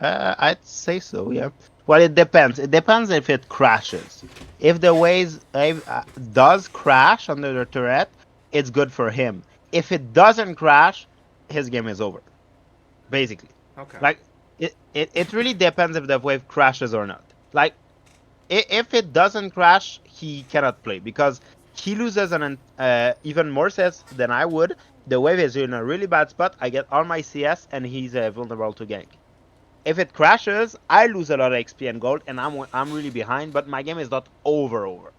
I'd say so, yeah. Well, it depends. It depends if it crashes. If the wave does crash under the turret, it's good for him. If it doesn't crash, his game is over. Basically, Okay. like it really depends if the wave crashes or not. Like if it doesn't crash, he cannot play because he loses an even more sets than I would. The wave is in a really bad spot. I get all my CS and he's vulnerable to gank. If it crashes, I lose a lot of XP and gold, and I'm really behind. But my game is not over.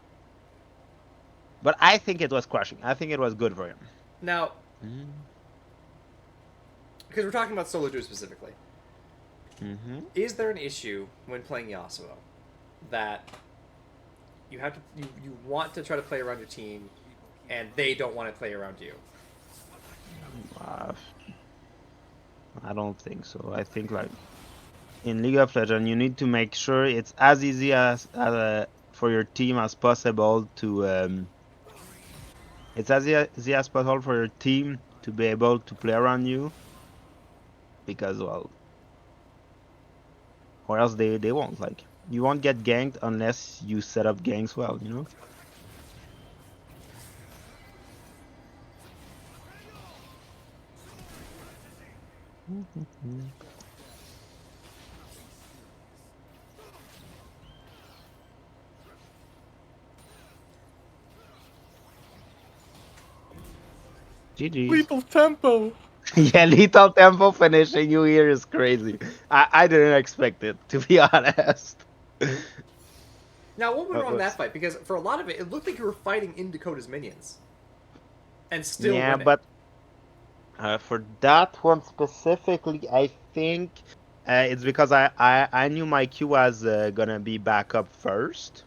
But I think it was crashing. I think it was good for him. Now, Mm-hmm. because we're talking about solo duo specifically, Mm-hmm. is there an issue when playing Yasuo that you want to try to play around your team, and they don't want to play around you? Uh, I don't think so. I think like in League of Legends, you need to make sure it's as easy as for your team as possible to it's as easy as possible for your team to be able to play around you because well, or else they won't like you won't get ganked unless you set up ganks well, you know. GG's. Lethal tempo. Yeah, lethal tempo finishing you here is crazy. I didn't expect it, to be honest. Now, what went But wrong in what's that fight? Because for a lot of it, it looked like you were fighting in Dakota's minions, and still yeah, winning. but for that one specifically, I think it's because I knew my Q was gonna be back up first.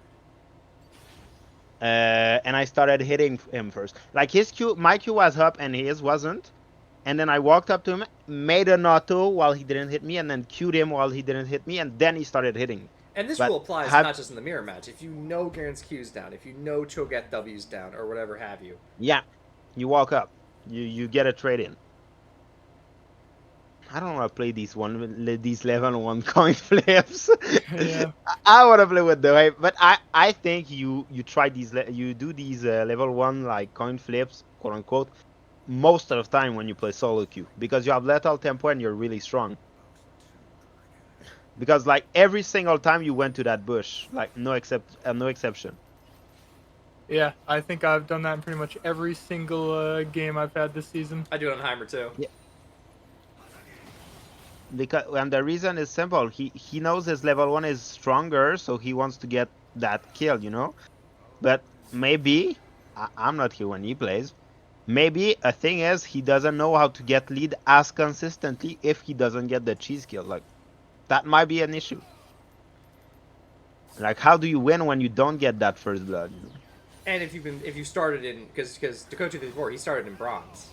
And I started hitting him first. Like his Q, my Q was up and his wasn't. And then I walked up to him, made an auto while he didn't hit me, and then queued him while he didn't hit me, and then he started hitting. And this rule But applies have not just in the mirror match. If you know Garen's Q's down, if you know Cho'Gath W's down, or whatever have you. yeah, you walk up, you get a trade in. I don't want to play these level 1 coin flips. Yeah. I want to play with the wave, but I think you try you do these level 1 like coin flips, quote unquote, most of the time when you play solo queue because you have lethal tempo and you're really strong. Because like every single time you went to that bush, like no exception. Yeah, I think I've done that in pretty much every single game I've had this season. I do it on Heimer too. Yeah. Because and the reason is simple. He knows his level 1 is stronger, so he wants to get that kill, you know. But maybe I'm not here when he plays. Maybe a thing is he doesn't know how to get lead as consistently if he doesn't get the cheese kill. Like that might be an issue. Like how do you win when you don't get that first blood? You know? And if you started in because Dakota 234 he started in bronze,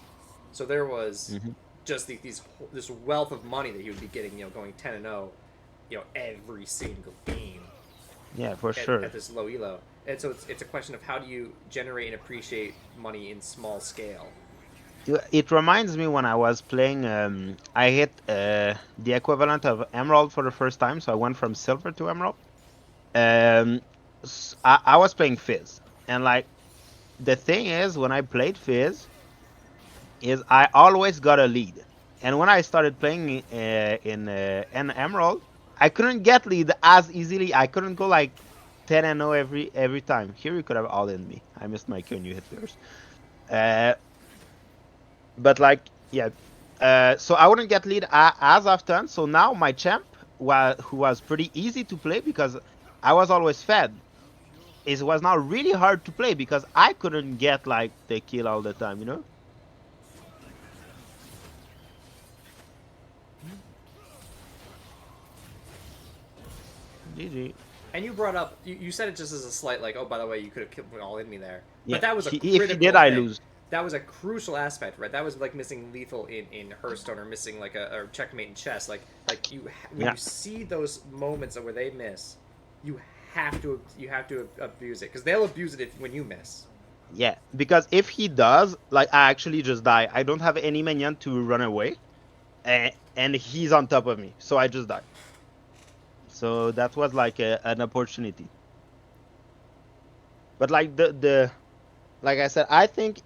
so there was Mhm. just this wealth of money that he would be getting, going 10-0, every single game Yeah, for at, sure. at this low elo. And so it's a question of how do you generate and appreciate money in small scale. It reminds me when I was playing. I hit the equivalent of emerald for the first time, so I went from silver to emerald. Um, I was playing Fizz, and like the thing is, when I played Fizz, is I always got a lead, and when I started playing in an emerald, I couldn't get lead as easily. I couldn't go like 10-0 every time. Here you could have all in me. I missed my Q and you hit yours. Uh, but like yeah, so I wouldn't get lead as often. So now my champ, who was pretty easy to play because I was always fed, it was now really hard to play because I couldn't get like the kill all the time, you know. GG. And you brought up, you said it just as a slight, like, oh, by the way, you could have killed all in me there. Yeah, But that was a if he critical did, I thing. lose. That was a crucial aspect, right? That was like missing lethal in Hearthstone, or missing like a checkmate in chess. Like when Yeah, you see those moments where they miss, you have to abuse it, because they'll abuse it when you miss. yeah. Because if he does, like, I actually just die. I don't have any minion to run away, and he's on top of me, so I just die. So that was like an opportunity. But like like I said, I think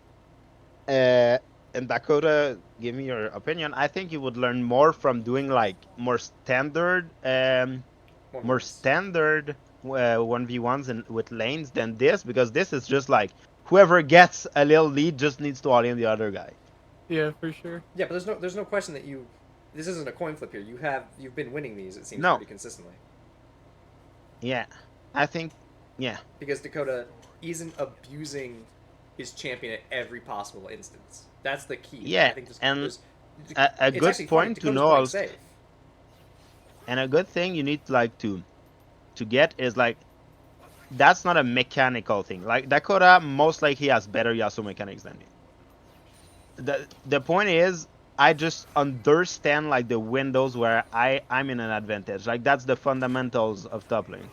and Dakota, give me your opinion. I think you would learn more from doing like more standard 1v1s and with lanes than this, because this is just like whoever gets a little lead just needs to all in the other guy. Yeah, for sure. Yeah, but there's no question that this isn't a coin flip here. You've been winning these, it seems, No, pretty consistently. yeah, I think, yeah, Because Dakota isn't abusing his champion at every possible instance. That's the key. I yeah, think and there's a it's good actually funny. point to Dakota's know playing also, safe. and a good thing you need like to get is like that's not a mechanical thing. Like Dakota most likely has better Yasuo mechanics than me. The point is I just understand like the windows where I'm in an advantage. Like that's the fundamentals of top lane.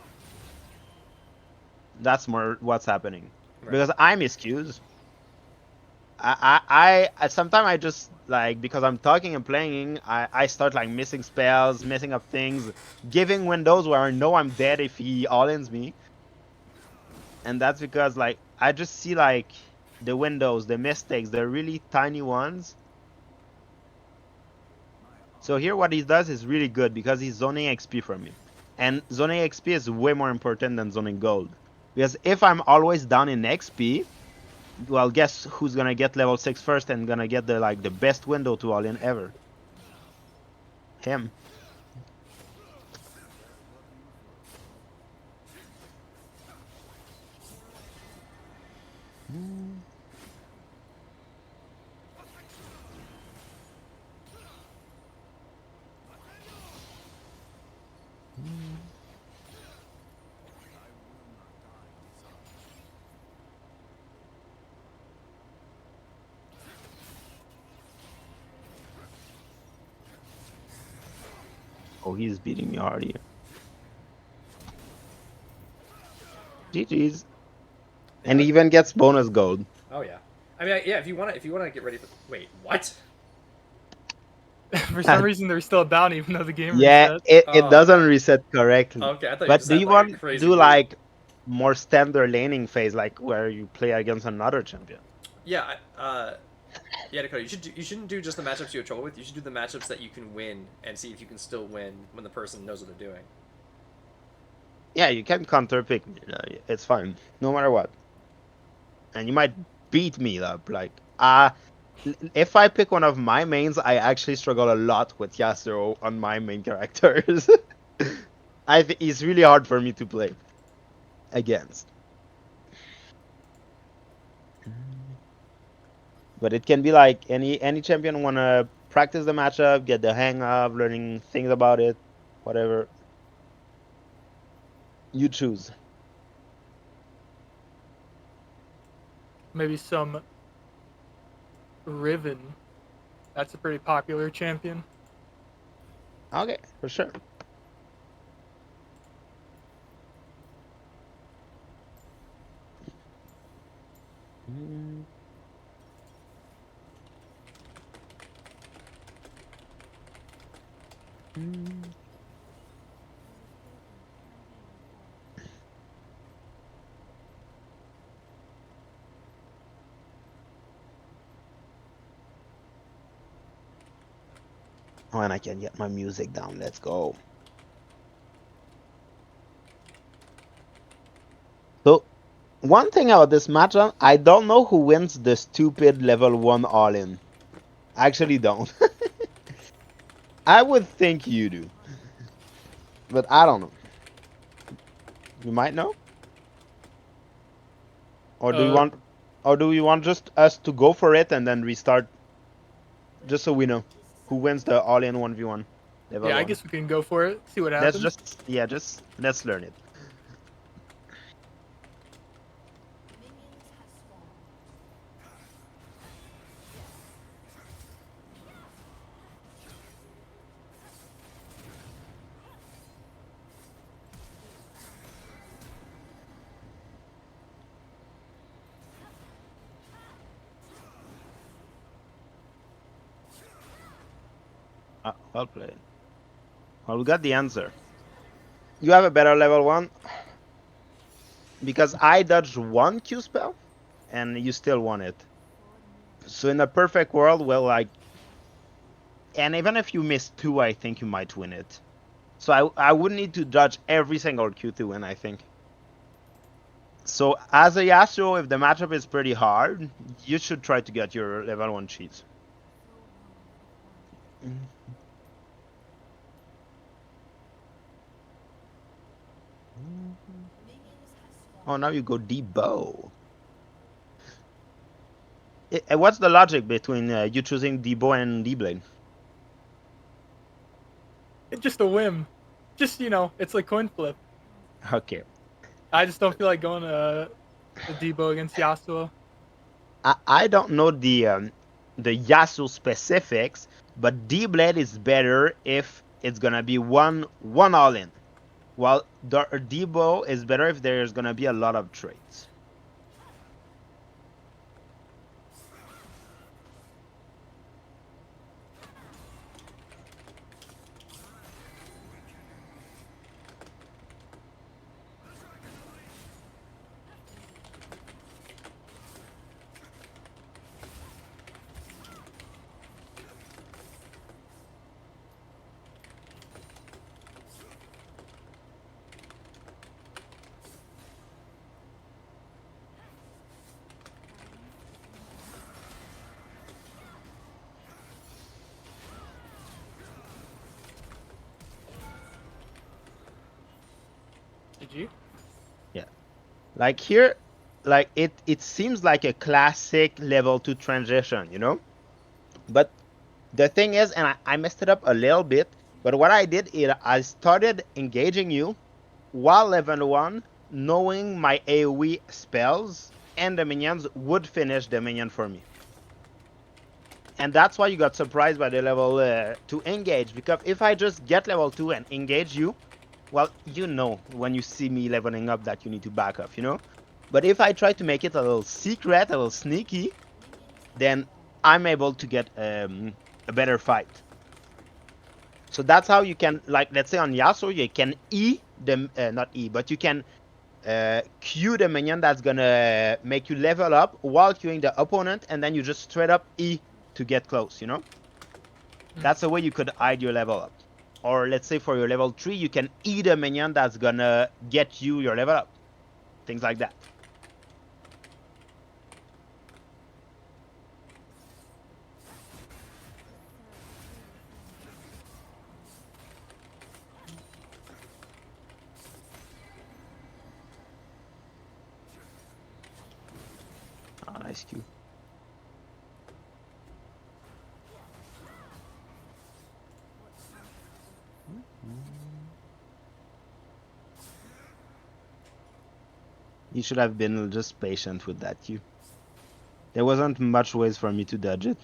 That's more what's happening. Right. Because I miscues. I sometimes I just like because I'm talking and playing, I start like missing spells, messing up things, giving windows where I know I'm dead if he all-ins me. And that's because like I just see like the windows, the mistakes, the really tiny ones. So here what he does is really good because he's zoning XP from me. And zoning XP is way more important than zoning gold. Because if I'm always down in XP, well, guess who's gonna get level 6 first and gonna get the best window to all in ever? Him. Oh, he's beating me hard here. GG's. And he even gets bonus gold. Oh yeah. I mean, yeah. If you want to get ready for. Wait, what? For some reason, they're still down even though the game Yeah, reset. it Oh. doesn't reset correctly. Okay, I thought you But just do had you like a want to crazy do lead. like more standard laning phase, like where you play against another champion? Yeah, yeah, Dakota. You shouldn't do just the matchups you have trouble with. You should do the matchups that you can win and see if you can still win when the person knows what they're doing. Yeah, you can counter pick me. It's fine, no matter what. And you might beat me up. Like, if I pick one of my mains, I actually struggle a lot with Yasuo on my main characters. It's really hard for me to play against. But it can be like any champion wanna practice the matchup, get the hang of learning things about it, whatever. You choose. Maybe some Riven. That's a pretty popular champion. Okay, for sure. Oh, and I can get my music down. Let's go. So, one thing about this matchup, I don't know who wins the stupid level 1 all-in. I actually don't. I would think you do. But I don't know. You might know? Or do you Uh, want just us to go for it and then restart just so we know who wins the all-in 1v1 level yeah, I 1? guess we can go for it. See what Let's happens. let's learn it. Minions have spawned. Well played. Well, we got the answer. You have a better level 1? Because I dodged one Q spell and you still won it. So in a perfect world, well, like, and even if you miss 2, I think you might win it. So I would need to dodge every single Q to win, I think. So as a Yasuo, if the matchup is pretty hard, you should try to get your level 1 cheats. Oh, now you go Debo. What's the logic between you choosing Debo and D-Blade? It's just a whim. Just, it's like coin flip. Okay. I just don't feel like going the Debo against Yasuo. I don't know the Yasuo specifics, but D-Blade is better if it's gonna be one all-in, while Debo is better if there's gonna be a lot of trades. GG. Yeah, like here, like it seems like a classic level 2 transition, But the thing is, and I messed it up a little bit, but what I did is I started engaging you while level 1, knowing my AoE spells and the minions would finish the minion for me. And that's why you got surprised by the level 2 engage, because if I just get level 2 and engage you, well, when you see me leveling up that you need to back off, But if I try to make it a little secret, a little sneaky, then I'm able to get a better fight. So that's how you can, like, let's say on Yasuo, you can E the not E, but you can Q the minion that's gonna make you level up while queuing the opponent, and then you just straight up E to get close. You know, that's a way you could hide your level up. Or let's say for your level 3, you can E the minion that's gonna get you your level up. Things like that. Ah, nice Q. You should have been just patient with that Q. There wasn't much ways for me to dodge it.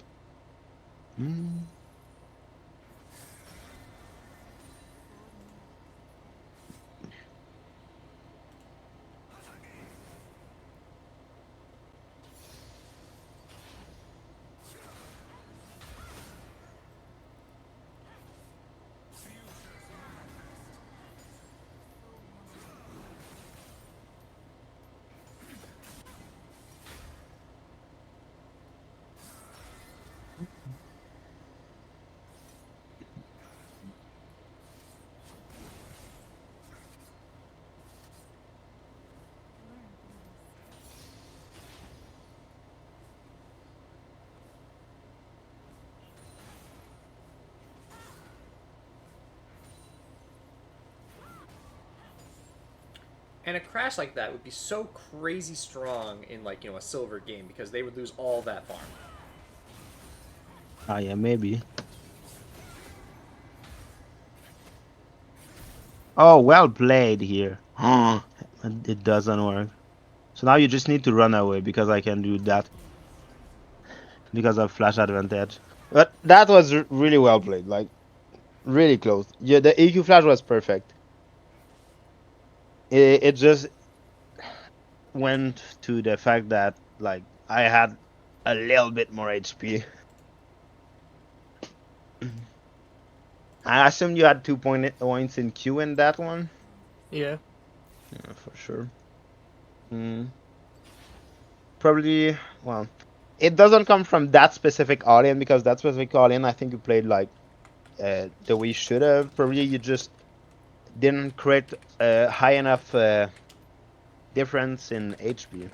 And a crash like that would be so crazy strong in like, you know, a silver game because they would lose all that farm. Ah, yeah, maybe. Oh, well played here. It doesn't work. So now you just need to run away because I can do that. Because of flash advantage. But that was really well played. Like, really close. Yeah, the EQ flash was perfect. It just went to the fact that, like, I had a little bit more HP. I assumed you had 2 points in Q in that one. Yeah. Yeah, for sure. Probably, well, it doesn't come from that specific audience because that specific audience, I think you played like the way you should have. Probably you just didn't create a high enough difference in HP.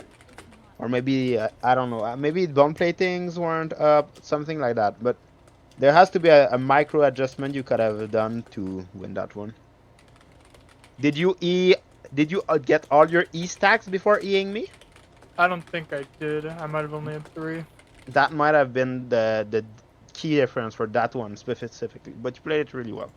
Or maybe, I don't know, maybe bone platings weren't up, something like that. But there has to be a micro adjustment you could have done to win that one. Did you Did you get all your E stacks before Eing me? I don't think I did. I might have only had 3. That might have been the key difference for that one specifically, but you played it really well.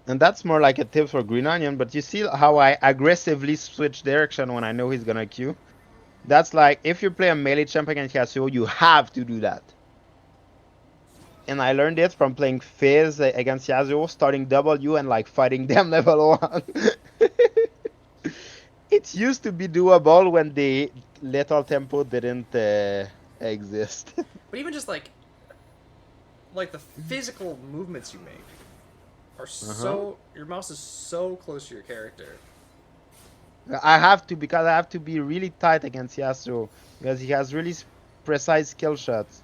And that's more like a tip for Green Onion, but you see how I aggressively switch direction when I know he's gonna Q? That's like, if you play a melee champ against Yasuo, you have to do that. And I learned it from playing Fizz against Yasuo, starting W and like fighting them level 1. It used to be doable when the lethal tempo didn't exist. But even just like the physical movements you make are so your mouse is so close to your character. I have to, because I have to be really tight against Yasuo because he has really precise skill shots.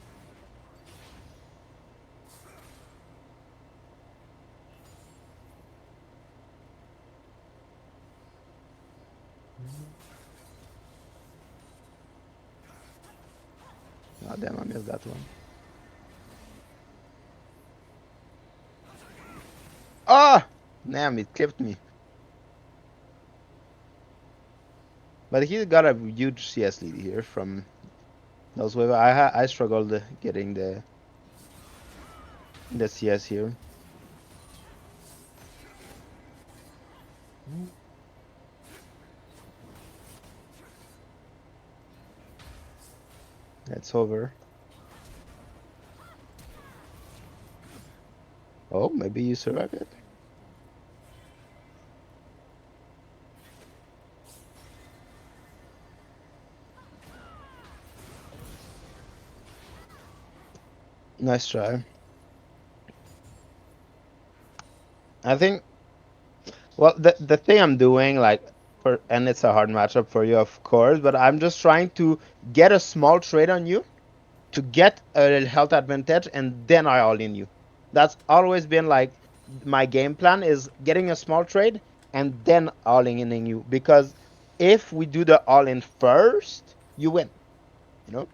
Oh damn, I missed that one. Ah! Damn, it clipped me. But he got a huge CS lead here from those waves. I struggled getting the CS here. It's over. Oh, maybe you survive it. Nice try. I think. Well, the thing I'm doing, like, and it's a hard matchup for you, of course, but I'm just trying to get a small trade on you to get a health advantage, and then I all in you. That's always been like my game plan is getting a small trade and then all in you. Because if we do the all in first, you win. You know.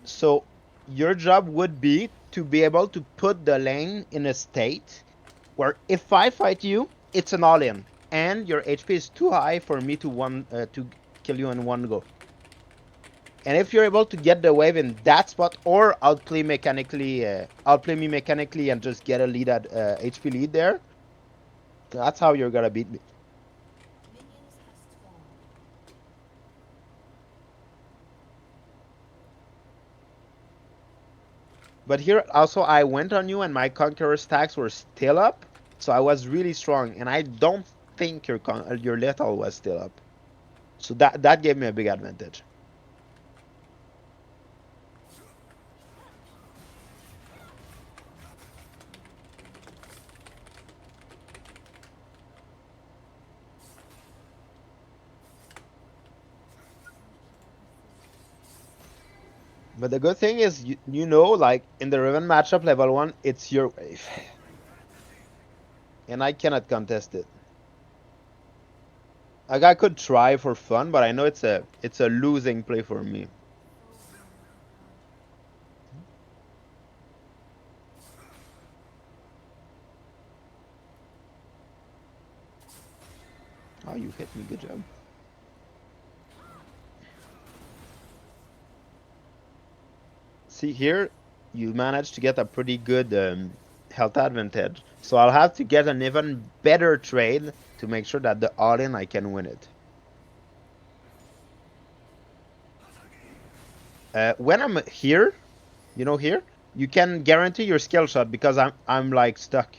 So your job would be to be able to put the lane in a state where if I fight you, it's an all in, and your HP is too high for me to kill you in one go. And if you're able to get the wave in that spot, or outplay me mechanically and just get a lead at HP lead there, that's how you're gonna beat me. Minions have spawned. But here also I went on you and my conqueror stacks were still up, so I was really strong. And I don't think your lethal was still up, so that gave me a big advantage. But the good thing is, you know, like in the Riven matchup level 1, it's your wave. And I cannot contest it. Like I could try for fun, but I know it's a losing play for me. Oh, you hit me, good job. See here, you managed to get a pretty good health advantage. So I'll have to get an even better trade to make sure that the all-in I can win it. When I'm here, you know here, you can guarantee your skill shot because I'm like stuck.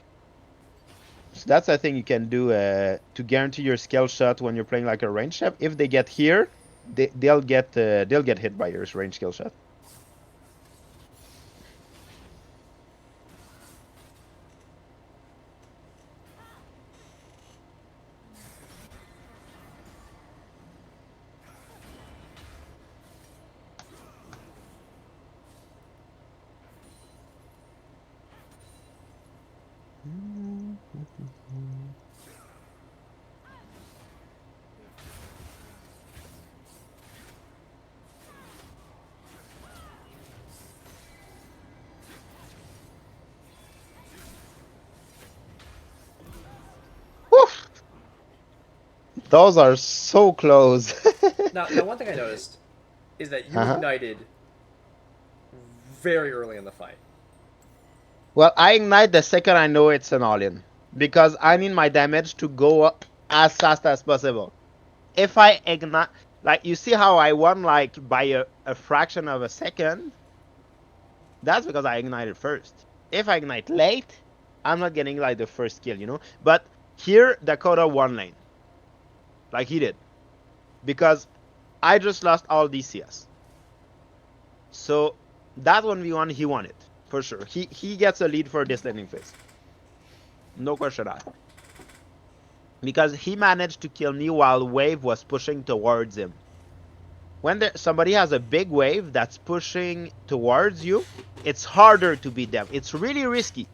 So that's a thing you can do to guarantee your skill shot when you're playing like a range chef. If they get here, they'll get hit by your range skill shot. Woof! Those are so close. Now, one thing I noticed is that you Uh-huh. ignited very early in the fight. Well, I ignite the second I know it's an all-in because I need my damage to go up as fast as possible. If I ignite, like you see how I won like by a fraction of a second, that's because I ignited first. If I ignite late, I'm not getting like the first kill, you know. But here Dakota won lane, like he did, because I just lost all DCS. So that 1v1 he won it for sure. He gets a lead for this laning phase, no question asked. Because he managed to kill me while wave was pushing towards him. When somebody has a big wave that's pushing towards you, it's harder to beat them. It's really risky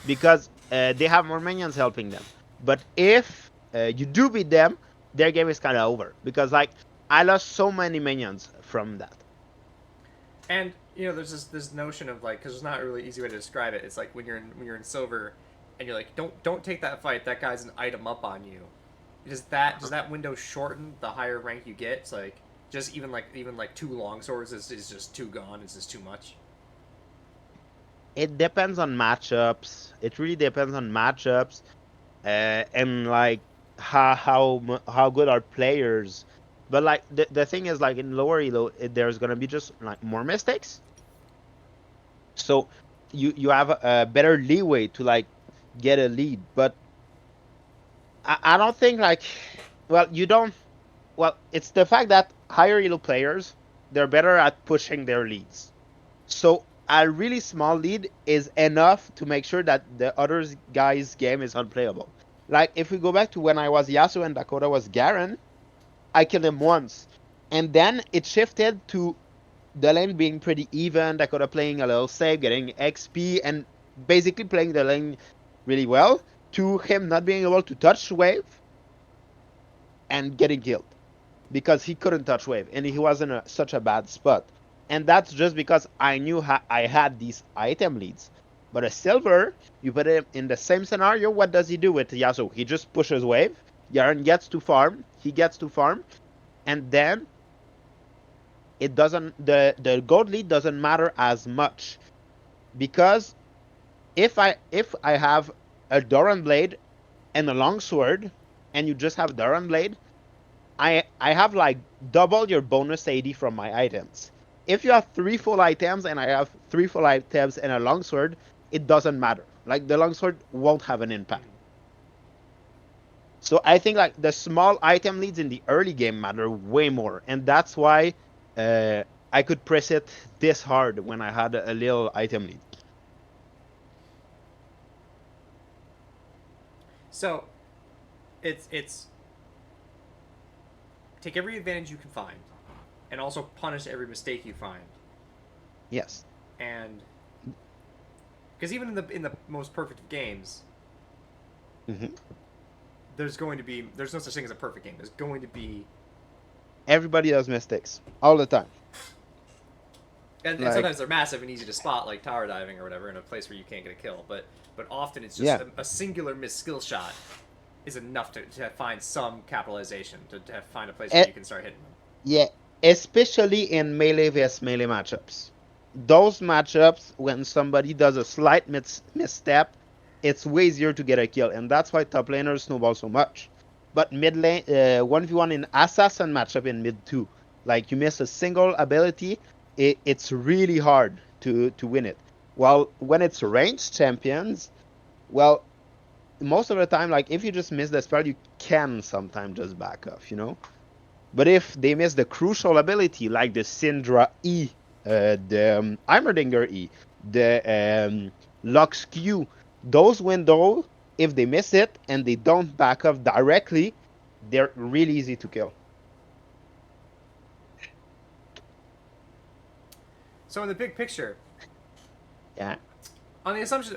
because they have more minions helping them. But if you do beat them, their game is kind of over because like I lost so many minions from that. And you know, there's this notion of like, because there's not a really easy way to describe it. It's like when you're in silver, and you're like, don't take that fight. That guy's an item up on you. Does that window shorten the higher rank you get? It's like just even like two long swords is just too gone. It's just too much. It depends on matchups. It really depends on matchups, and like how good are players. But like the thing is like in lower elo, there's gonna be just like more mistakes. So you have a better leeway to like get a lead. But I don't think like, well, you don't. Well, it's the fact that higher elo players, they're better at pushing their leads. So a really small lead is enough to make sure that the other guy's game is unplayable. Like if we go back to when I was Yasuo and Dakota was Garen, I killed him once, and then it shifted to the lane being pretty even, Dakota playing a little safe, getting XP, and basically playing the lane really well, to him not being able to touch wave and getting killed because he couldn't touch wave and he was in such a bad spot. And that's just because I knew I had these item leads. But a silver, you put him in the same scenario, what does he do with Yasuo? He just pushes wave, Yaren gets to farm, he gets to farm, and then it doesn't, the gold lead doesn't matter as much, because if I have a Doran blade and a long sword and you just have Doran blade, I have like double your bonus AD from my items. If you have 3 full items and I have 3 full items and a longsword, it doesn't matter. Like the longsword won't have an impact. So I think like the small item leads in the early game matter way more, and that's why I could press it this hard when I had a little item lead. So, it's take every advantage you can find, and also punish every mistake you find. Yes. And because even in the most perfect of games, Mm-hmm. there's no such thing as a perfect game. There's going to be, Everybody does mistakes all the time. and Like, sometimes they're massive and easy to spot, like tower diving or whatever, in a place where you can't get a kill. But often it's just yeah. a singular missed skill shot is enough to find some capitalization, to find a place where you can start hitting them. Yeah, especially in melee vs melee matchups. Those matchups, when somebody does a slight misstep, it's way easier to get a kill, and that's why top laners snowball so much. But mid lane, 1v1 in assassin matchup in mid 2, like you miss a single ability, it's really hard to win it. While when it's ranged champions, well, most of the time, like if you just miss the spell, you can sometimes just back off, you know? But if they miss the crucial ability, like the Syndra E, the Heimerdinger E, the Lux Q, those windows, if they miss it and they don't back up directly, they're really easy to kill. So in the big picture, Yeah. on the assumption,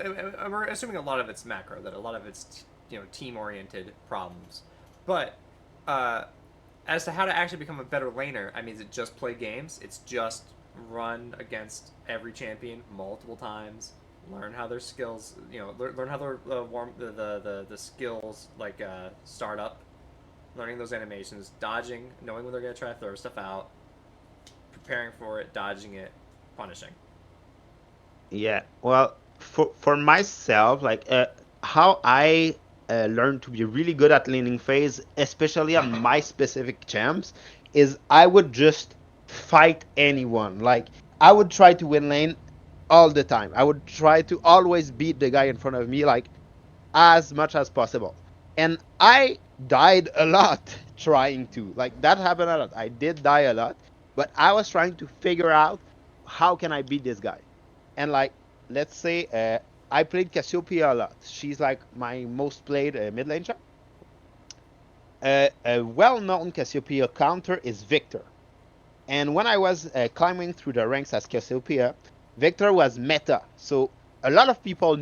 we're assuming a lot of it's macro, that a lot of it's team-oriented problems, but as to how to actually become a better laner, I mean, is it just play games? It's just run against every champion multiple times, learn how their skills, learn how their the skills like start up, learning those animations, dodging, knowing when they're gonna try to throw stuff out, preparing for it, dodging it, punishing. Yeah. Well, for myself, like how I learned to be really good at laning phase, especially on my specific champs, is I would just fight anyone. Like I would try to win lane all the time. I would try to always beat the guy in front of me, like as much as possible. And I died a lot trying to. Like that happened a lot. I did die a lot, but I was trying to figure out how can I beat this guy. And like let's say I played Cassiopeia a lot. She's like my most played mid lane champ. A well-known Cassiopeia counter is Victor. And when I was climbing through the ranks as Cassiopeia, Victor was meta. So a lot of people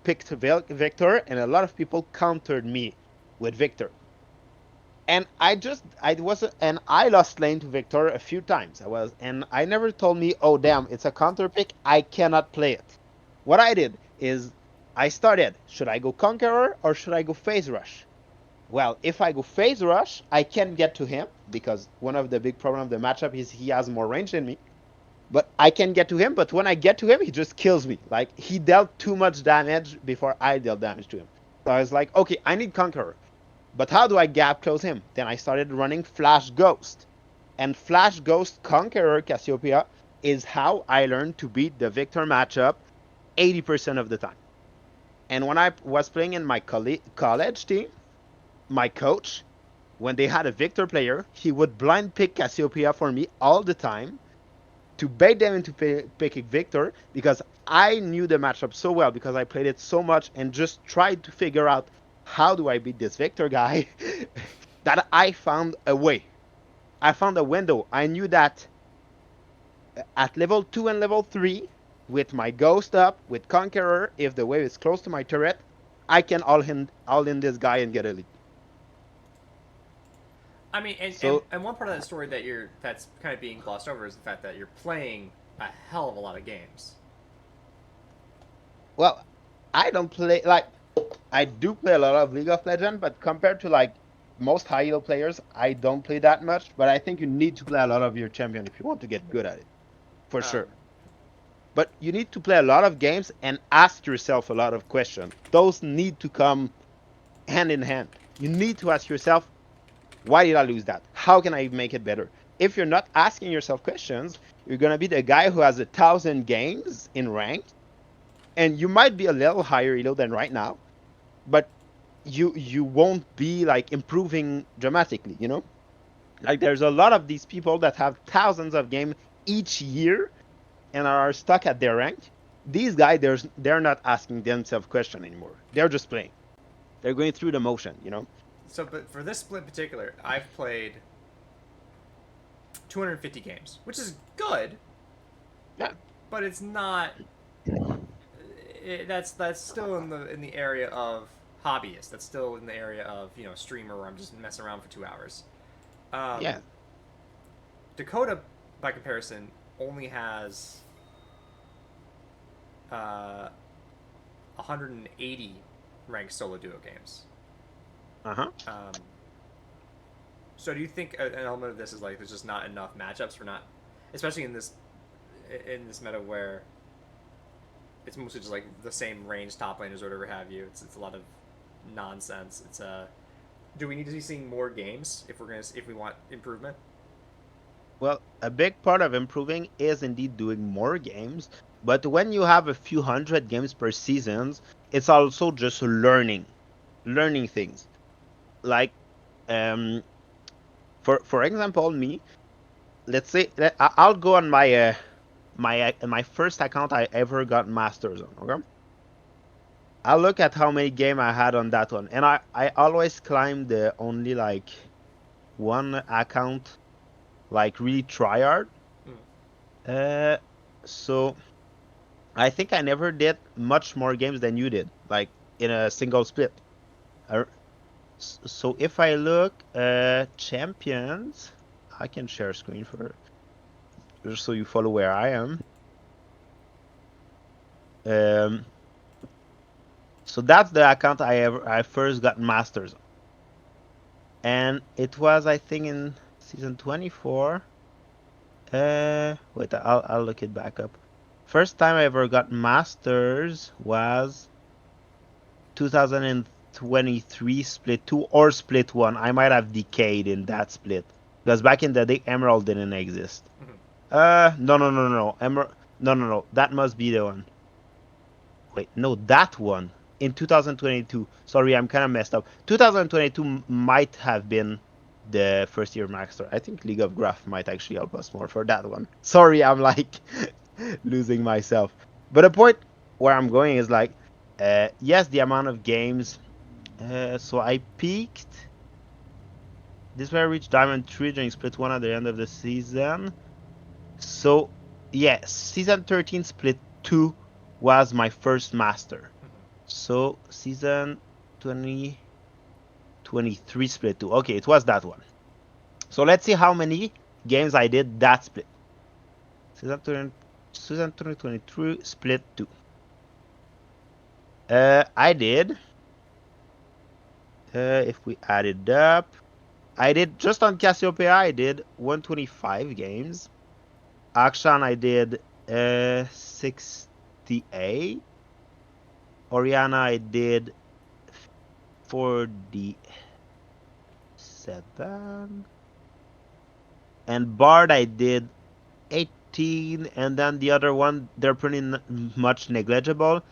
picked Victor, and a lot of countered me with Victor. And I lost lane to Victor a few times. And I never told me, oh damn, it's a counter pick, I cannot play it. What I did is I started, should I go Conqueror or should I go Phase Rush? Well, if I go Phase Rush, I can get to him, because one of the big problems of the matchup is he has more range than me. But I can get to him, but when I get to him, he just kills me. Like, he dealt too much damage before I dealt damage to him. So I was like, okay, I need Conqueror. But how do I gap close him? Then I started running Flash Ghost. And Flash Ghost Conqueror Cassiopeia is how I learned to beat the Victor matchup 80% of the time. And when I was playing in my college team, my coach, when they had a Victor player, he would blind pick Cassiopeia for me all the time to bait them into picking Victor because I knew the matchup so well because I played it so much and just tried to figure out how do I beat this Victor guy that I found a way. I found a window. I knew that at level 2 and level 3, with my Ghost up, with Conqueror, if the wave is close to my turret, I can all in this guy and get a lead. I mean, So, and one part of that story that's kind of being glossed over is the fact that you're playing a hell of a lot of games. well, I don't play, like, I do play a lot of League of Legends, but compared to, like, most high elo players, I don't play that much, but I think you need to play a lot of your champion if you want to get good at it, for Um, sure. But you need to play a lot of games and ask yourself a lot of questions. Those need to come hand in hand. You need to ask yourself, why did I lose that? How can I make it better? If you're not asking yourself questions, you're gonna be the guy who has 1,000 games in ranked, and you might be a little higher elo than right now, but you won't be like improving dramatically. Like there's a lot of these people that have thousands of games each year and are stuck at their rank. These guys, they're not asking themselves questions anymore. They're just playing. They're going through the motion. so, but for this split in particular, I've played 250 games, which is good, Yeah. but it's not. That's still in the area of hobbyist. That's still in the area of streamer where I'm just messing around for 2 hours. Yeah. Dakota, by comparison, only has 180 ranked solo duo games. Uh-huh. So do you think an element of this is like there's just not enough matchups for not, especially in this meta where it's mostly just like the same range top laners or whatever have you. It's a lot of nonsense. Do we need to be seeing more games if we want improvement? Well, a big part of improving is indeed doing more games, but when you have a few hundred games per season, it's also just learning things. Like, um, for example, me, let's say I'll go on my first account I ever got masters on. Okay, I'll look at how many game I had on that one, and I always climb the only like one account, like really tryhard. Mm. Uh, so I think I never did much more games than you did, like in a single split. Uh, So if I look champions, I can share screen for just so you follow where I am. Um, so that's the account I first got masters on, and it was I think in season 24. Wait, I'll look it back up. First time I ever got masters was 2023 split 2 or split 1. I might have decayed in that split because back in the day Emerald didn't exist. No. Emerald, no. That must be the one. Wait, no, that one in 2022. Sorry, I'm kind of messed up. 2022 might have been the first year master. I think League of Graph might actually help us more for that one. Sorry, I'm like losing myself. But the point where I'm going is like, yes, the amount of games. So I peaked. This is where I reached Diamond 3 during Split 1 at the end of the season. So, yes, season 13 Split 2 was my first master. So, season 2023 Split 2. Okay, it was that one. So, let's see how many games I did that split. Season 2023 Split 2. I did, if we add it up, I did just on Cassiopeia, I did 125 games. Akshan, I did 68. Oriana, I did 40. 7. And Bard I did 18, and then the other one, they're pretty much negligible.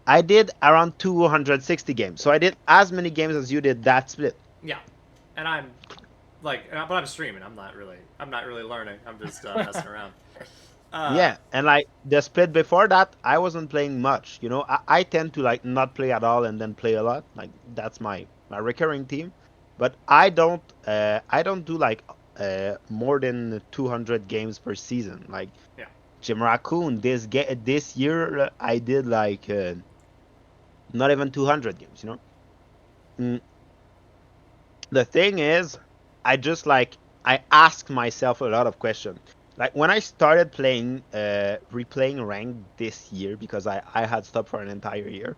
I did around 260 games. So I did as many games as you did that split. Yeah, and I'm like, but I'm streaming. I'm not really learning. I'm just messing around. Yeah, and like the split before that, I wasn't playing much. I tend to like not play at all and then play a lot. Like that's my recurring team. But I don't do like more than 200 games per season. Like Yeah. Jim Raccoon, this year I did like not even 200 games. Mm, the thing is, I ask myself a lot of questions. Like when I started playing, replaying rank this year because I had stopped for an entire year.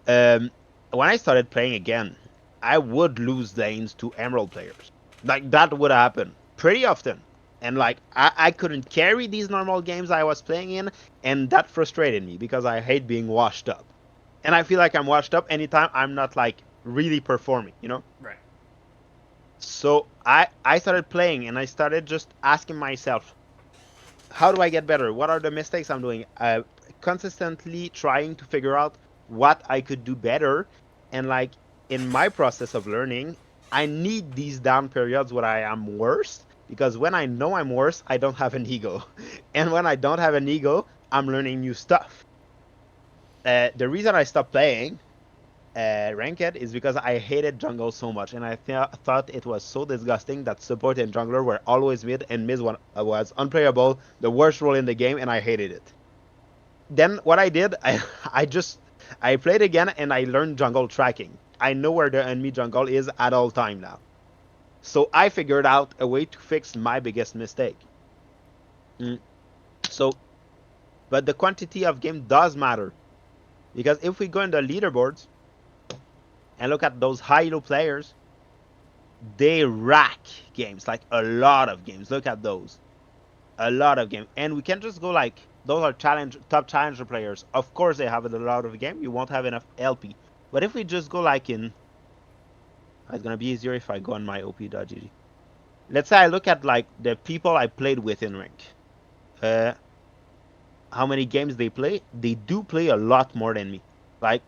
Um, when I started playing again, I would lose lanes to Emerald players. Like that would happen pretty often. And like I couldn't carry these normal games I was playing in, and that frustrated me because I hate being washed up. And I feel like I'm washed up anytime I'm not like really performing. Right. So I started playing and I started just asking myself, how do I get better? What are the mistakes I'm doing? Consistently trying to figure out what I could do better. And like in my process of learning, I need these down periods where I am worse because when I know I'm worse, I don't have an ego. And when I don't have an ego, I'm learning new stuff. The reason I stopped playing ranked is because I hated jungle so much, and I thought it was so disgusting that support and jungler were always mid, and mid was unplayable, the worst role in the game, and I hated it. Then what I did, I played again, and I learned jungle tracking. I know where the enemy jungle is at all time now. So I figured out a way to fix my biggest mistake. Mm. So, but the quantity of game does matter. Because if we go in the leaderboards, and look at those high elo players, they rack games, like a lot of games. Look at those. A lot of games. And we can just go like, those are top challenger players. Of course they have a lot of game. You won't have enough LP. But if we just go like in, it's gonna be easier if I go on my op.gg. Let's say I look at like the people I played with in rank. How many games they play? They do play a lot more than me. Like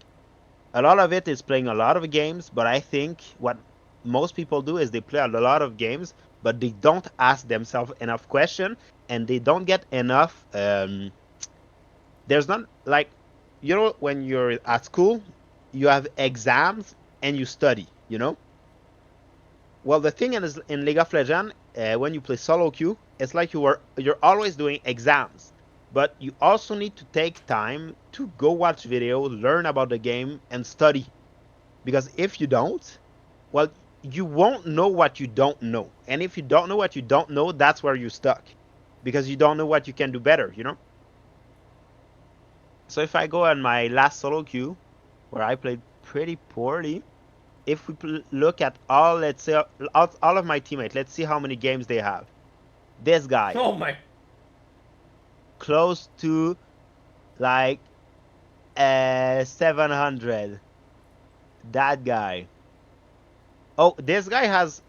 a lot of it is playing a lot of games, but I think what most people do is they play a lot of games, but they don't ask themselves enough questions, and they don't get enough. There's not like, when you're at school, you have exams and you study. Well, the thing is in League of Legends, when you play solo queue, it's like you're always doing exams. But you also need to take time to go watch videos, learn about the game, and study. Because if you don't, well, you won't know what you don't know. And if you don't know what you don't know, that's where you're stuck. Because you don't know what you can do better. So if I go on my last solo queue, where I played pretty poorly, if we look at let's say, all of my teammates, let's see how many games they have. This guy, Oh my. close to like 700. That guy. Oh, this guy has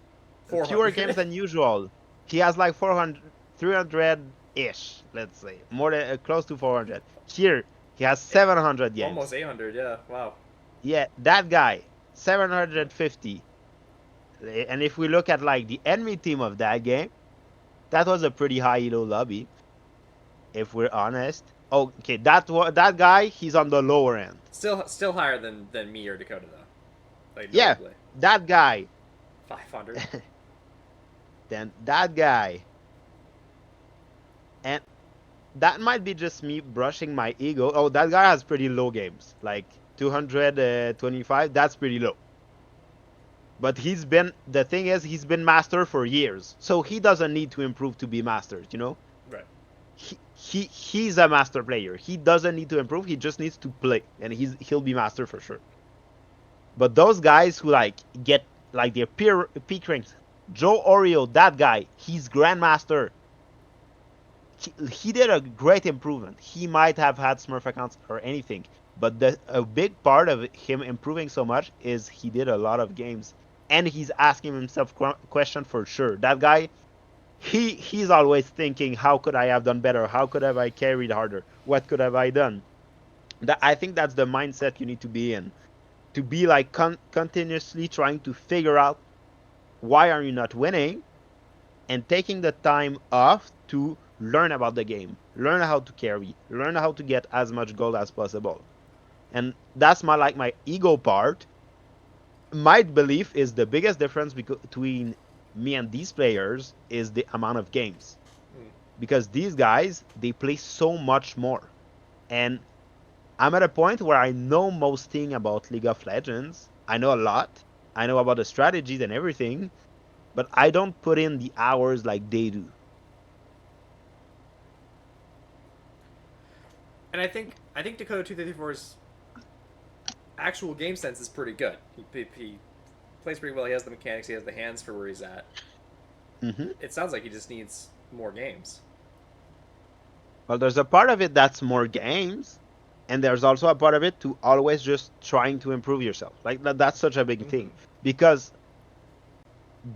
400. fewer games than usual. He has like 400, 300-ish, let's say. More than close to 400. Here, he has 700 games. Almost 800. Yeah. Wow. Yeah, that guy, 750. And if we look at like the enemy team of that game, that was a pretty high elo lobby, if we're honest. Oh, okay, that guy, he's on the lower end. Still higher than me or Dakota though. Like Yeah, notably. that guy. 500. Then that guy. And that might be just me brushing my ego. Oh, that guy has pretty low games. Like 225, that's pretty low. But the thing is, he's been master for years. So he doesn't need to improve to be mastered. Right. He's a master player. He doesn't need to improve. He just needs to play. And he'll be master for sure. But those guys who like get like their peak ranks, Joe Oreo, that guy, he's grandmaster. He did a great improvement. He might have had Smurf accounts or anything, but a big part of him improving so much is he did a lot of games. and he's asking himself question for sure. That guy, he's always thinking, how could I have done better? How could have I carried harder? What could have I done? I think that's the mindset you need to be in. To be like continuously trying to figure out why are you not winning, and taking the time off to learn about the game, learn how to carry, learn how to get as much gold as possible. And that's my ego part. My belief is the biggest difference between me and these players is the amount of games, because these guys, they play so much more, and I'm at a point where I know most thing about League of Legends. I know a lot. I know about the strategies and everything, but I don't put in the hours like they do. And I think Dakota 234's actual game sense is pretty good. He plays pretty well. He has the mechanics. He has the hands for where he's at. Hmm. It sounds like he just needs more games. Well, there's a part of it that's more games, and there's also a part of it to always just trying to improve yourself. Like that's such a big thing, because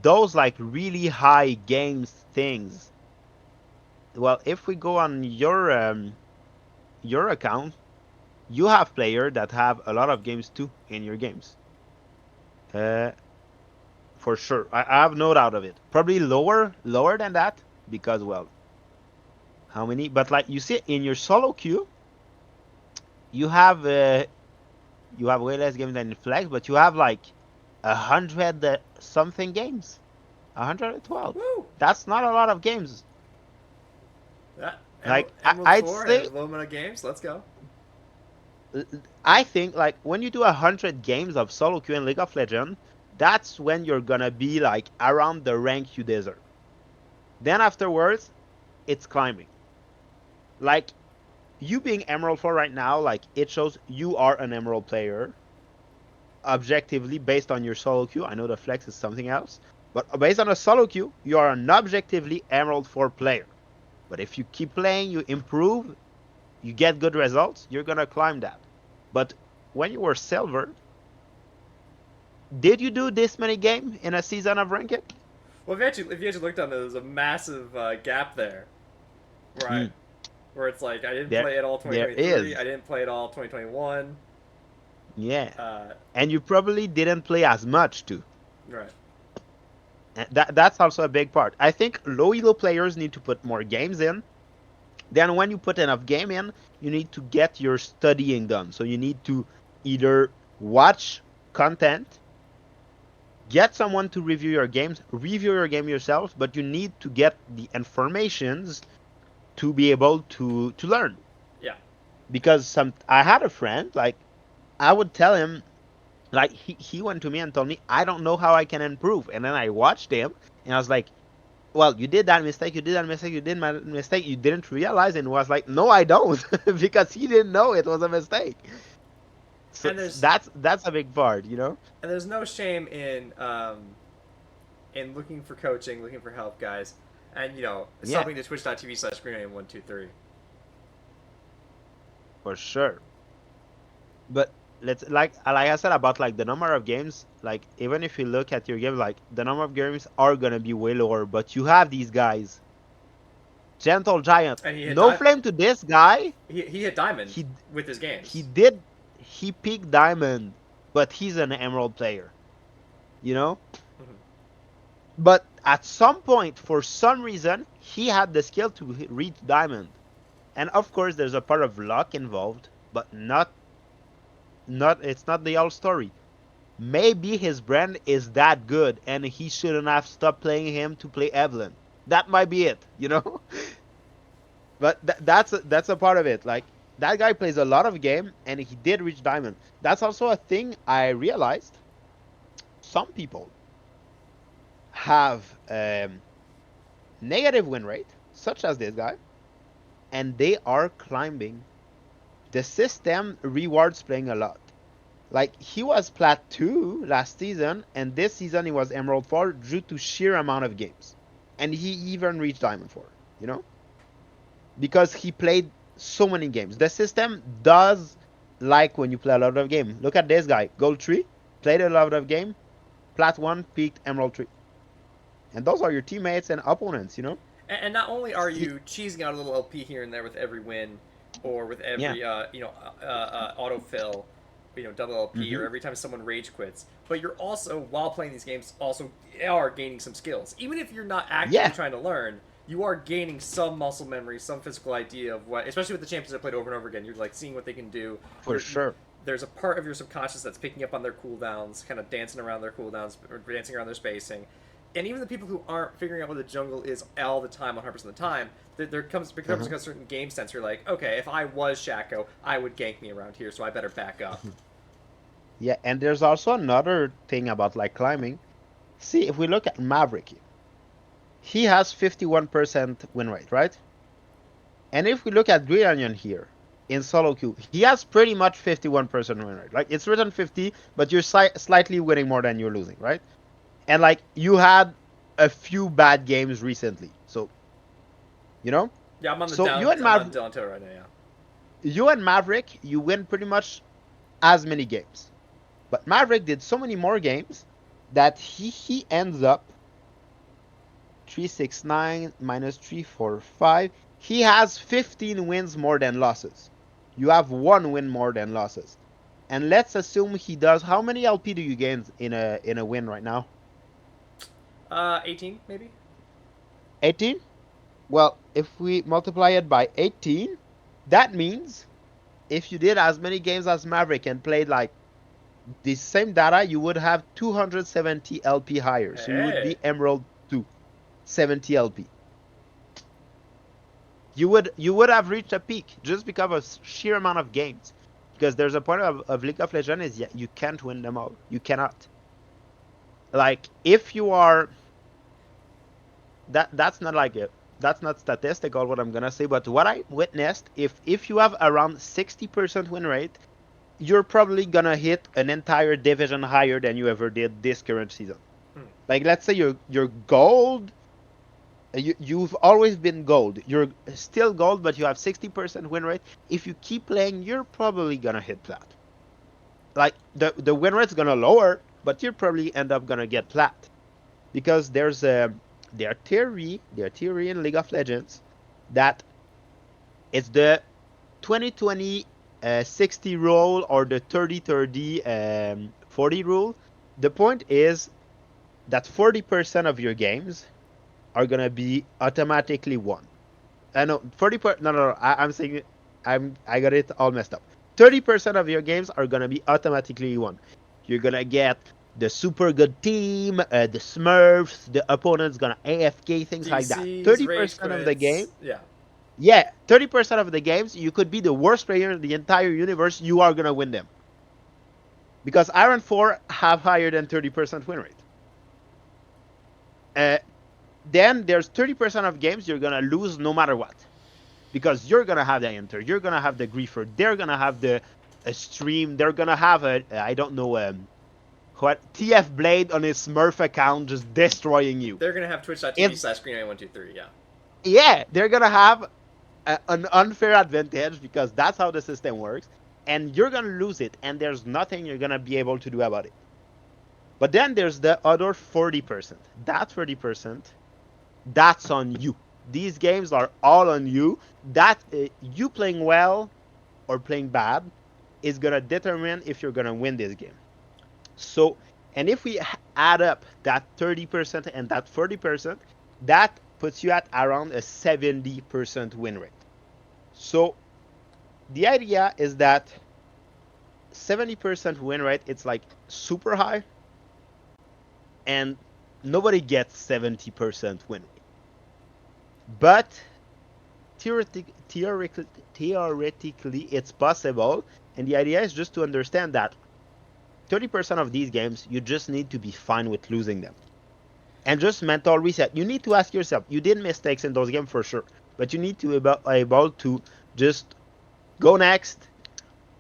those like really high games things. Well, if we go on your account, you have players that have a lot of games too in your games. Uh, for sure, I have no doubt of it. Probably lower than that, because well, how many? But like you see in your solo queue, you have way less games than in Flex, but you have like 100 something games, 112. Woo! That's not a lot of games. Yeah, Like Emerald I'd 4 say, and low amount of games. Let's go. I think like when you do 100 games of solo queue in League of Legends, that's when you're gonna be like around the rank you deserve. Then afterwards, it's climbing. Like you being Emerald 4 right now, like it shows you are an Emerald player. Objectively, based on your solo queue, I know the Flex is something else, but based on a solo queue, you are an objectively Emerald 4 player. But if you keep playing, you improve, you get good results, you're gonna climb that. But when you were silver, did you do this many games in a season of ranked? Well, if you actually looked on it, there's a massive gap there, where Mm. where it's like I didn't There, play it all there 2023. is. I didn't play it all 2021. Yeah. Uh, And you probably didn't play as much too. right. And that's also a big part. I think low elo players need to put more games in. Then when you put enough game in, you need to get your studying done. So you need to either watch content, get someone to review your games, review your game yourself, but you need to get the informations to be able to learn. Yeah. Because I had a friend, like I would tell him, like he went to me and told me, I don't know how I can improve. And then I watched him and I was like, well, you did that mistake, you did that mistake, you did my mistake, you didn't realize, and was like, no, I don't, because he didn't know it was a mistake. So And there's that's a big part, you know. and there's no shame in looking for coaching, looking for help, guys, and Yeah. subbing to twitch.tv/greenalien123. For sure. But let's like I said about like the number of games, like even if you look at your game, like the number of games are gonna be way lower, but you have these guys. Gentle Giant. And he hit No flame to this guy. he hit diamond He with his games. he peaked diamond, but he's an emerald player. You know? Mhm. But at some point, for some reason, he had the skill to reach diamond. And of course there's a part of luck involved, but not it's not the whole story. Maybe his brand is that good and he shouldn't have stopped playing him to play Evelyn. That might be it, you know? But that's a part of it. Like that guy plays a lot of game and he did reach diamond. That's also a thing I realized. Some people have negative win rate, such as this guy, and they are climbing. The system rewards playing a lot. Like he was plat 2 last season, and this season he was Emerald 4 due to sheer amount of games. And he even reached Diamond 4, you know? Because he played so many games. The system does like when you play a lot of game. Look at this guy, Gold 3, played a lot of game, Plat 1 peaked Emerald 3. And those are your teammates and opponents, you know? And not only are you cheesing out a little LP here and there with every win, or with Yeah. every autofill, double LP, or Hmm. every time someone rage quits, but you're also, while playing these games, also are gaining some skills. Even if you're not actively Yeah, trying to learn, you are gaining some muscle memory, some physical idea of what, especially with the champions I played over and over again. You're like seeing what they can do. for sure. There's a part of your subconscious that's picking up on their cooldowns, kind of dancing around their cooldowns, or dancing around their spacing. And even the people who aren't figuring out what the jungle is all the time, 100% of the time, there becomes a certain game sense. You're like, okay, if I was Shaco, I would gank me around here, so I better back up. Yeah, and there's also another thing about like climbing. See, if we look at Maverick, he has 51% win rate, right? And if we look at Green Onion here in solo queue, he has pretty much 51% win rate. Like it's written 50, but you're slightly winning more than you're losing, right? And like you had a few bad games recently, so you know. Yeah, I'm on the So down. I'm on down toe right now. Yeah. You and Maverick, you win pretty much as many games. But Maverick did so many more games that he ends up 369 minus 345. He has 15 wins more than losses. You have 1 win more than losses. And let's assume he does. How many LP do you gain in a win right now? 18 maybe. 18? Well, if we multiply it by 18, that means if you did as many games as Maverick and played like the same data, you would have 270 LP higher. So you would Hey. be Emerald 2, 70 LP. You would have reached a peak just because of sheer amount of games. Because there's a point of League of Legends is you can't win them all. You cannot. Like if you are that's not like it. That's not statistical what I'm gonna say, but what I witnessed, if you have around 60% win rate, you're probably gonna hit an entire division higher than you ever did this current season. Like let's say you're gold. You've always been gold. You're still gold, but you have 60% win rate. If you keep playing, you're probably gonna hit plat. Like the win rate's gonna lower, but you're probably end up gonna get plat because there's their theory in League of Legends that it's the 2020 60 rule or the 30-30 40 rule. The point is that 40% of your games are gonna be automatically won. No, 40 no, no, no, I'm saying I got it all messed up. 30% of your games are gonna be automatically won. You're gonna get the super good team, the Smurfs, the opponent's gonna AFK, things like that. DCs, rage 30% of the game, quits. Yeah. yeah, 30% of the games, you could be the worst player in the entire universe, you are gonna win them. Because Iron 4 have higher than 30% win rate. Then there's 30% of games you're gonna lose no matter what. Because you're gonna have the Enter, you're gonna have the Griefer, they're gonna have the stream, they're gonna have I don't know what TF Blade on his Smurf account just destroying you. They're gonna have twitch.tv/green9123. Yeah. Yeah, they're gonna have an unfair advantage because that's how the system works, and you're gonna lose it, and there's nothing you're gonna be able to do about it. But then there's the other 40%. That 30%, that's on you. These games are all on you. That you playing well or playing bad is gonna determine if you're gonna win this game. So, and if we add up that 30% and that 40%, that puts you at around a 70% win rate. So, the idea is that 70% win rate, it's like super high, and nobody gets 70% win rate. But theoretically, it's possible, and the idea is just to understand that 30% of these games, you just need to be fine with losing them. And just mental reset. You need to ask yourself, you did mistakes in those games for sure, but you need to be able to just go next,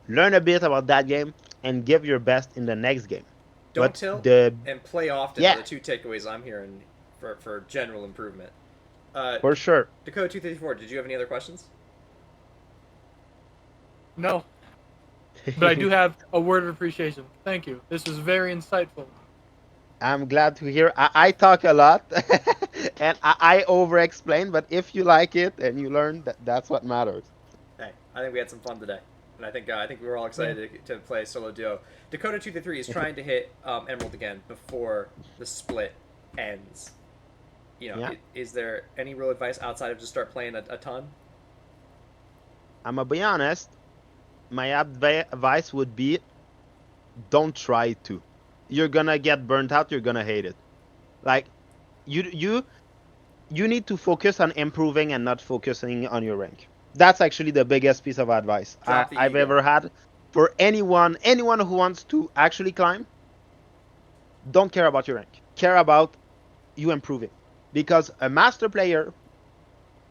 learn a bit about that game, and give your best in the next game. Don't But tilt the and play often yeah, are the two takeaways I'm hearing for general improvement. for sure. Dakota 234, did you have any other questions? No, but I do have a word of appreciation. Thank you. This was very insightful. I'm glad to hear. I talk a lot and I over explain, but if you like it and you learn, that's what matters. Hey, I think we had some fun today, and I think we were all Yeah. excited to play solo duo. Dakota 2-3 is trying to hit Emerald again before the split ends. Yeah. Is there any real advice outside of just start playing a ton? I'm gonna be honest. My advice would be don't try to. You're gonna get burnt out. You're gonna hate it. Like you you you need to focus on improving and not focusing on your rank. That's actually the biggest piece of advice Drop the I've ego. ever had for anyone who wants to actually climb. Don't care about your rank. Care about you improving, because a master player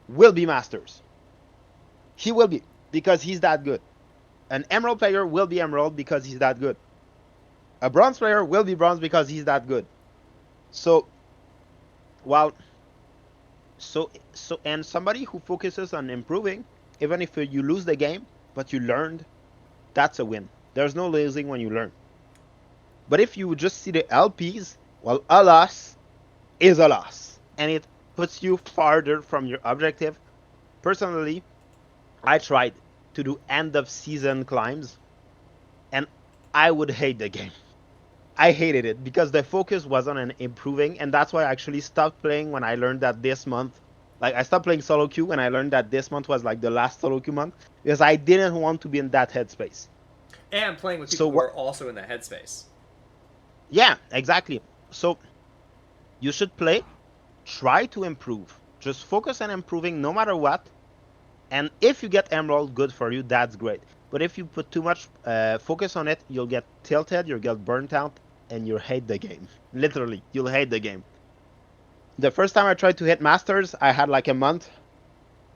will be masters. He will be, because he's that good. An emerald player will be emerald because he's that good. A bronze player will be bronze because he's that good. So while and somebody who focuses on improving, even if you lose the game but you learned, that's a win. There's no losing when you learn. But if you just see the LPs, well, a loss is a loss, and it puts you farther from your objective. Personally, I tried to do end of season climbs, and I would hate the game. I hated it because the focus wasn't on improving, and that's why I actually stopped playing when I learned that this month. Like, I stopped playing solo queue when I learned that this month was like the last solo queue month, because I didn't want to be in that headspace. And playing with So people who what? are also in that headspace. Yeah, exactly. So you should play, try to improve. Just focus on improving no matter what. And if you get emerald, good for you. That's great. But if you put too much focus on it, you'll get tilted, you'll get burnt out, and you'll hate the game. Literally, you'll hate the game. The first time I tried to hit masters, I had like a month.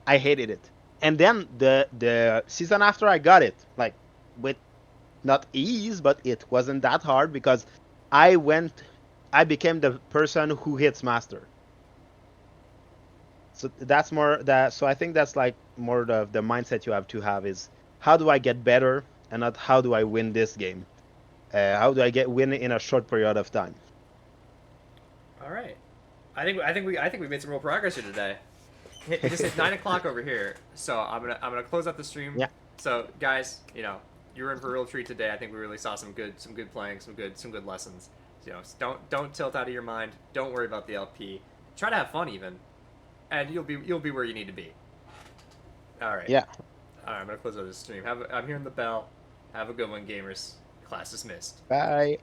I hated it. And then the season after, I got it. Like, with not ease, but it wasn't that hard, because I went I became the person who hits master. So that's more that so I think that's like more the mindset you have to have is, how do I get better, and not how do I win this game? How do I get win in a short period of time? All right. I think we made some real progress here today. It just hit 9 o'clock over here, so I'm gonna close out the stream. Yeah. So guys, you're in for a real treat today. I think we really saw some good playing, some good lessons. Don't tilt out of your mind. Don't worry about the LP. Try to have fun even, and you'll be where you need to be. All right. Yeah. All right. I'm gonna close out the stream. I'm hearing the bell. Have a good one, gamers. Class dismissed. Bye.